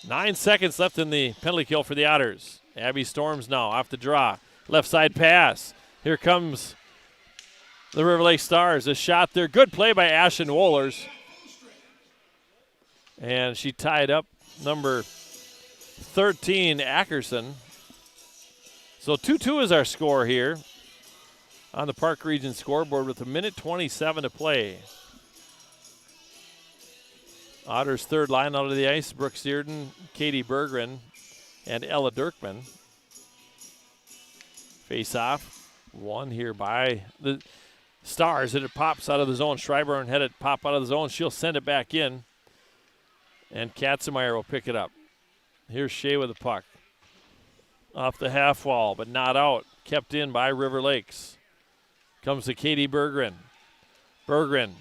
9 seconds left in the penalty kill for the Otters. Abby Storms now off the draw. Left side pass. Here comes the River Lake Stars. A shot there. Good play by Ashen Wohlers. And she tied up number 13, Ackerson. So 2-2 is our score here on the Park Region scoreboard with 1:27 to play. Otters' third line out of the ice, Brooke Searden, Katie Berggren, and Ella Dirkman. Face off, won here by the Stars, and it pops out of the zone. Schreiber had it pop out of the zone. She'll send it back in, and Katzenmeyer will pick it up. Here's Shea with the puck. Off the half wall, but not out. Kept in by River Lakes. Comes to Katie Berggren. Berggren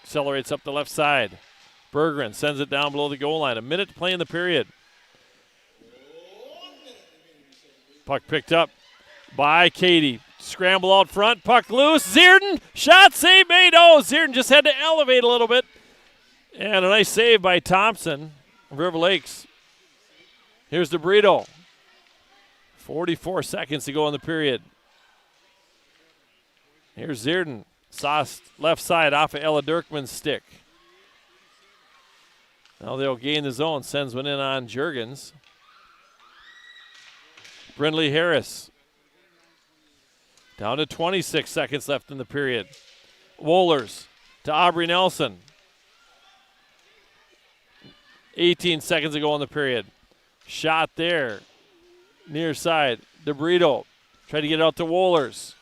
accelerates up the left side. Berggren sends it down below the goal line. 1 minute to play in the period. Puck picked up by Katie. Scramble out front. Puck loose. Zierden. Shot save made. Oh, Zierden just had to elevate a little bit. And a nice save by Thompson. River Lakes. Here's DeBrito. 44 seconds to go in the period. Here's Zierden. Sauced left side off of Ella Dirkman's stick. Now they'll gain the zone. Sends one in on Juergens. Brindley Harris. Down to 26 seconds left in the period. Wohlers to Aubrey Nelson. 18 seconds to go in the period. Shot there. Near side. DeBrito. Tried to get it out to Wohlers.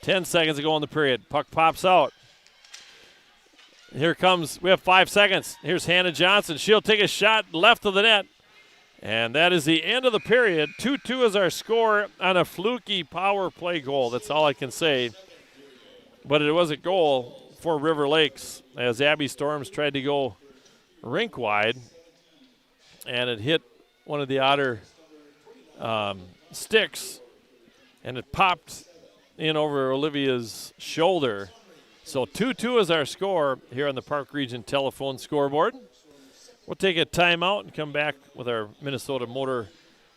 10 seconds to go in the period. Puck pops out. Here comes, we have 5 seconds. Here's Hannah Johnson. She'll take a shot left of the net. And that is the end of the period. 2-2 is our score on a fluky power play goal. That's all I can say. But it was a goal for River Lakes as Abby Storms tried to go rink wide. And it hit one of the Otter sticks. And it popped in over Olivia's shoulder. So 2-2 is our score here on the Park Region telephone scoreboard. We'll take a timeout and come back with our Minnesota Motor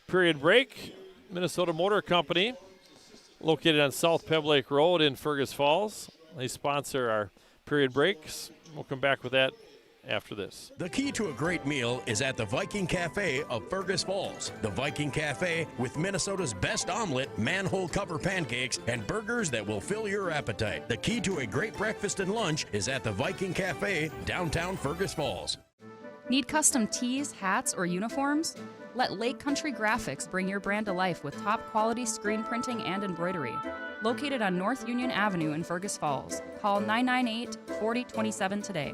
period break. Minnesota Motor Company, located on South Peb Lake Road in Fergus Falls. They sponsor our period breaks. We'll come back with that after this. The key to a great meal is at the Viking Cafe of Fergus Falls. The Viking Cafe with Minnesota's best omelet, manhole cover pancakes, and burgers that will fill your appetite. The key to a great breakfast and lunch is at the Viking Cafe, downtown Fergus Falls. Need custom tees, hats, or uniforms? Let Lake Country Graphics bring your brand to life with top quality screen printing and embroidery. Located on North Union Avenue in Fergus Falls. Call 998-4027 today.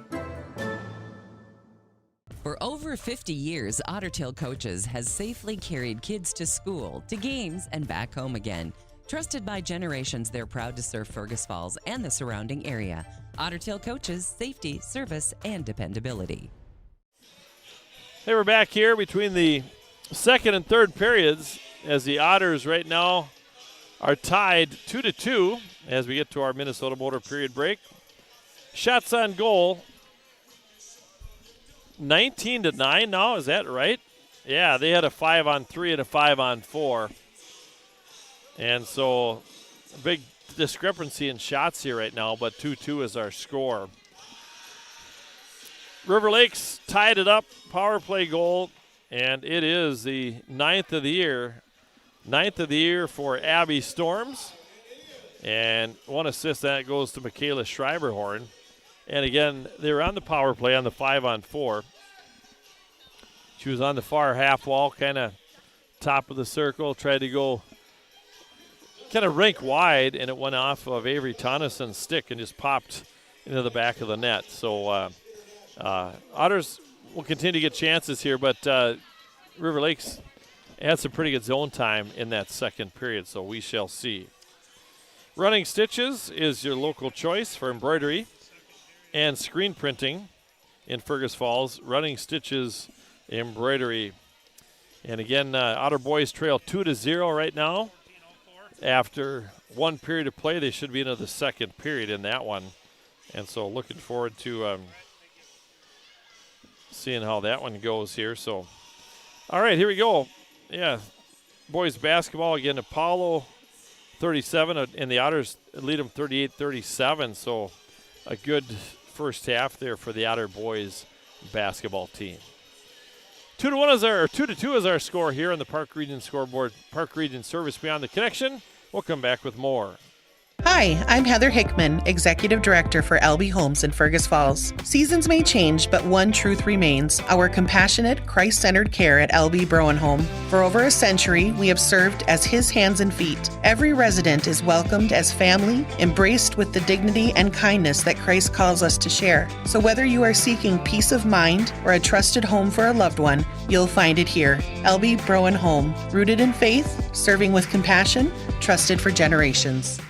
For over 50 years, Ottertail Coaches has safely carried kids to school, to games, and back home again. Trusted by generations, they're proud to serve Fergus Falls and the surrounding area. Ottertail Coaches, safety, service, and dependability. Hey, we're back here between the second and third periods as the Otters right now are tied 2-2 as we get to our Minnesota Motor period break. Shots on goal, 19-9 now, is that right? Yeah, they had a 5-on-3 and a 5-on-4. And so a big discrepancy in shots here right now, but 2-2 is our score. River Lakes tied it up, power play goal, and it is the 9th of the year. 9th of the year for Abby Storms. And one assist that goes to Michaela Schreiberhorn. And again, they were on the power play on the 5-on-4. She was on the far half wall, kind of top of the circle, tried to go kind of rink wide, and it went off of Avery Tonneson's stick and just popped into the back of the net. So Otters will continue to get chances here, but River Lakes had some pretty good zone time in that second period, so we shall see. Running Stitches is your local choice for embroidery and screen printing in Fergus Falls. Running Stitches embroidery. And again, Otter boys trail 2-0 right now. After one period of play, they should be into the second period in that one. And so looking forward to seeing how that one goes here. So, all right, here we go. Yeah, boys basketball again. Apollo 37, and the Otters lead them 38-37. So a good first half there for the Otter boys basketball team. 2-2 is our score here on the Park Region scoreboard. Park Region Service Beyond the Connection. We'll come back with more. Hi, I'm Heather Hickman, Executive Director for LB Homes in Fergus Falls. Seasons may change, but one truth remains: our compassionate, Christ-centered care at LB Browen Home. For over a century, we have served as His hands and feet. Every resident is welcomed as family, embraced with the dignity and kindness that Christ calls us to share. So whether you are seeking peace of mind or a trusted home for a loved one, you'll find it here. LB Browen Home, rooted in faith, serving with compassion, trusted for generations.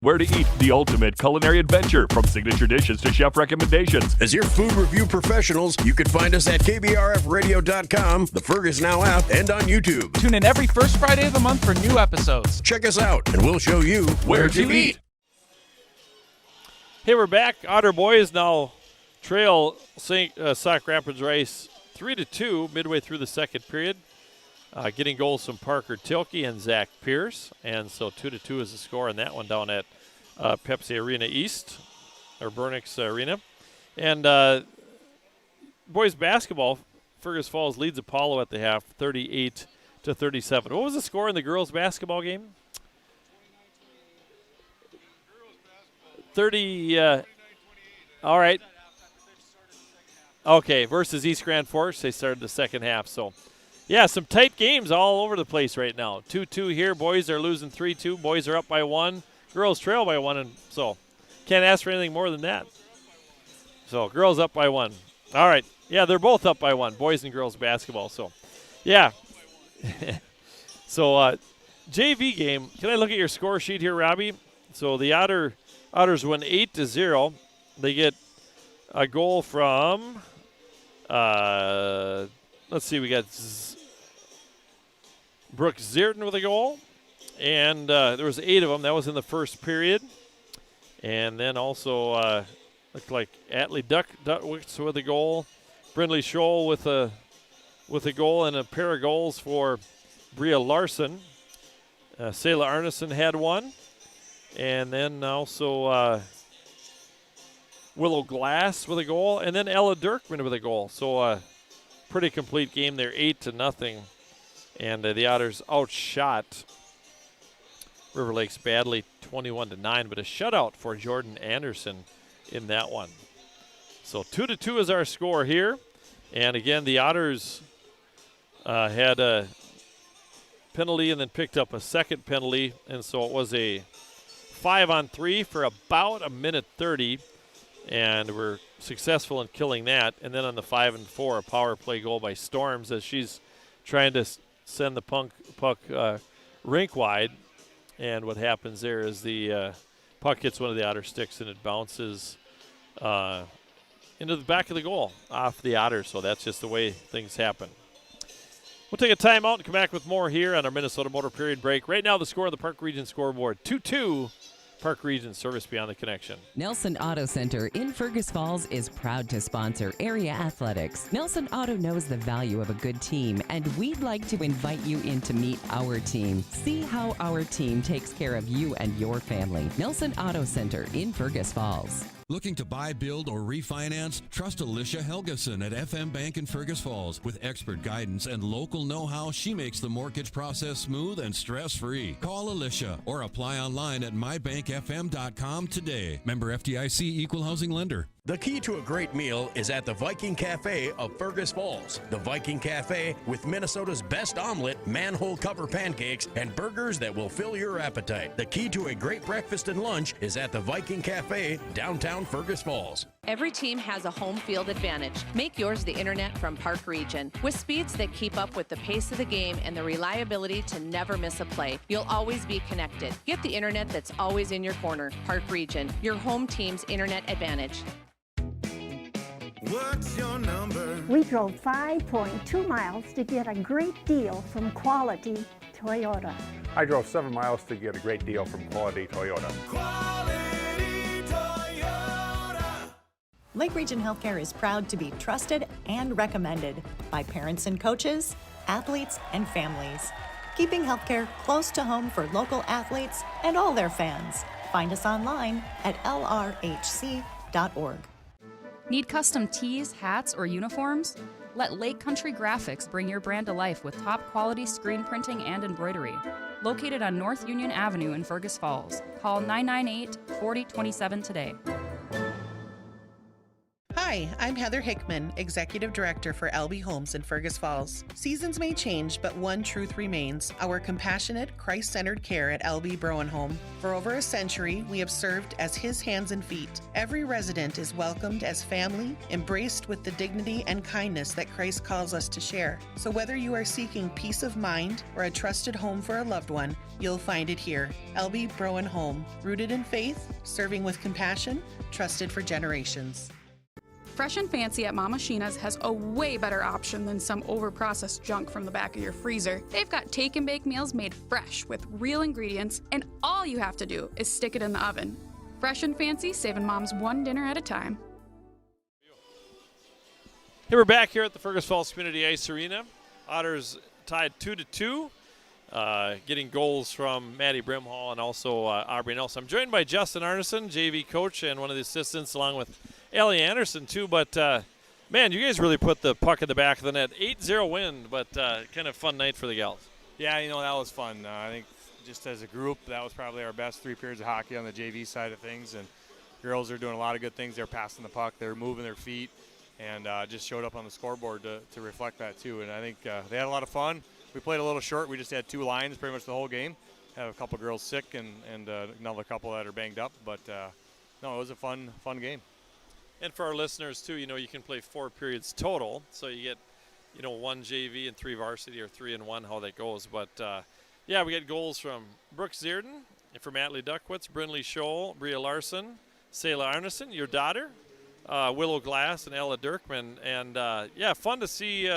Where to eat, the ultimate culinary adventure, from signature dishes to chef recommendations. As your food review professionals, you can find us at KBRFradio.com, the Fergus Now app, and on YouTube. Tune in every first Friday of the month for new episodes. Check us out, and we'll show you where to eat. Hey, we're back. Otter boys now trail Sauk Rapids Rice 3-2 midway through the second period. Getting goals from Parker Tilke and Zach Pierce. And so 2-2 is the score in that one down at Pepsi Arena East, or Burnix Arena. And boys basketball, Fergus Falls leads Apollo at the half, 38-37. What was the score in the girls basketball game? 30. All right. Okay, versus East Grand Forks, they started the second half. So, yeah, some tight games all over the place right now. 2-2 here. Boys are losing 3-2. Boys are up by 1. Girls trail by 1, and so can't ask for anything more than that. So girls up by 1. All right. Yeah, they're both up by 1, boys and girls basketball. So, yeah. So, JV game. Can I look at your score sheet here, Robbie? So the Otters win 8-0. They get a goal from, let's see, we got Brooke Zierton with a goal. And there was 8 of them. That was in the first period. And then also looked like Atlee Duckwitz with a goal. Brindley Scholl with a goal, and a pair of goals for Bria Larson. Sayla Arneson had one. And then also Willow Glass with a goal. And then Ella Dirkman with a goal. So pretty complete game there, 8-0. And the Otters outshot River Lakes badly, 21-9, but a shutout for Jordan Anderson in that one. So 2-2 is our score here. And again, the Otters had a penalty and then picked up a second penalty. And so it was a 5-on-3 for about 1:30. And we're successful in killing that. And then on the 5-and-4, a power play goal by Storms as she's trying to send the puck rink wide. And what happens there is the puck hits one of the Otter sticks and it bounces into the back of the goal off the Otters. So that's just the way things happen. We'll take a timeout and come back with more here on our Minnesota Motor Period Break. Right now the score of the Park Region scoreboard, 2-2 Park Region service beyond the connection. Nelson Auto Center in Fergus Falls is proud to sponsor area athletics. Nelson Auto knows the value of a good team, and we'd like to invite you in to meet our team. See how our team takes care of you and your family. Nelson Auto Center in Fergus Falls. Looking to buy, build, or refinance? Trust Alicia Helgeson at FM Bank in Fergus Falls. With expert guidance and local know-how, she makes the mortgage process smooth and stress-free. Call Alicia or apply online at mybankfm.com today. Member FDIC Equal Housing Lender. The key to a great meal is at the Viking Cafe of Fergus Falls. The Viking Cafe with Minnesota's best omelet, manhole cover pancakes, and burgers that will fill your appetite. The key to a great breakfast and lunch is at the Viking Cafe, downtown Fergus Falls. Every team has a home field advantage. Make yours the internet from Park Region. With speeds that keep up with the pace of the game and the reliability to never miss a play, you'll always be connected. Get the internet that's always in your corner. Park Region, your home team's internet advantage. What's your number? We drove 5.2 miles to get a great deal from Quality Toyota. I drove 7 miles to get a great deal from Quality Toyota. Quality Toyota. Lake Region Healthcare is proud to be trusted and recommended by parents and coaches, athletes, and families. Keeping healthcare close to home for local athletes and all their fans. Find us online at lrhc.org. Need custom tees, hats, or uniforms? Let Lake Country Graphics bring your brand to life with top quality screen printing and embroidery. Located on North Union Avenue in Fergus Falls. Call 998-4027 today. Hi, I'm Heather Hickman, Executive Director for LB Homes in Fergus Falls. Seasons may change, but one truth remains: our compassionate, Christ-centered care at LB Browen Home. For over a century, we have served as His hands and feet. Every resident is welcomed as family, embraced with the dignity and kindness that Christ calls us to share. So whether you are seeking peace of mind or a trusted home for a loved one, you'll find it here. LB Browen Home, rooted in faith, serving with compassion, trusted for generations. Fresh and Fancy at Mama Sheena's has a way better option than some overprocessed junk from the back of your freezer. They've got take and bake meals made fresh with real ingredients, and all you have to do is stick it in the oven. Fresh and Fancy, saving moms one dinner at a time. Hey, we're back here at the Fergus Falls Community Ice Arena. Otters tied 2-2, getting goals from Maddie Brimhall and also Aubrey Nelson. I'm joined by Justin Arneson, JV coach, and one of the assistants, along with Ellie Anderson, too. But, man, you guys really put the puck in the back of the net. 8-0 win, but kind of fun night for the gals. Yeah, you know, that was fun. I think just as a group, that was probably our best 3 periods of hockey on the JV side of things. And girls are doing a lot of good things. They're passing the puck. They're moving their feet, and just showed up on the scoreboard to reflect that, too. And I think they had a lot of fun. We played a little short. We just had 2 lines pretty much the whole game. Had a couple girls sick and another couple that are banged up. But, no, it was a fun game. And for our listeners, too, you know, you can play 4 periods total. So you get, you know, 1 JV and 3 varsity, or 3 and 1, how that goes. But, yeah, we get goals from Brooke Zierden, from Atlee Duckwitz, Brinley Scholl, Bria Larson, Sayla Arneson, your daughter, Willow Glass, and Ella Dirkman. And, yeah, fun to see,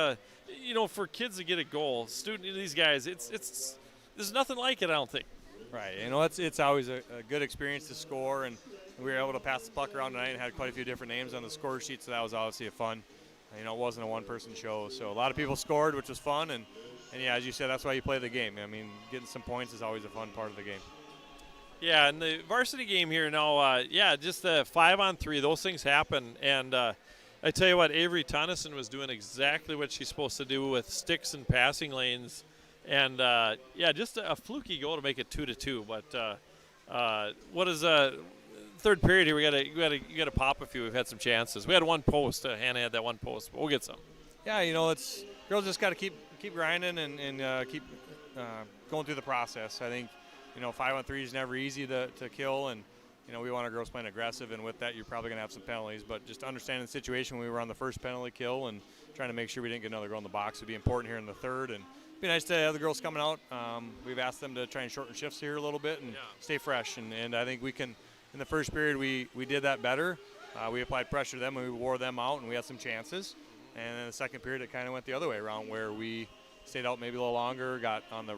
you know, for kids to get a goal. These guys, it's there's nothing like it, I don't think. Right. You know, it's always a good experience to score, and we were able to pass the puck around tonight and had quite a few different names on the score sheet, so that was obviously a fun. You know, it wasn't a one-person show, so a lot of people scored, which was fun, and yeah, as you said, that's why you play the game. I mean, getting some points is always a fun part of the game. Yeah, and the varsity game here now, yeah, just the 5-on-3, those things happen, and I tell you what, Avery Tonneson was doing exactly what she's supposed to do with sticks and passing lanes, and yeah, just a fluky goal to make it 2-2. But what is third period here? You got to pop a few. We've had some chances. We had 1 post. Hannah had that 1 post, but we'll get some. Yeah, you know, it's girls just got to keep grinding and keep going through the process. I think, you know, 5-on-3 is never easy to kill, and you know, we want our girls playing aggressive, and with that, you're probably going to have some penalties. But just understanding the situation when we were on the first penalty kill and trying to make sure we didn't get another goal in the box would be important here in the third. And it'd be nice to have the girls coming out. We've asked them to try and shorten shifts here a little bit and stay fresh. And I think we can. In the first period, we did that better. We applied pressure to them, and we wore them out, and we had some chances. And in the second period, it kind of went the other way around, where we stayed out maybe a little longer, got on the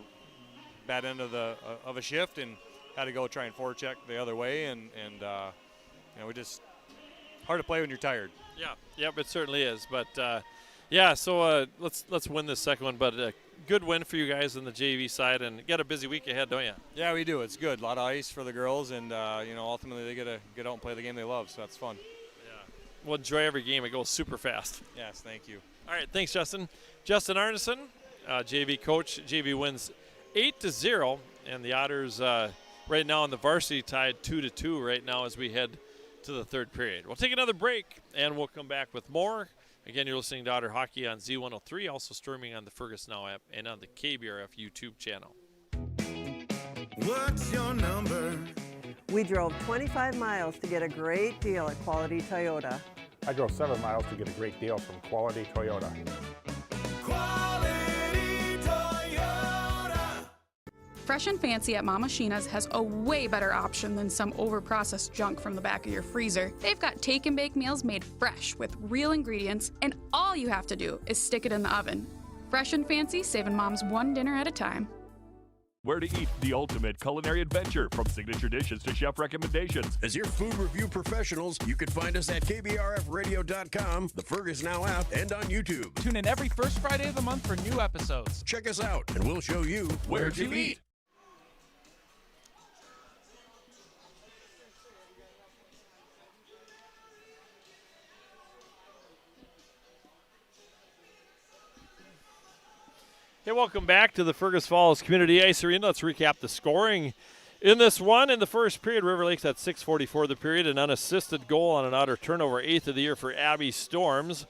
bad end of a shift, and had to go try and forecheck the other way, and we just hard to play when you're tired. Yeah, yep, it certainly is. But yeah, so let's win this second one. But good win for you guys on the JV side, and you got a busy week ahead, don't you? Yeah, we do. It's good. A lot of ice for the girls, and ultimately they get to get out and play the game they love, so that's fun. Yeah, we'll enjoy every game. It goes super fast. Yes, thank you. All right, thanks, Justin. Justin Arneson, JV coach. JV wins 8-0, and the Otters right now on the varsity tied 2-2 right now as we head to the third period. We'll take another break, and we'll come back with more. Again, you're listening to Otter Hockey on Z103, also streaming on the Fergus Now app and on the KBRF YouTube channel. What's your number? We drove 25 miles to get a great deal at Quality Toyota. I drove 7 miles to get a great deal from Quality Toyota. Quality Toyota. Fresh and Fancy at Mama Sheena's has a way better option than some overprocessed junk from the back of your freezer. They've got take and bake meals made fresh with real ingredients, and all you have to do is stick it in the oven. Fresh and Fancy, saving moms one dinner at a time. Where to eat, the ultimate culinary adventure, from signature dishes to chef recommendations. As your food review professionals, you can find us at KBRFradio.com, the Fergus Now app, and on YouTube. Tune in every first Friday of the month for new episodes. Check us out, and we'll show you where to eat. Hey, welcome back to the Fergus Falls Community Ice Arena. Let's recap the scoring in this one. In the first period, River Lakes at 6:44 the period, an unassisted goal on an Otter turnover, 8th of the year for Abby Storms.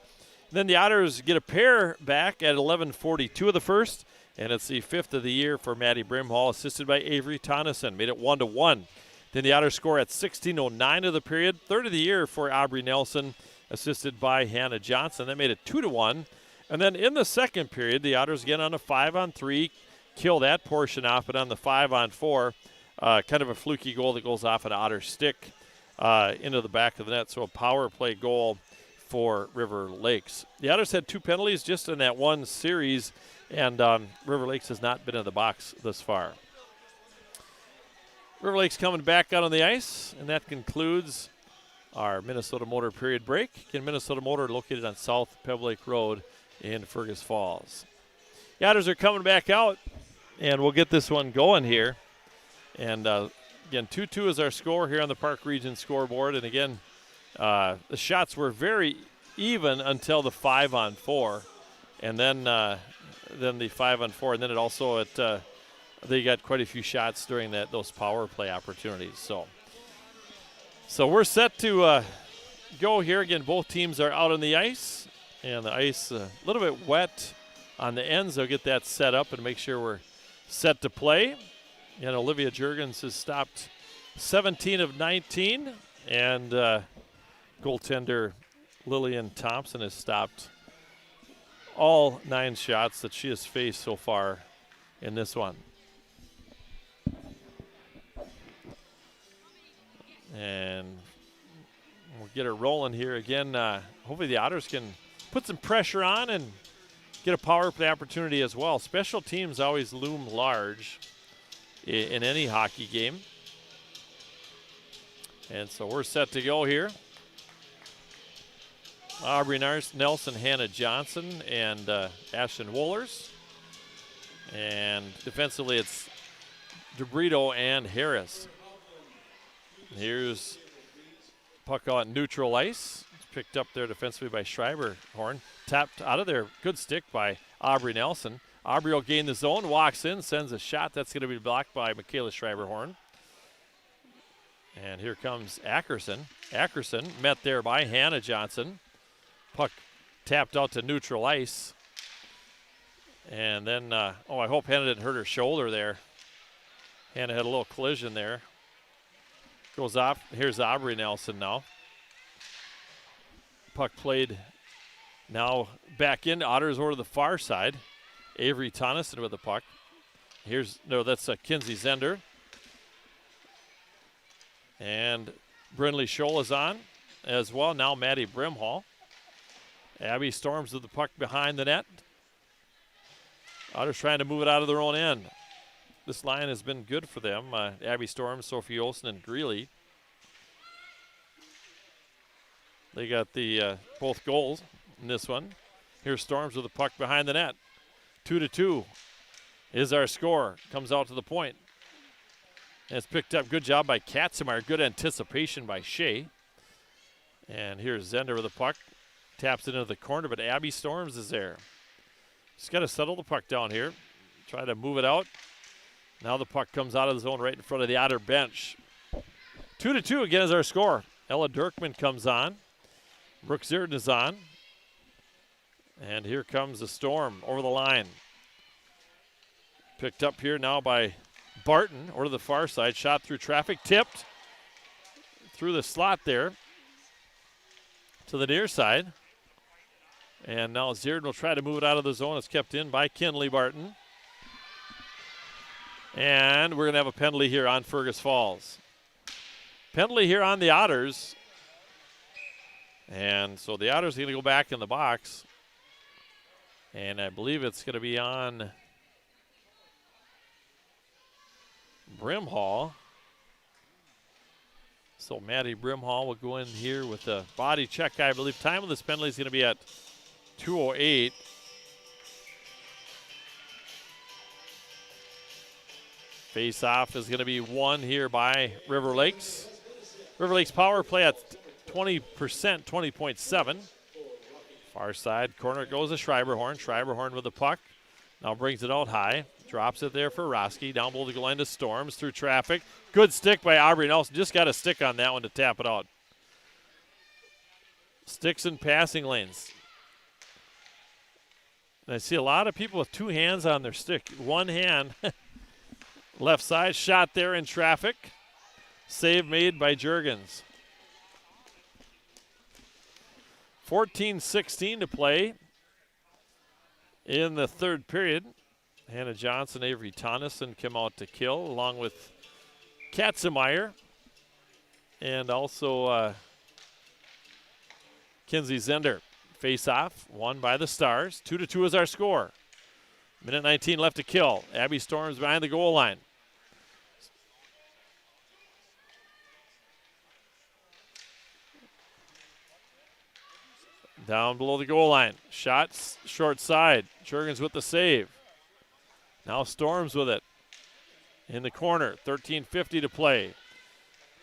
Then the Otters get a pair back at 11:42 of the first, and it's the 5th of the year for Maddie Brimhall, assisted by Avery Tonneson, made it 1-1. Then the Otters score at 16:09 of the period, 3rd of the year for Aubrey Nelson, assisted by Hannah Johnson. That made it 2-1. And then in the second period, the Otters get on a 5-on-3, kill that portion off, but on the 5-on-4, kind of a fluky goal that goes off an Otter stick into the back of the net. So a power play goal for River Lakes. The Otters had 2 penalties just in that one series, and River Lakes has not been in the box thus far. River Lakes coming back out on the ice, and that concludes our Minnesota Motor period break. Again, Minnesota Motor located on South Peb Lake Road in Fergus Falls. The Otters are coming back out, and we'll get this one going here. And again, 2-2 is our score here on the Park Region scoreboard. And again, the shots were very even until the 5-on-4, and then the 5-on-4, and then it also they got quite a few shots during those power play opportunities. So we're set to go here. Again, both teams are out on the ice. And the ice a little bit wet on the ends. They'll get that set up and make sure we're set to play. And Olivia Jurgens has stopped 17 of 19. And goaltender Lillian Thompson has stopped all 9 shots that she has faced so far in this one. And we'll get her rolling here again. Hopefully the Otters can put some pressure on and get a power play opportunity as well. Special teams always loom large in any hockey game. And so we're set to go here. Aubrey Nelson, Hannah Johnson, and Ashton Wohlers. And defensively it's DeBrito and Harris. Here's puck on neutral ice. Picked up there defensively by Schreiber-Horn. Tapped out of there. Good stick by Aubrey Nelson. Aubrey will gain the zone, walks in, sends a shot. That's going to be blocked by Michaela Schreiber-Horn. And here comes Ackerson. Ackerson met there by Hannah Johnson. Puck tapped out to neutral ice. And then, I hope Hannah didn't hurt her shoulder there. Hannah had a little collision there. Goes off. Here's Aubrey Nelson now. Puck played now back in. Otters over to the far side. Avery Tonneson with the puck. That's Kinsey Zender. And Brindley Scholl is on as well. Now Maddie Brimhall. Abby Storms with the puck behind the net. Otters trying to move it out of their own end. this line has been good for them. Abby Storm, Sophie Olsen, and Greeley. They got the both goals in this one. Here's Storms with the puck behind the net. 2-2 is our score. Comes out to the point. And it's picked up. Good job by Katzenmeyer. Good anticipation by Shea. And here's Zender with the puck. Taps it into the corner, but Abby Storms is there. Just got to settle the puck down here. Try to move it out. Now the puck comes out of the zone right in front of the Otter bench. 2-2 again is our score. Ella Dirkman comes on. Brooke Zierden is on. And here comes the Storm over the line. Picked up here now by Barton over to the far side. Shot through traffic. Tipped through the slot there to the near side. And now Zierden will try to move it out of the zone. It's kept in by Kinley Barton. And we're going to have a penalty here on Fergus Falls. Penalty here on the Otters. And so the Otters are going to go back in the box. And I believe it's going to be on Brimhall. So Maddie Brimhall will go in here with a body check. I believe time of this penalty is going to be at 2:08. Face-off is going to be won here by River Lakes. River Lakes power play at 20%, 20.7. Far side corner goes to Schreiberhorn. Schreiberhorn with the puck. Now brings it out high. Drops it there for Roski. Down below the goal line to Storms through traffic. Good stick by Aubrey Nelson. Just got a stick on that one to tap it out. Sticks in passing lanes. And I see a lot of people with two hands on their stick. One hand. Left side, shot there in traffic. Save made by Juergens. 14:16 to play in the third period. Hannah Johnson, Avery Tonneson come out to kill, along with Katzenmeyer and also Kinsey Zender. Face off, won by the Stars. 2-2 is our score. Minute 19 left to kill. Abby Storms behind the goal line. Down below the goal line. Shots short side. Juergens with the save. Now Storms with it. In the corner. 13:50 to play.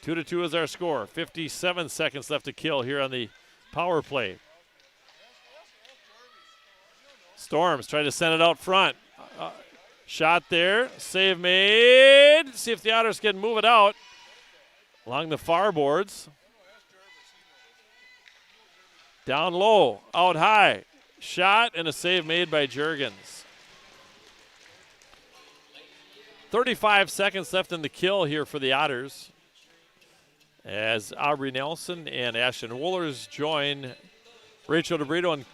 2-2 is our score. 57 seconds left to kill here on the power play. Storms try to send it out front. Shot there. Save made. See if the Otters can move it out along the far boards. Down low. Out high. Shot and a save made by Juergens. 35 seconds left in the kill here for the Otters as Aubrey Nelson and Ashton Woolers join Rachel DeBrito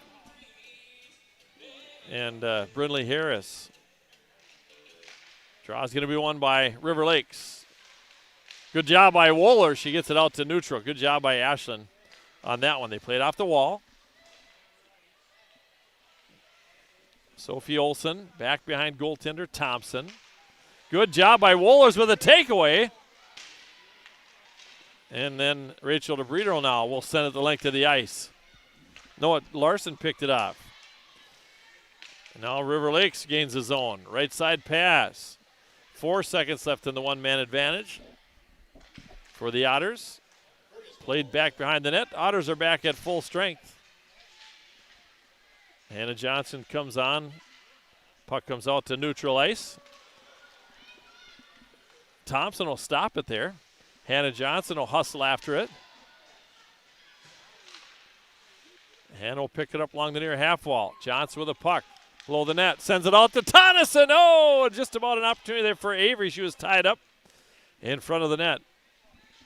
and Brindley Harris. Draw is going to be won by River Lakes. Good job by Wooler. She gets it out to neutral. Good job by Ashland on that one. They played off the wall. Sophie Olsen back behind goaltender Thompson. Good job by Woolers with a takeaway. And then Rachel DeBrito now will send it the length of the ice. Noah Larson picked it off. Now River Lakes gains the zone. Right side pass. 4 seconds left in the one-man advantage for the Otters. Played back behind the net. Otters are back at full strength. Hannah Johnson comes on. Puck comes out to neutral ice. Thompson will stop it there. Hannah Johnson will hustle after it. Hannah will pick it up along the near half wall. Johnson with a puck. Below the net. Sends it out to Tonneson. Oh, just about an opportunity there for Avery. She was tied up in front of the net.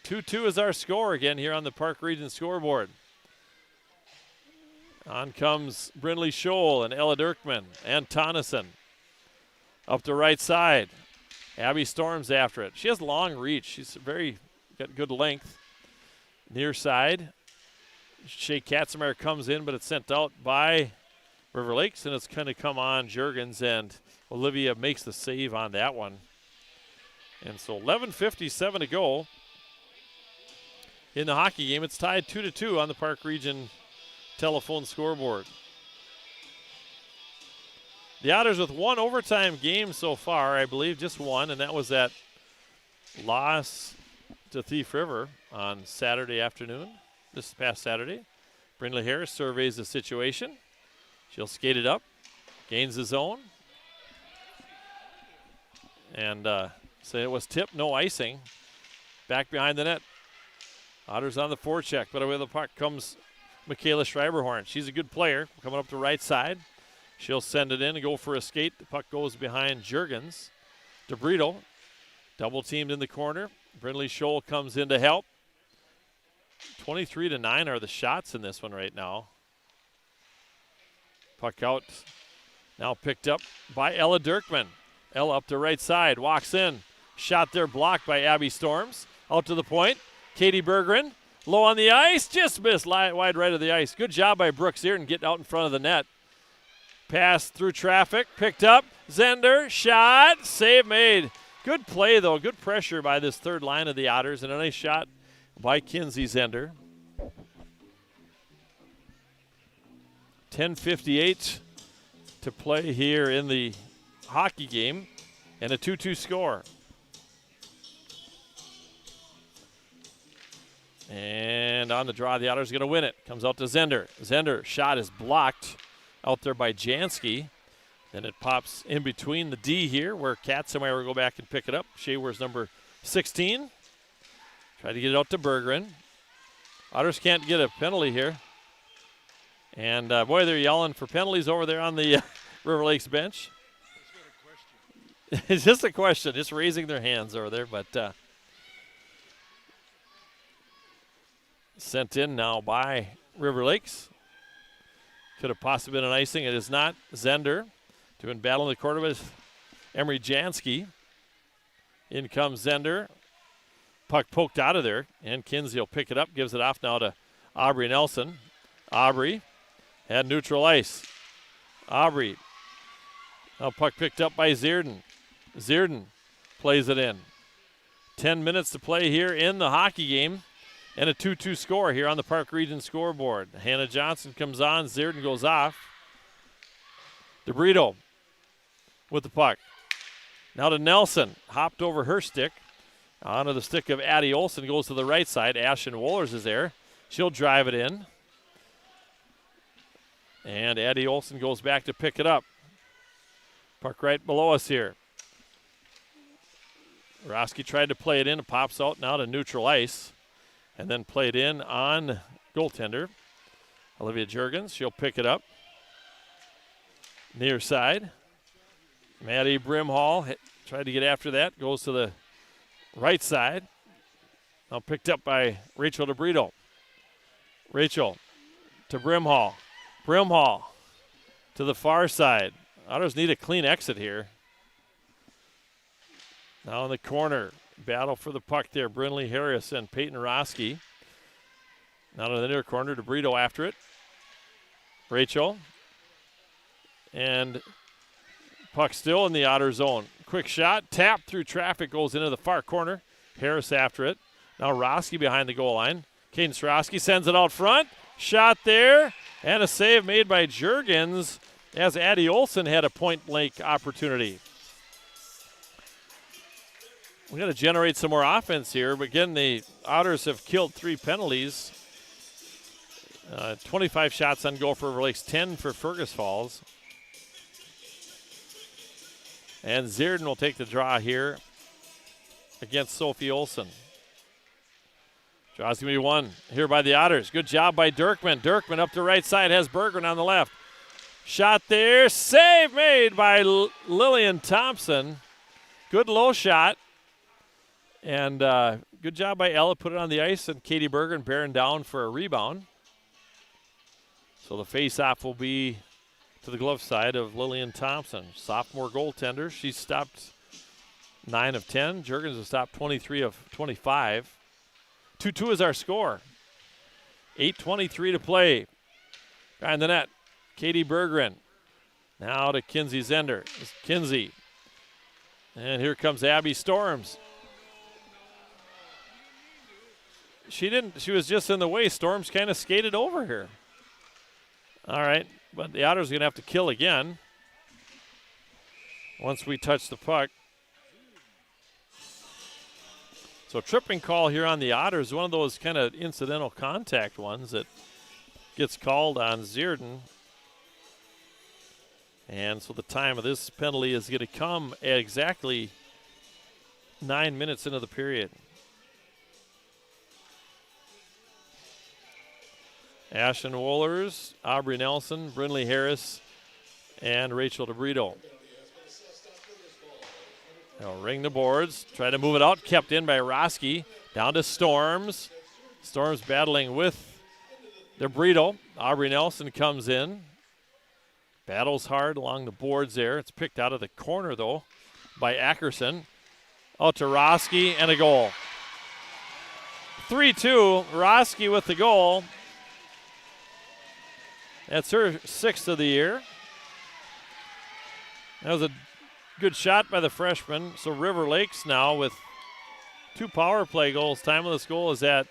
2-2 is our score again here on the Park Region scoreboard. On comes Brindley Scholl and Ella Dirkman and Tonneson. Up the right side. Abby Storms after it. She has long reach. She's got good length. Near side. Shea Katzenmeyer comes in, but it's sent out by River Lakes, and it's going to come on Juergens, and Olivia makes the save on that one. And so 11:57 to go in the hockey game. It's tied 2-2 on the Park Region telephone scoreboard. The Otters with one overtime game so far, I believe, just one, and that was that loss to Thief River on Saturday afternoon, this past Saturday. Brindley Harris surveys the situation. She'll skate it up, gains the zone, and so it was tipped, no icing. Back behind the net. Otters on the forecheck, but away the puck comes Michaela Schreiberhorn. She's a good player, coming up the right side. She'll send it in and go for a skate. The puck goes behind Juergens. DeBrito, double teamed in the corner. Brindley Scholl comes in to help. 23-9 are the shots in this one right now. Puck out, now picked up by Ella Dirkman. Ella up the right side, walks in. Shot there blocked by Abby Storms. Out to the point. Katie Berggren, low on the ice, just missed wide right of the ice. Good job by Brooks Zierden getting out in front of the net. Pass through traffic, picked up. Zender, shot, save made. Good play, though. Good pressure by this third line of the Otters, and a nice shot by Kinsey Zender. 10:58 to play here in the hockey game, and a 2-2 score. And on the draw, the Otters are going to win it. Comes out to Zender. Zender, shot is blocked out there by Jansky. Then it pops in between the D here where Katzenmeyer will go back and pick it up. Shawer's number 16. Try to get it out to Berggren. Otters can't get a penalty here. And boy, they're yelling for penalties over there on the River Lakes bench. It's just a question, just raising their hands over there, but sent in now by River Lakes. Could have possibly been an icing. It is not. Zender doing battle in the corner with Emery Jansky. In comes Zender. Puck poked out of there, and Kinsey will pick it up, gives it off now to Aubrey Nelson. Aubrey had neutral ice. Aubrey. Now puck picked up by Zierden. Zierden plays it in. 10 minutes to play here in the hockey game. And a 2-2 score here on the Park Region scoreboard. Hannah Johnson comes on. Zierden goes off. DeBrito with the puck. Now to Nelson. Hopped over her stick. Onto the stick of Addie Olson. Goes to the right side. Ashton Wohlers is there. She'll drive it in. And Addie Olson goes back to pick it up. Puck right below us here. Roski tried to play it in. It pops out now to neutral ice. And then played in on goaltender Olivia Juergens. She'll pick it up. Near side. Maddie Brimhall tried to get after that. Goes to the right side. Now picked up by Rachel DeBrito. Rachel to Brimhall. Brimhall to the far side. Otters need a clean exit here. Now in the corner. Battle for the puck there. Brindley Harris and Peyton Roski. Now to the near corner. DeBrito after it. Rachel. And puck still in the Otter zone. Quick shot. Tap through traffic. Goes into the far corner. Harris after it. Now Roski behind the goal line. Cadence Roski sends it out front. Shot there. And a save made by Juergens as Addie Olson had a point blank opportunity. We got to generate some more offense here, but again, the Otters have killed 3 penalties. 25 shots on goal for River Lakes, 10 for Fergus Falls. And Zierden will take the draw here against Sophie Olson. Draw's going to be won here by the Otters. Good job by Dirkman. Dirkman up the right side, has Berggren on the left. Shot there, save made by Lillian Thompson. Good low shot. And good job by Ella, put it on the ice, and Katie Berggren bearing down for a rebound. So the face-off will be to the glove side of Lillian Thompson, sophomore goaltender. She stopped 9 of 10. Juergens has stopped 23 of 25. 2-2 is our score. 8:23 to play. Behind the net, Katie Berggren. Now to Kinsey Zender. Kinsey. And here comes Abby Storms. She didn't. She was just in the way. Storms kind of skated over her. All right, but the Otters are going to have to kill again once we touch the puck. So tripping call here on the Otters, one of those kind of incidental contact ones that gets called on Zierden. And so the time of this penalty is going to come at exactly 9 minutes into the period. Ashton Wohlers, Aubrey Nelson, Brindley Harris, and Rachel DeBrito. They'll ring the boards, try to move it out, kept in by Roski. Down to Storms. Storms battling with DeBrito. Aubrey Nelson comes in. Battles hard along the boards there. It's picked out of the corner, though, by Ackerson. Out to Roski, and a goal. 3-2, Roski with the goal. That's her 6th of the year. That was a good shot by the freshman. So River Lakes now with 2 power play goals. Time of this goal is at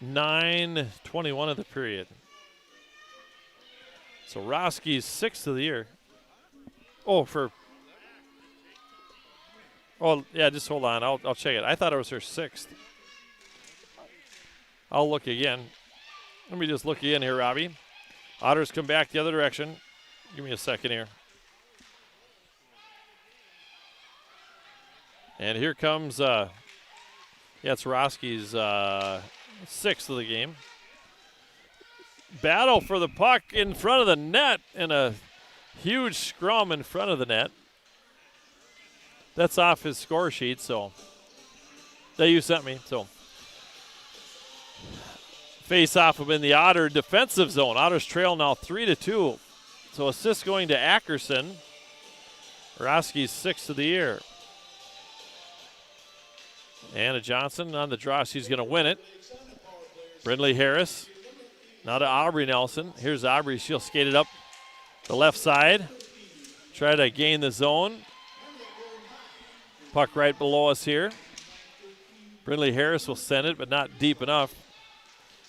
9:21 of the period. So Roski's 6th of the year. Oh, yeah, just hold on. I'll check it. I thought it was her 6th. I'll look again. Let me just look again here, Robbie. Otters come back the other direction. Give me a second here. And here comes, it's Roski's 6th of the game. Battle for the puck in front of the net and a huge scrum in front of the net. That's off his score sheet, so that you sent me. So face off in the Otter defensive zone. Otters trail now 3-2. So assist going to Ackerson. Roski's 6th of the year. Anna Johnson on the draw. She's going to win it. Brindley Harris. Now to Aubrey Nelson. Here's Aubrey. She'll skate it up the left side. Try to gain the zone. Puck right below us here. Brindley Harris will send it, but not deep enough.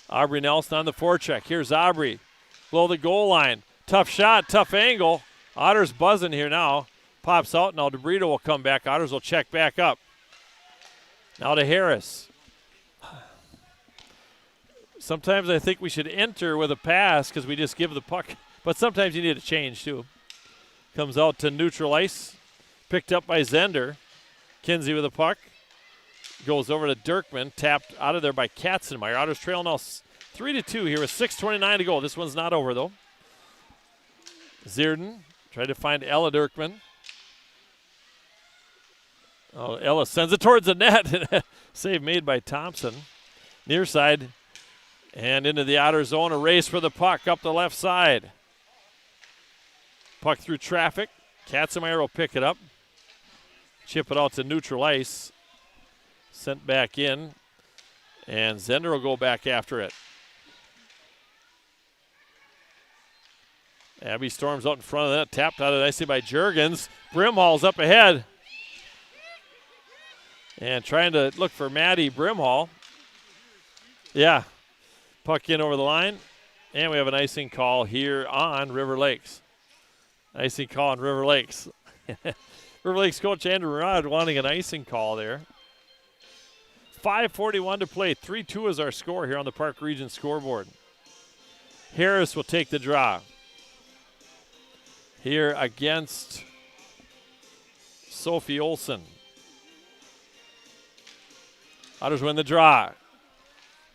Aubrey Nelson on the forecheck. Here's Aubrey. Below the goal line. Tough shot, tough angle. Otters buzzing here now. Pops out. Now DeBrito will come back. Otters will check back up. Now to Harris. Sometimes I think we should enter with a pass because we just give the puck. But sometimes you need a change too. Comes out to neutral ice. Picked up by Zender. Kinsey with the puck. Goes over to Dirkman. Tapped out of there by Katzenmeyer. Otters trail now 3-2 here with 6:29 to go. This one's not over though. Zierden tried to find Ella Dirkman. Oh, Ella sends it towards the net. Save made by Thompson. Near side. And into the outer zone. A race for the puck up the left side. Puck through traffic. Katzenmeyer will pick it up. Chip it out to neutral ice. Sent back in. And Zender will go back after it. Abby Storms out in front of that. Tapped out of the ice by Juergens. Brimhall's up ahead. And trying to look for Maddie Brimhall. Yeah. Puck in over the line. And we have an icing call here on River Lakes. Icing call on River Lakes. River Lakes coach Andrew Rod wanting an icing call there. 5:41 to play. 3-2 is our score here on the Park Region scoreboard. Harris will take the draw. Here against Sophie Olsen. Otters win the draw.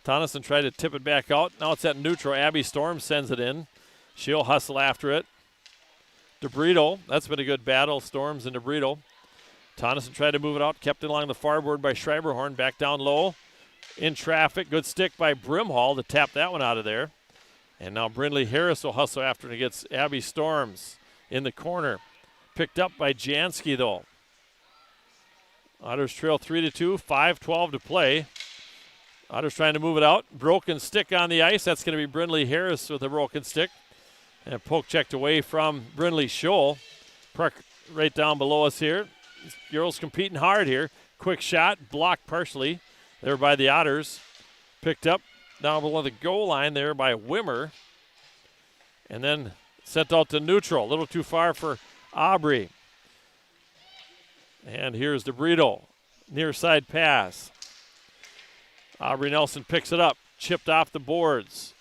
Tonneson tried to tip it back out. Now it's at neutral. Abby Storm sends it in. She'll hustle after it. DeBrito, that's been a good battle. Storms and DeBrito. Tonneson tried to move it out. Kept it along the far board by Schreiberhorn. Back down low. In traffic. Good stick by Brimhall to tap that one out of there. And now Brindley Harris will hustle after it against Abby Storms in the corner. Picked up by Jansky, though. Otters trail 3-2, 5:12 to play. Otters trying to move it out. Broken stick on the ice. That's going to be Brindley Harris with a broken stick. And poke checked away from Brindley Scholl. Puck right down below us here. Girls competing hard here. Quick shot, blocked partially there by the Otters. Picked up down below the goal line there by Wimmer. And then sent out to neutral. A little too far for Aubrey. And here's DeBrito. Near side pass. Aubrey Nelson picks it up. Chipped off the boards.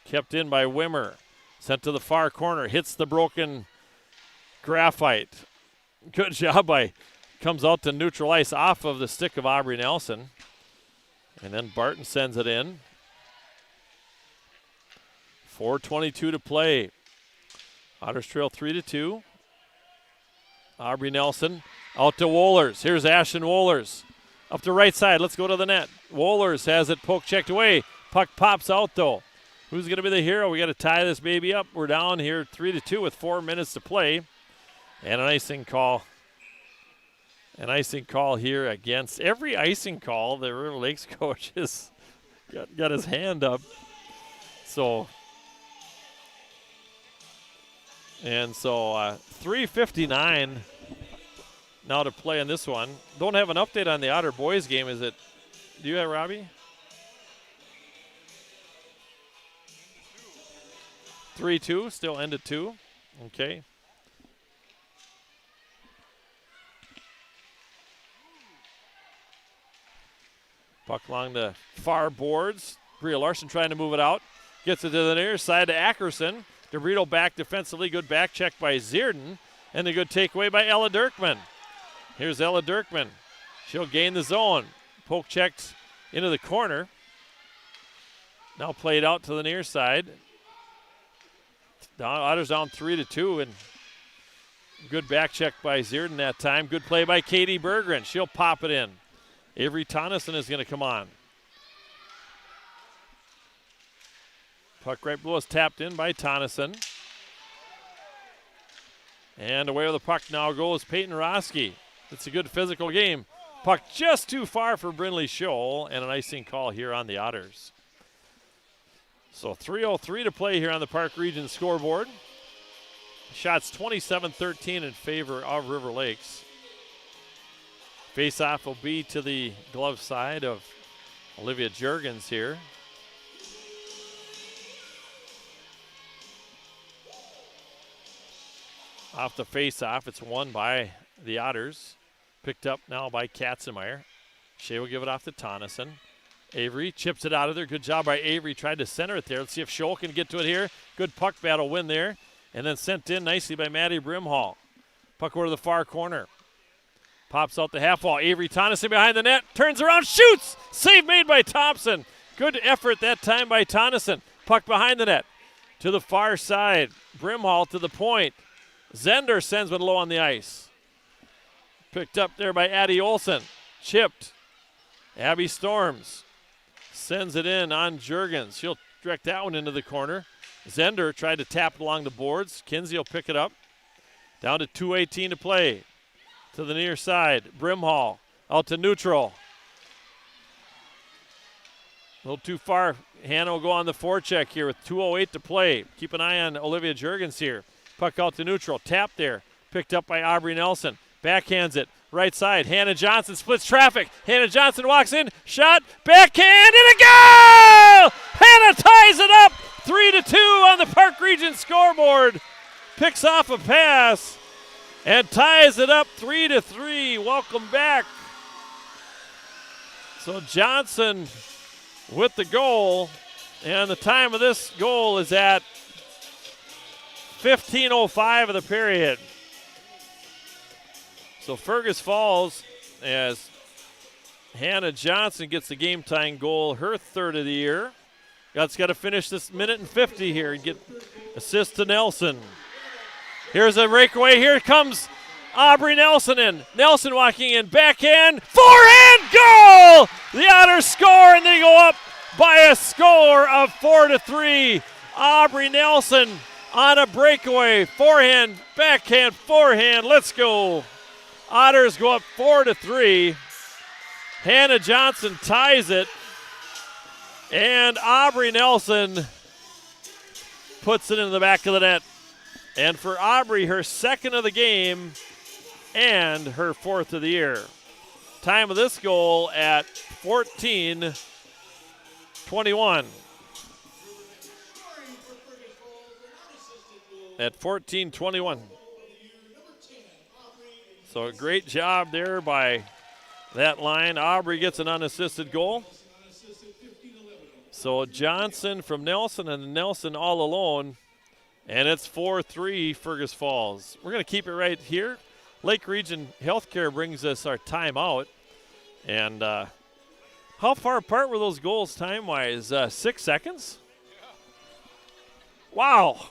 Kept in by Wimmer. Sent to the far corner. Hits the broken graphite. Good job by, comes out to neutral ice off of the stick of Aubrey Nelson. And then Barton sends it in. 4:22 to play. Otters trail 3-2. Aubrey Nelson out to Wohlers. Here's Ashton Wohlers. Up the right side. Let's go to the net. Wohlers has it poke checked away. Puck pops out though. Who's going to be the hero? We got to tie this baby up. We're down here 3-2 with 4 minutes to play. And an icing call. An icing call here against every icing call. The River Lakes coach has got his hand up. So 3:59 now to play in this one. Don't have an update on the Otter boys game. Is it? Do you have, Robbie? 3-2, still end at 2. Okay. Puck along the far boards. Bria Larson trying to move it out. Gets it to the near side to Ackerson. DeBrito back defensively. Good back check by Zierden. And a good takeaway by Ella Dirkman. Here's Ella Dirkman. She'll gain the zone. Poke checked into the corner. Now played out to the near side. Otters down 3-2, and good back check by Zierden that time. Good play by Katie Berggren. She'll pop it in. Avery Tonneson is going to come on. Puck right below is tapped in by Tonneson. And away with the puck now goes Peyton Roski. It's a good physical game. Puck just too far for Brinley Scholl, and an icing call here on the Otters. So 3:03 to play here on the Park Region scoreboard. Shots 27-13 in favor of River Lakes. Face-off will be to the glove side of Olivia Juergens here. Off the face-off, it's won by the Otters. Picked up now by Katzenmeyer. Shea will give it off to Tonneson. Avery chips it out of there. Good job by Avery. Tried to center it there. Let's see if Scholl can get to it here. Good puck battle win there. And then sent in nicely by Maddie Brimhall. Puck over to the far corner. Pops out the half wall. Avery Tonneson behind the net. Turns around, shoots! Save made by Thompson. Good effort that time by Tonneson. Puck behind the net. To the far side. Brimhall to the point. Zender sends one low on the ice. Picked up there by Addie Olsen. Chipped. Abby Storms sends it in on Juergens. She'll direct that one into the corner. Zender tried to tap it along the boards. Kinsey will pick it up. Down to 2:18 to play. To the near side. Brimhall out to neutral. A little too far. Hannah will go on the forecheck here with 2:08 to play. Keep an eye on Olivia Juergens here. Puck out to neutral. Tap there. Picked up by Aubrey Nelson. Backhands it. Right side. Hannah Johnson splits traffic. Hannah Johnson walks in. Shot. Backhand. And a goal! Hannah ties it up. 3-2 on the Park Region scoreboard. Picks off a pass and ties it up 3-3. Welcome back. So Johnson with the goal. And the time of this goal is at 15:05 of the period. So Fergus Falls, as Hannah Johnson gets the game-tying goal, her third of the year. Got to finish this minute and 50 here and get assist to Nelson. Here's a breakaway. Here comes Aubrey Nelson in. Nelson walking in, backhand, forehand, goal! The Otters score, and they go up by a score of 4-3. Aubrey Nelson on a breakaway, forehand, backhand, forehand. Let's go. Otters go up 4-3. Hannah Johnson ties it. And Aubrey Nelson puts it in the back of the net. And for Aubrey, her second of the game and her fourth of the year. Time of this goal at 14:07 21. At 14-21. So a great job there by that line. Aubrey gets an unassisted goal. So Johnson from Nelson and Nelson all alone. And it's 4-3 Fergus Falls. We're going to keep it right here. Lake Region Healthcare brings us our timeout. And how far apart were those goals time-wise? 6 seconds? Wow.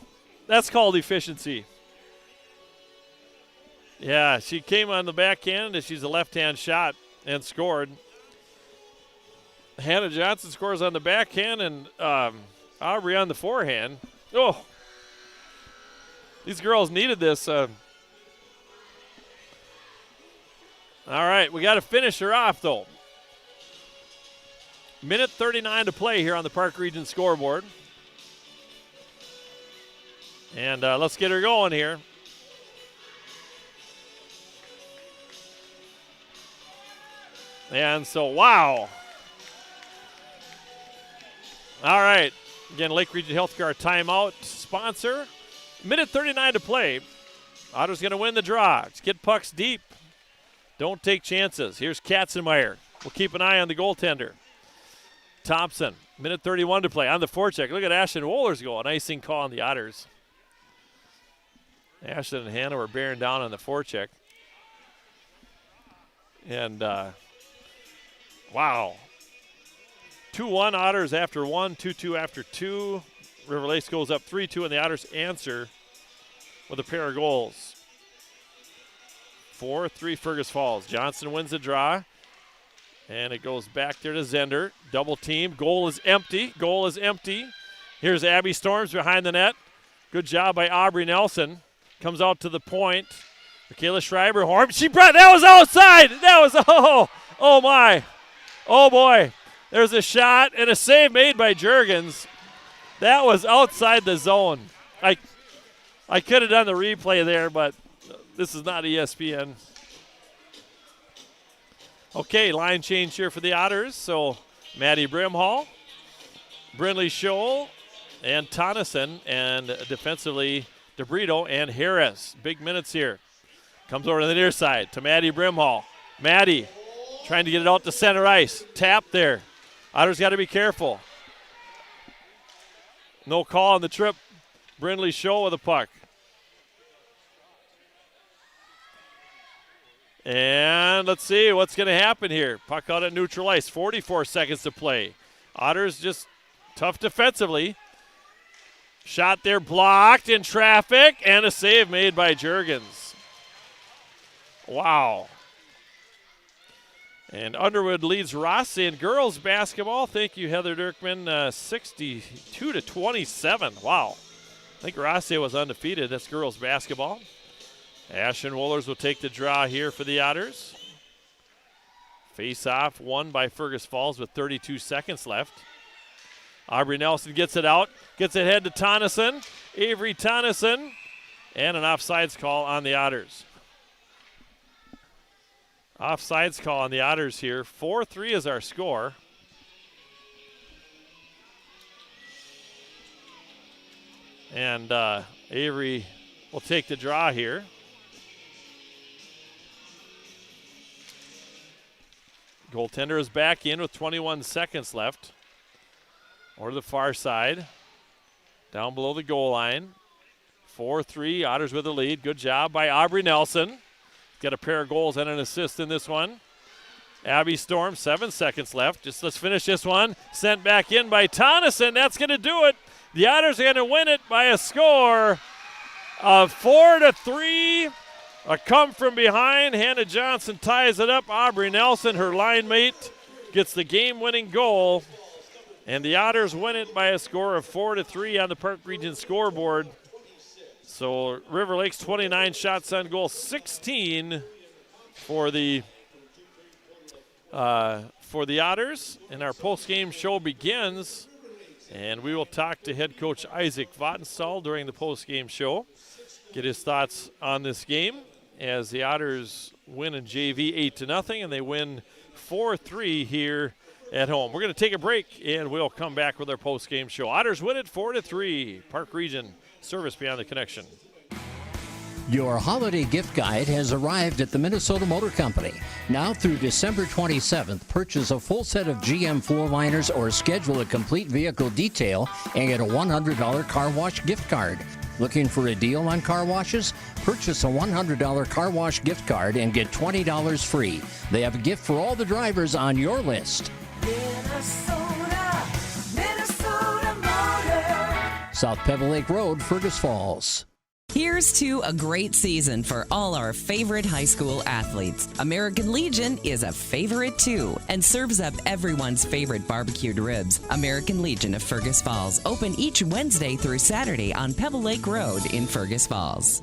That's called efficiency. Yeah, she came on the backhand, and she's a left-hand shot and scored. Hannah Johnson scores on the backhand, and Aubrey on the forehand. Oh, these girls needed this. All right, we got to finish her off, though. Minute 39 to play here on the Park Region scoreboard. And let's get her going here. And so, wow. All right. Again, Lake Region Healthcare timeout sponsor. Minute 39 to play. Otters going to win the draw. Just get pucks deep. Don't take chances. Here's Katzenmeyer. We'll keep an eye on the goaltender. Thompson. Minute 31 to play on the forecheck. Look at Ashton Woller's goal. An icing call on the Otters. Ashton and Hannah were bearing down on the forecheck. And, wow. 2-1 Otters after 1, 2-2 after 2. River Lakes goes up 3-2, and the Otters answer with a pair of goals. 4-3 Fergus Falls. Johnson wins the draw, and it goes back there to Zender. Double team. Goal is empty. Goal is empty. Here's Abby Storms behind the net. Good job by Aubrey Nelson. Comes out to the point. Michaela Schreiber, she brought, that was outside. That was, oh my. Oh boy. There's a shot and a save made by Juergens. That was outside the zone. I could have done the replay there, but this is not ESPN. Okay, line change here for the Otters. So Maddie Brimhall, Brindley Scholl, and Tonneson, and defensively DeBrito and Harris. Big minutes here. Comes over to the near side to Maddie Brimhall. Maddie trying to get it out to center ice. Tap there. Otters got to be careful. No call on the trip. Brindley Scholl with the puck. And let's see what's going to happen here. Puck out at neutral ice. 44 seconds to play. Otters just tough defensively. Shot there blocked in traffic, and a save made by Juergens. Wow. And Underwood leads Rossi in girls basketball. Thank you, Heather Dirkman. 62-27. Wow. I think Rossi was undefeated. That's girls basketball. Ashton Wohlers will take the draw here for the Otters. Face-off won by Fergus Falls with 32 seconds left. Aubrey Nelson gets it out, gets it ahead to Tonneson. Avery Tonneson, and an offsides call on the Otters. Offsides call on the Otters here. 4-3 is our score. And Avery will take the draw here. Goaltender is back in with 21 seconds left. Or to the far side. Down below the goal line. 4-3, Otters with the lead. Good job by Aubrey Nelson. Got a pair of goals and an assist in this one. Abby Storm, 7 seconds left. Let's finish this one. Sent back in by Tonneson. That's going to do it. The Otters are going to win it by a score of 4-3. A come from behind. Hannah Johnson ties it up. Aubrey Nelson, her line mate, gets the game-winning goal. And the Otters win it by a score of 4-3 on the Park Region scoreboard. So River Lakes 29 shots on goal, 16 for the Otters. And our post-game show begins. And we will talk to head coach Isaac Vattenstall during the post-game show. Get his thoughts on this game as the Otters win in JV 8-0, and they win 4-3 here at home. We're going to take a break, and we'll come back with our post-game show. Otters win it 4-3. Park Region service beyond the connection. Your holiday gift guide has arrived at the Minnesota Motor Company. Now through December 27th, purchase a full set of GM floor liners or schedule a complete vehicle detail and get a $100 car wash gift card. Looking for a deal on car washes? Purchase a $100 car wash gift card and get $20 free. They have a gift for all the drivers on your list. Minnesota Motor. South Pebble Lake Road, Fergus Falls. Here's to a great season for all our favorite high school athletes. American Legion is a favorite too and serves up everyone's favorite barbecued ribs. American Legion of Fergus Falls, open each Wednesday through Saturday on Pebble Lake Road in Fergus Falls.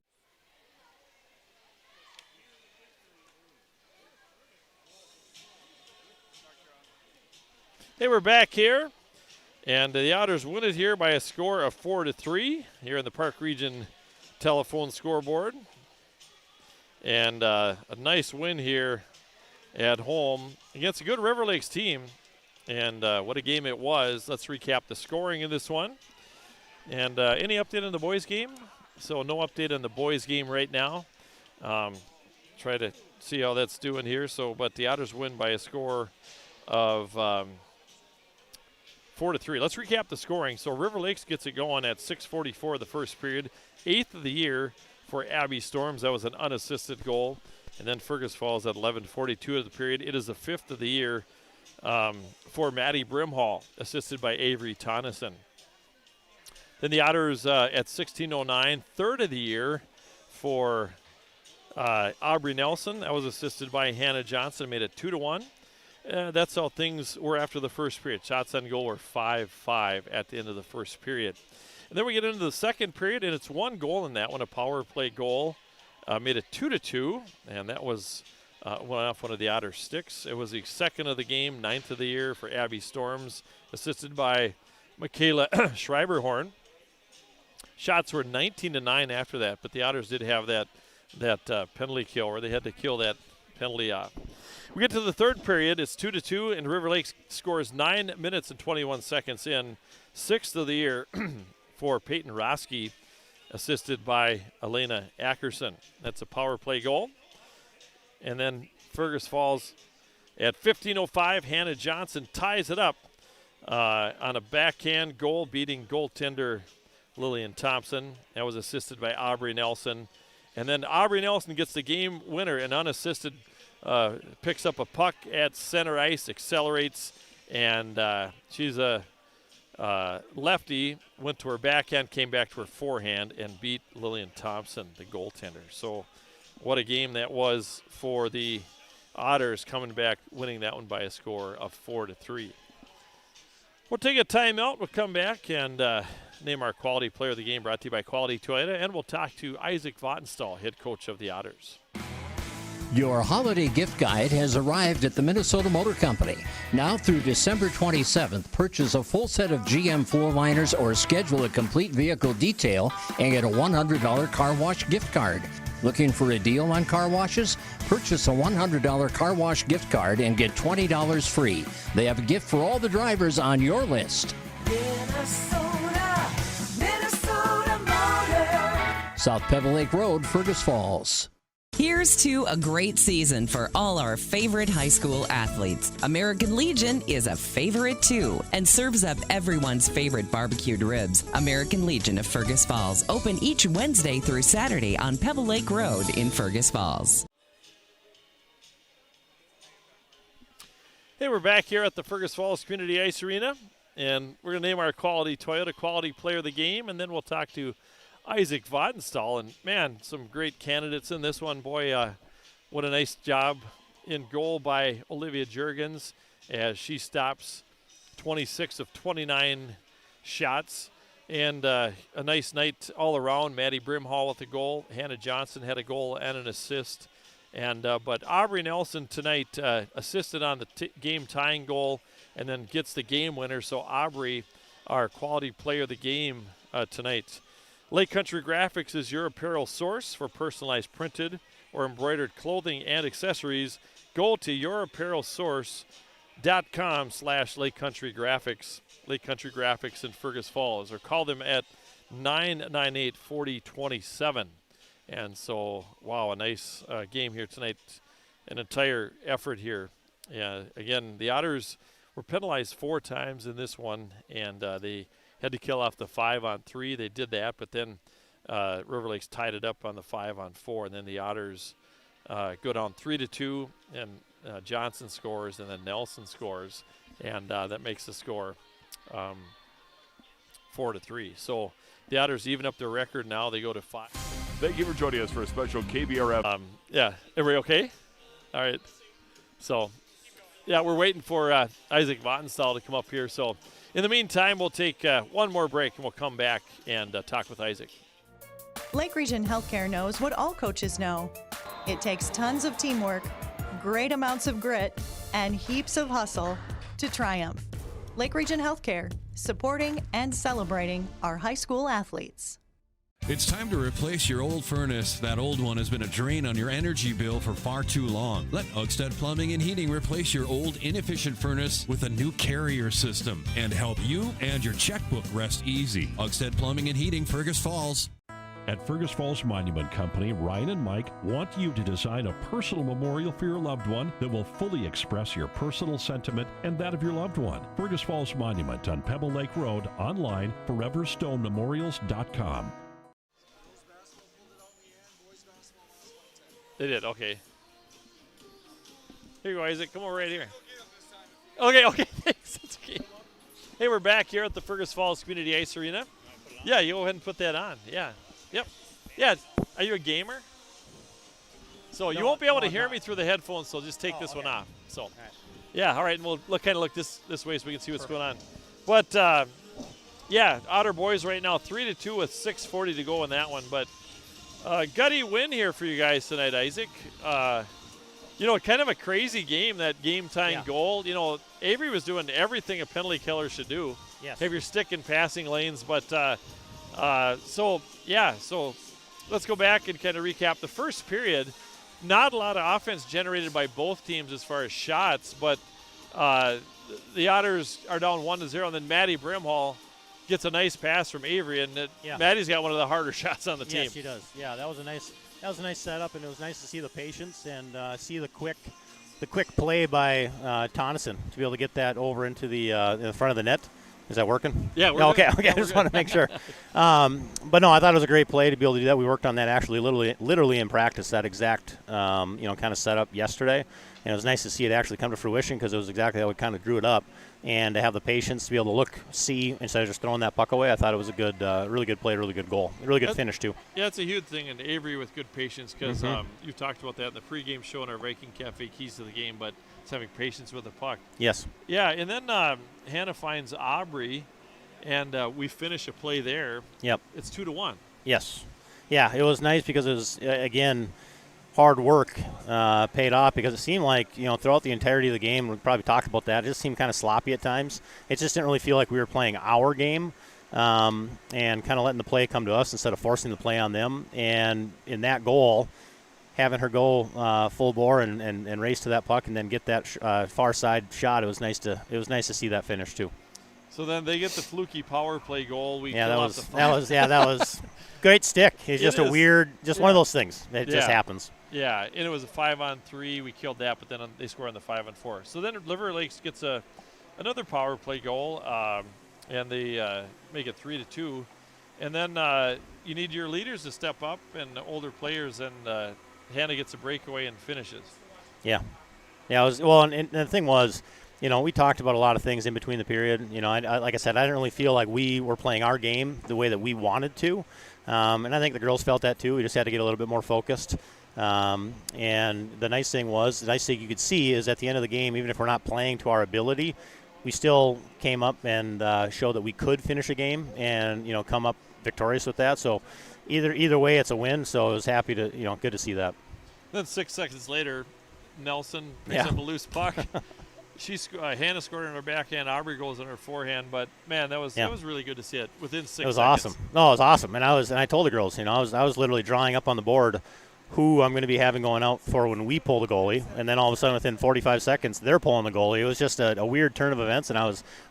Hey, we're back here, and the Otters win it here by a score of 4-3 here in the Park Region telephone scoreboard. And a nice win here at home against a good River Lakes team. And what a game it was. Let's recap the scoring in this one. And any update on the boys game? So no update on the boys game right now. Try to see how that's doing here. But the Otters win by a score of 4-3. Let's recap the scoring. So River Lakes gets it going at 6:44 the first period. 8th of the year for Abby Storms. That was an unassisted goal. And then Fergus Falls at 11:42 of the period. It is the 5th of the year for Maddie Brimhall, assisted by Avery Tonneson. Then the Otters at 16:09, 3rd of the year for Aubrey Nelson. That was assisted by Hannah Johnson, made it 2-1. That's how things were after the first period. Shots on goal were 5-5 at the end of the first period. And then we get into the second period, and it's one goal in that one, a power play goal. Made it 2-2, and that was went off one of the Otter sticks. It was the 2nd of the game, 9th of the year for Abby Storms, assisted by Michaela Schreiberhorn. Shots were 19-9 after that, but the Otters did have that penalty kill, where they had to kill that penalty off. We get to the third period. It's 2-2, and River Lakes scores 9 minutes and 21 seconds in. 6th of the year for Peyton Roski, assisted by Elena Ackerson. That's a power play goal. And then Fergus Falls at 15:05, Hannah Johnson ties it up on a backhand goal, beating goaltender Lillian Thompson. That was assisted by Aubrey Nelson. And then Aubrey Nelson gets the game winner and unassisted, picks up a puck at center ice, accelerates, and she's a lefty, went to her backhand, came back to her forehand, and beat Lillian Thompson, the goaltender. So what a game that was for the Otters, coming back, winning that one by a score of 4-3. We'll take a timeout. We'll come back and name our quality player of the game, brought to you by Quality Toyota, and we'll talk to Isaac Vattenstall, head coach of the Otters. Your holiday gift guide has arrived at the Minnesota Motor Company. Now through December 27th, purchase a full set of GM floor liners or schedule a complete vehicle detail and get a $100 car wash gift card. Looking for a deal on car washes? Purchase a $100 car wash gift card and get $20 free. They have a gift for all the drivers on your list. Minnesota Motor. South Pebble Lake Road, Fergus Falls. Here's to a great season for all our favorite high school athletes. American Legion is a favorite too and serves up everyone's favorite barbecued ribs. American Legion of Fergus Falls, open each Wednesday through Saturday on Pebble Lake Road in Fergus Falls. Hey, we're back here at the Fergus Falls Community Ice Arena, and we're going to name our Quality Toyota Quality Player of the Game, and then we'll talk to Isaac Vattenstall. And, man, some great candidates in this one. Boy, what a nice job in goal by Olivia Juergens as she stops 26 of 29 shots. And a nice night all around. Maddie Brimhall with a goal. Hannah Johnson had a goal and an assist. And but Aubrey Nelson tonight assisted on the game-tying goal and then gets the game winner. So Aubrey, our quality player of the game tonight. Lake Country Graphics is your apparel source for personalized printed or embroidered clothing and accessories. Go to your apparel source Facebook.com/Lake Country Graphics, Lake Country Graphics in Fergus Falls, or call them at 998-4027. And so, wow, a nice game here tonight, an entire effort here. Yeah, again, the Otters were penalized 4 times in this one, and they had to kill off the 5-on-3. They did that, but then River Lakes tied it up on the 5-on-4, and then the Otters go down 3-2, and Johnson scores, and then Nelson scores, and that makes the score 4-3. So the Otters even up their record now. They go to 5. Thank you for joining us for a special KBRF. Yeah, everybody okay? All right. So, yeah, we're waiting for Isaac Vattenstall to come up here. So, in the meantime, we'll take one more break, and we'll come back and talk with Isaac. Lake Region Healthcare knows what all coaches know. It takes tons of teamwork, great amounts of grit, and heaps of hustle to triumph. Lake Region Healthcare, supporting and celebrating our high school athletes. It's time to replace your old furnace. That old one has been a drain on your energy bill for far too long. Let Otters Plumbing and Heating replace your old inefficient furnace with a new carrier system and help you and your checkbook rest easy. Otters Plumbing and Heating, Fergus Falls. At Fergus Falls Monument Company, Ryan and Mike want you to design a personal memorial for your loved one that will fully express your personal sentiment and that of your loved one. Fergus Falls Monument on Pebble Lake Road, online, foreverstonememorials.com. They did, okay. Here you go, Isaac. Come over right here. Okay, thanks. That's okay. Hey, we're back here at the Fergus Falls Community Ice Arena. Yeah, you go ahead and put that on. Yeah. Yep. Yeah. Are you a gamer? So you won't be able to hear me through the headphones, so just take this one off. So, yeah, all right, and we'll kind of look this way so we can see what's going on. But, yeah, Otter boys right now 3-2 with 6:40 to go in that one. But gutty win here for you guys tonight, Isaac. Kind of a crazy game, that game-tying goal. Avery was doing everything a penalty killer should do. Yes. Have your stick in passing lanes. But, so let's go back and kind of recap the first period. Not a lot of offense generated by both teams as far as shots, but the Otters are down 1-0, and then Maddie Brimhall gets a nice pass from Avery, and Maddie's got one of the harder shots on the team. Yes, she does. Yeah, that was a nice setup, and it was nice to see the patience and see the quick play by Tonneson to be able to get that over into the in the front of the net. Is that working? Yeah, we're okay. good. Okay, I just want to make sure. But no, I thought it was a great play to be able to do that. We worked on that actually literally in practice, that exact kind of setup yesterday. And it was nice to see it actually come to fruition because it was exactly how we kind of drew it up. And to have the patience to be able to look, see, instead of just throwing that puck away, I thought it was a good, really good play, really good goal. Really good finish, too. Yeah, it's a huge thing, and Avery with good patience because you've talked about that in the pregame show in our Viking Cafe Keys to the Game, but it's having patience with the puck. Yes. Yeah, and then Hannah finds Aubrey, and we finish a play there. Yep. It's 2-1. Yes. Yeah, it was nice because it was, again, hard work paid off because it seemed like, throughout the entirety of the game, we probably talked about that, it just seemed kind of sloppy at times. It just didn't really feel like we were playing our game and kind of letting the play come to us instead of forcing the play on them. And in that goal, having her go full bore and race to that puck and then get that far side shot, it was nice to see that finish too. So then they get the fluky power play goal. That was great stick. It's just a weird, one of those things. It just happens. Yeah, and it was a 5-on-3. We killed that, but then they score on the 5-on-4. So then River Lakes gets another power play goal, and they make it 3-2. And then you need your leaders to step up and older players, and Hannah gets a breakaway and finishes. Yeah. Yeah, it was, well, and the thing was, we talked about a lot of things in between the period. Like I said, I didn't really feel like we were playing our game the way that we wanted to. And I think the girls felt that too. We just had to get a little bit more focused. And the nice thing you could see is at the end of the game, even if we're not playing to our ability, we still came up and showed that we could finish a game and, come up victorious with that. So either way, it's a win. So I was happy to, good to see that. Then 6 seconds later, Nelson picks up a loose puck. Hannah scored on her backhand. Aubrey goes on her forehand. But man, that was really good to see it within 6 seconds. It was awesome. No, it was awesome. And I told the girls, I was literally drawing up on the board who I'm going to be having going out for when we pull the goalie, and then all of a sudden within 45 seconds they're pulling the goalie. It was just a weird turn of events, and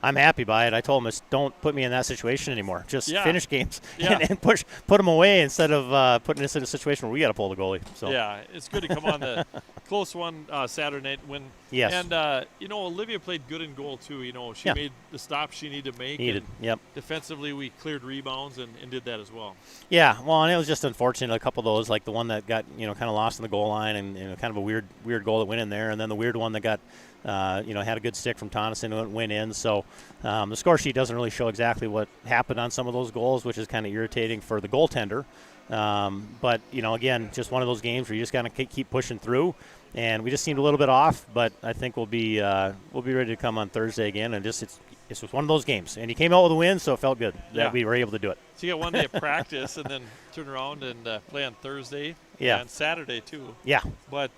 I'm happy by it. I told them, don't put me in that situation anymore. Just finish games and put them away instead of putting us in a situation where we got to pull the goalie. So yeah, it's good to come on the close one Saturday night when. Yes. And Olivia played good in goal too. She made the stop she needed to make. Yep. Defensively, we cleared rebounds and did that as well. Yeah, well, and it was just unfortunate. A couple of those, like the one that got kind of lost in the goal line, and kind of a weird goal that went in there, and then the weird one that got had a good stick from Tonneson and went in. So the score sheet doesn't really show exactly what happened on some of those goals, which is kind of irritating for the goaltender. But again, just one of those games where you just got to keep pushing through. And we just seemed a little bit off, but I think we'll be ready to come on Thursday again. And it's just one of those games. And you came out with a win, so it felt good that we were able to do it. So you got one day of practice and then turn around and play on Thursday. Yeah. And Saturday too. Yeah. But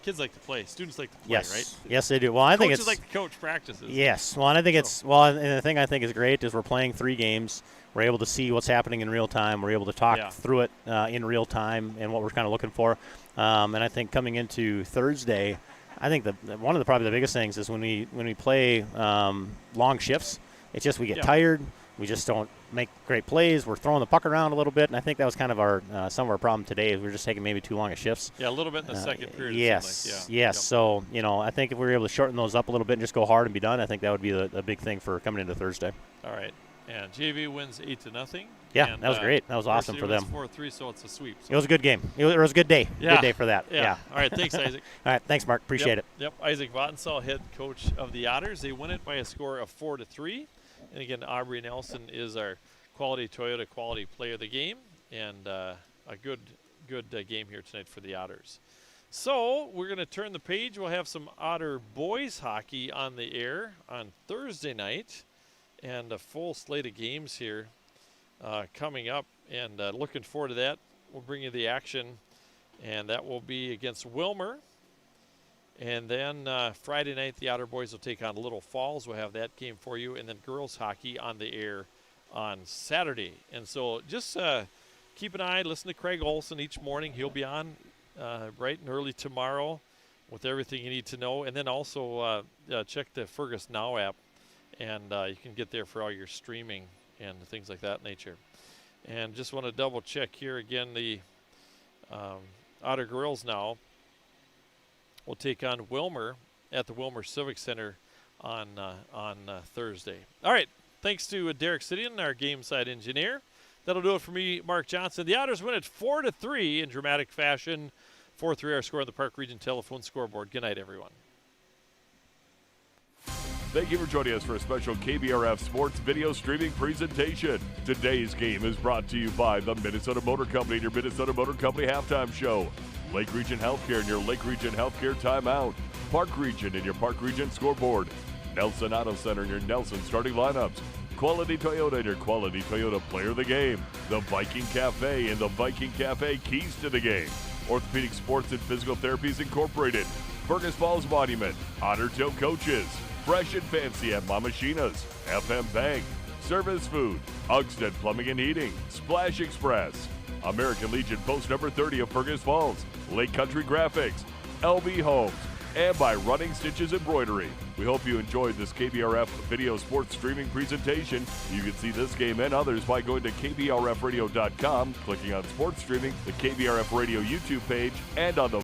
kids like to play. Students like to play, right? Yes, they do. Well, I think Coaches like to coach practices. Yes. Well, and I think and the thing I think is great is we're playing 3 games. We're able to see what's happening in real time. We're able to talk through it in real time and what we're kind of looking for. And I think coming into Thursday, I think one of the probably the biggest things is when we play long shifts, it's just we get tired. We just don't make great plays. We're throwing the puck around a little bit, and I think that was kind of some of our problem today. Is we're just taking maybe too long of shifts. Yeah, a little bit in the second period. Yes, yes. So I think if we were able to shorten those up a little bit and just go hard and be done, I think that would be a big thing for coming into Thursday. All right. And JV wins 8-0. Yeah, and that was great. That was awesome for them. 4-3, so it's a sweep. So. It was a good game. It was a good day. Yeah. Good day for that. Yeah. All right, thanks, Isaac. All right, thanks, Mark. Appreciate it. Yep. Isaac Vatnsall, head coach of the Otters. They win it by a score of 4-3. And again, Aubrey Nelson is our Quality Toyota Quality Player of the game, and a good game here tonight for the Otters. So we're going to turn the page. We'll have some Otter boys hockey on the air on Thursday night. And a full slate of games here coming up, and looking forward to that. We'll bring you the action, and that will be against Wilmer. And then Friday night, the Otter boys will take on Little Falls. We'll have that game for you, and then girls hockey on the air on Saturday. And so just keep an eye, listen to Craig Olson each morning. He'll be on bright and early tomorrow with everything you need to know. And then also check the Fergus Now app. And you can get there for all your streaming and things like that nature. And just want to double check here again. The Otter girls now will take on Wilmer at the Wilmer Civic Center on Thursday. All right. Thanks to Derek Sidian, our game side engineer. That'll do it for me, Mark Johnson. The Otters win it 4-3 in dramatic fashion. 4-3 our score on the Park Region Telephone scoreboard. Good night, everyone. Thank you for joining us for a special KBRF Sports video streaming presentation. Today's game is brought to you by the Minnesota Motor Company and your Minnesota Motor Company halftime show. Lake Region Healthcare and your Lake Region Healthcare timeout. Park Region and your Park Region scoreboard. Nelson Auto Center and your Nelson starting lineups. Quality Toyota and your Quality Toyota player of the game. The Viking Cafe and the Viking Cafe keys to the game. Orthopedic Sports and Physical Therapies Incorporated. Fergus Falls Monument. Otter Tail Coaches. Fresh and Fancy at Mama Sheena's, FM Bank, Service Food, Ugstead Plumbing and Heating, Splash Express, American Legion Post number 30 of Fergus Falls, Lake Country Graphics, LB Homes, and by Running Stitches Embroidery. We hope you enjoyed this KBRF video sports streaming presentation. You can see this game and others by going to KBRFradio.com, clicking on sports streaming, the KBRF Radio YouTube page, and on the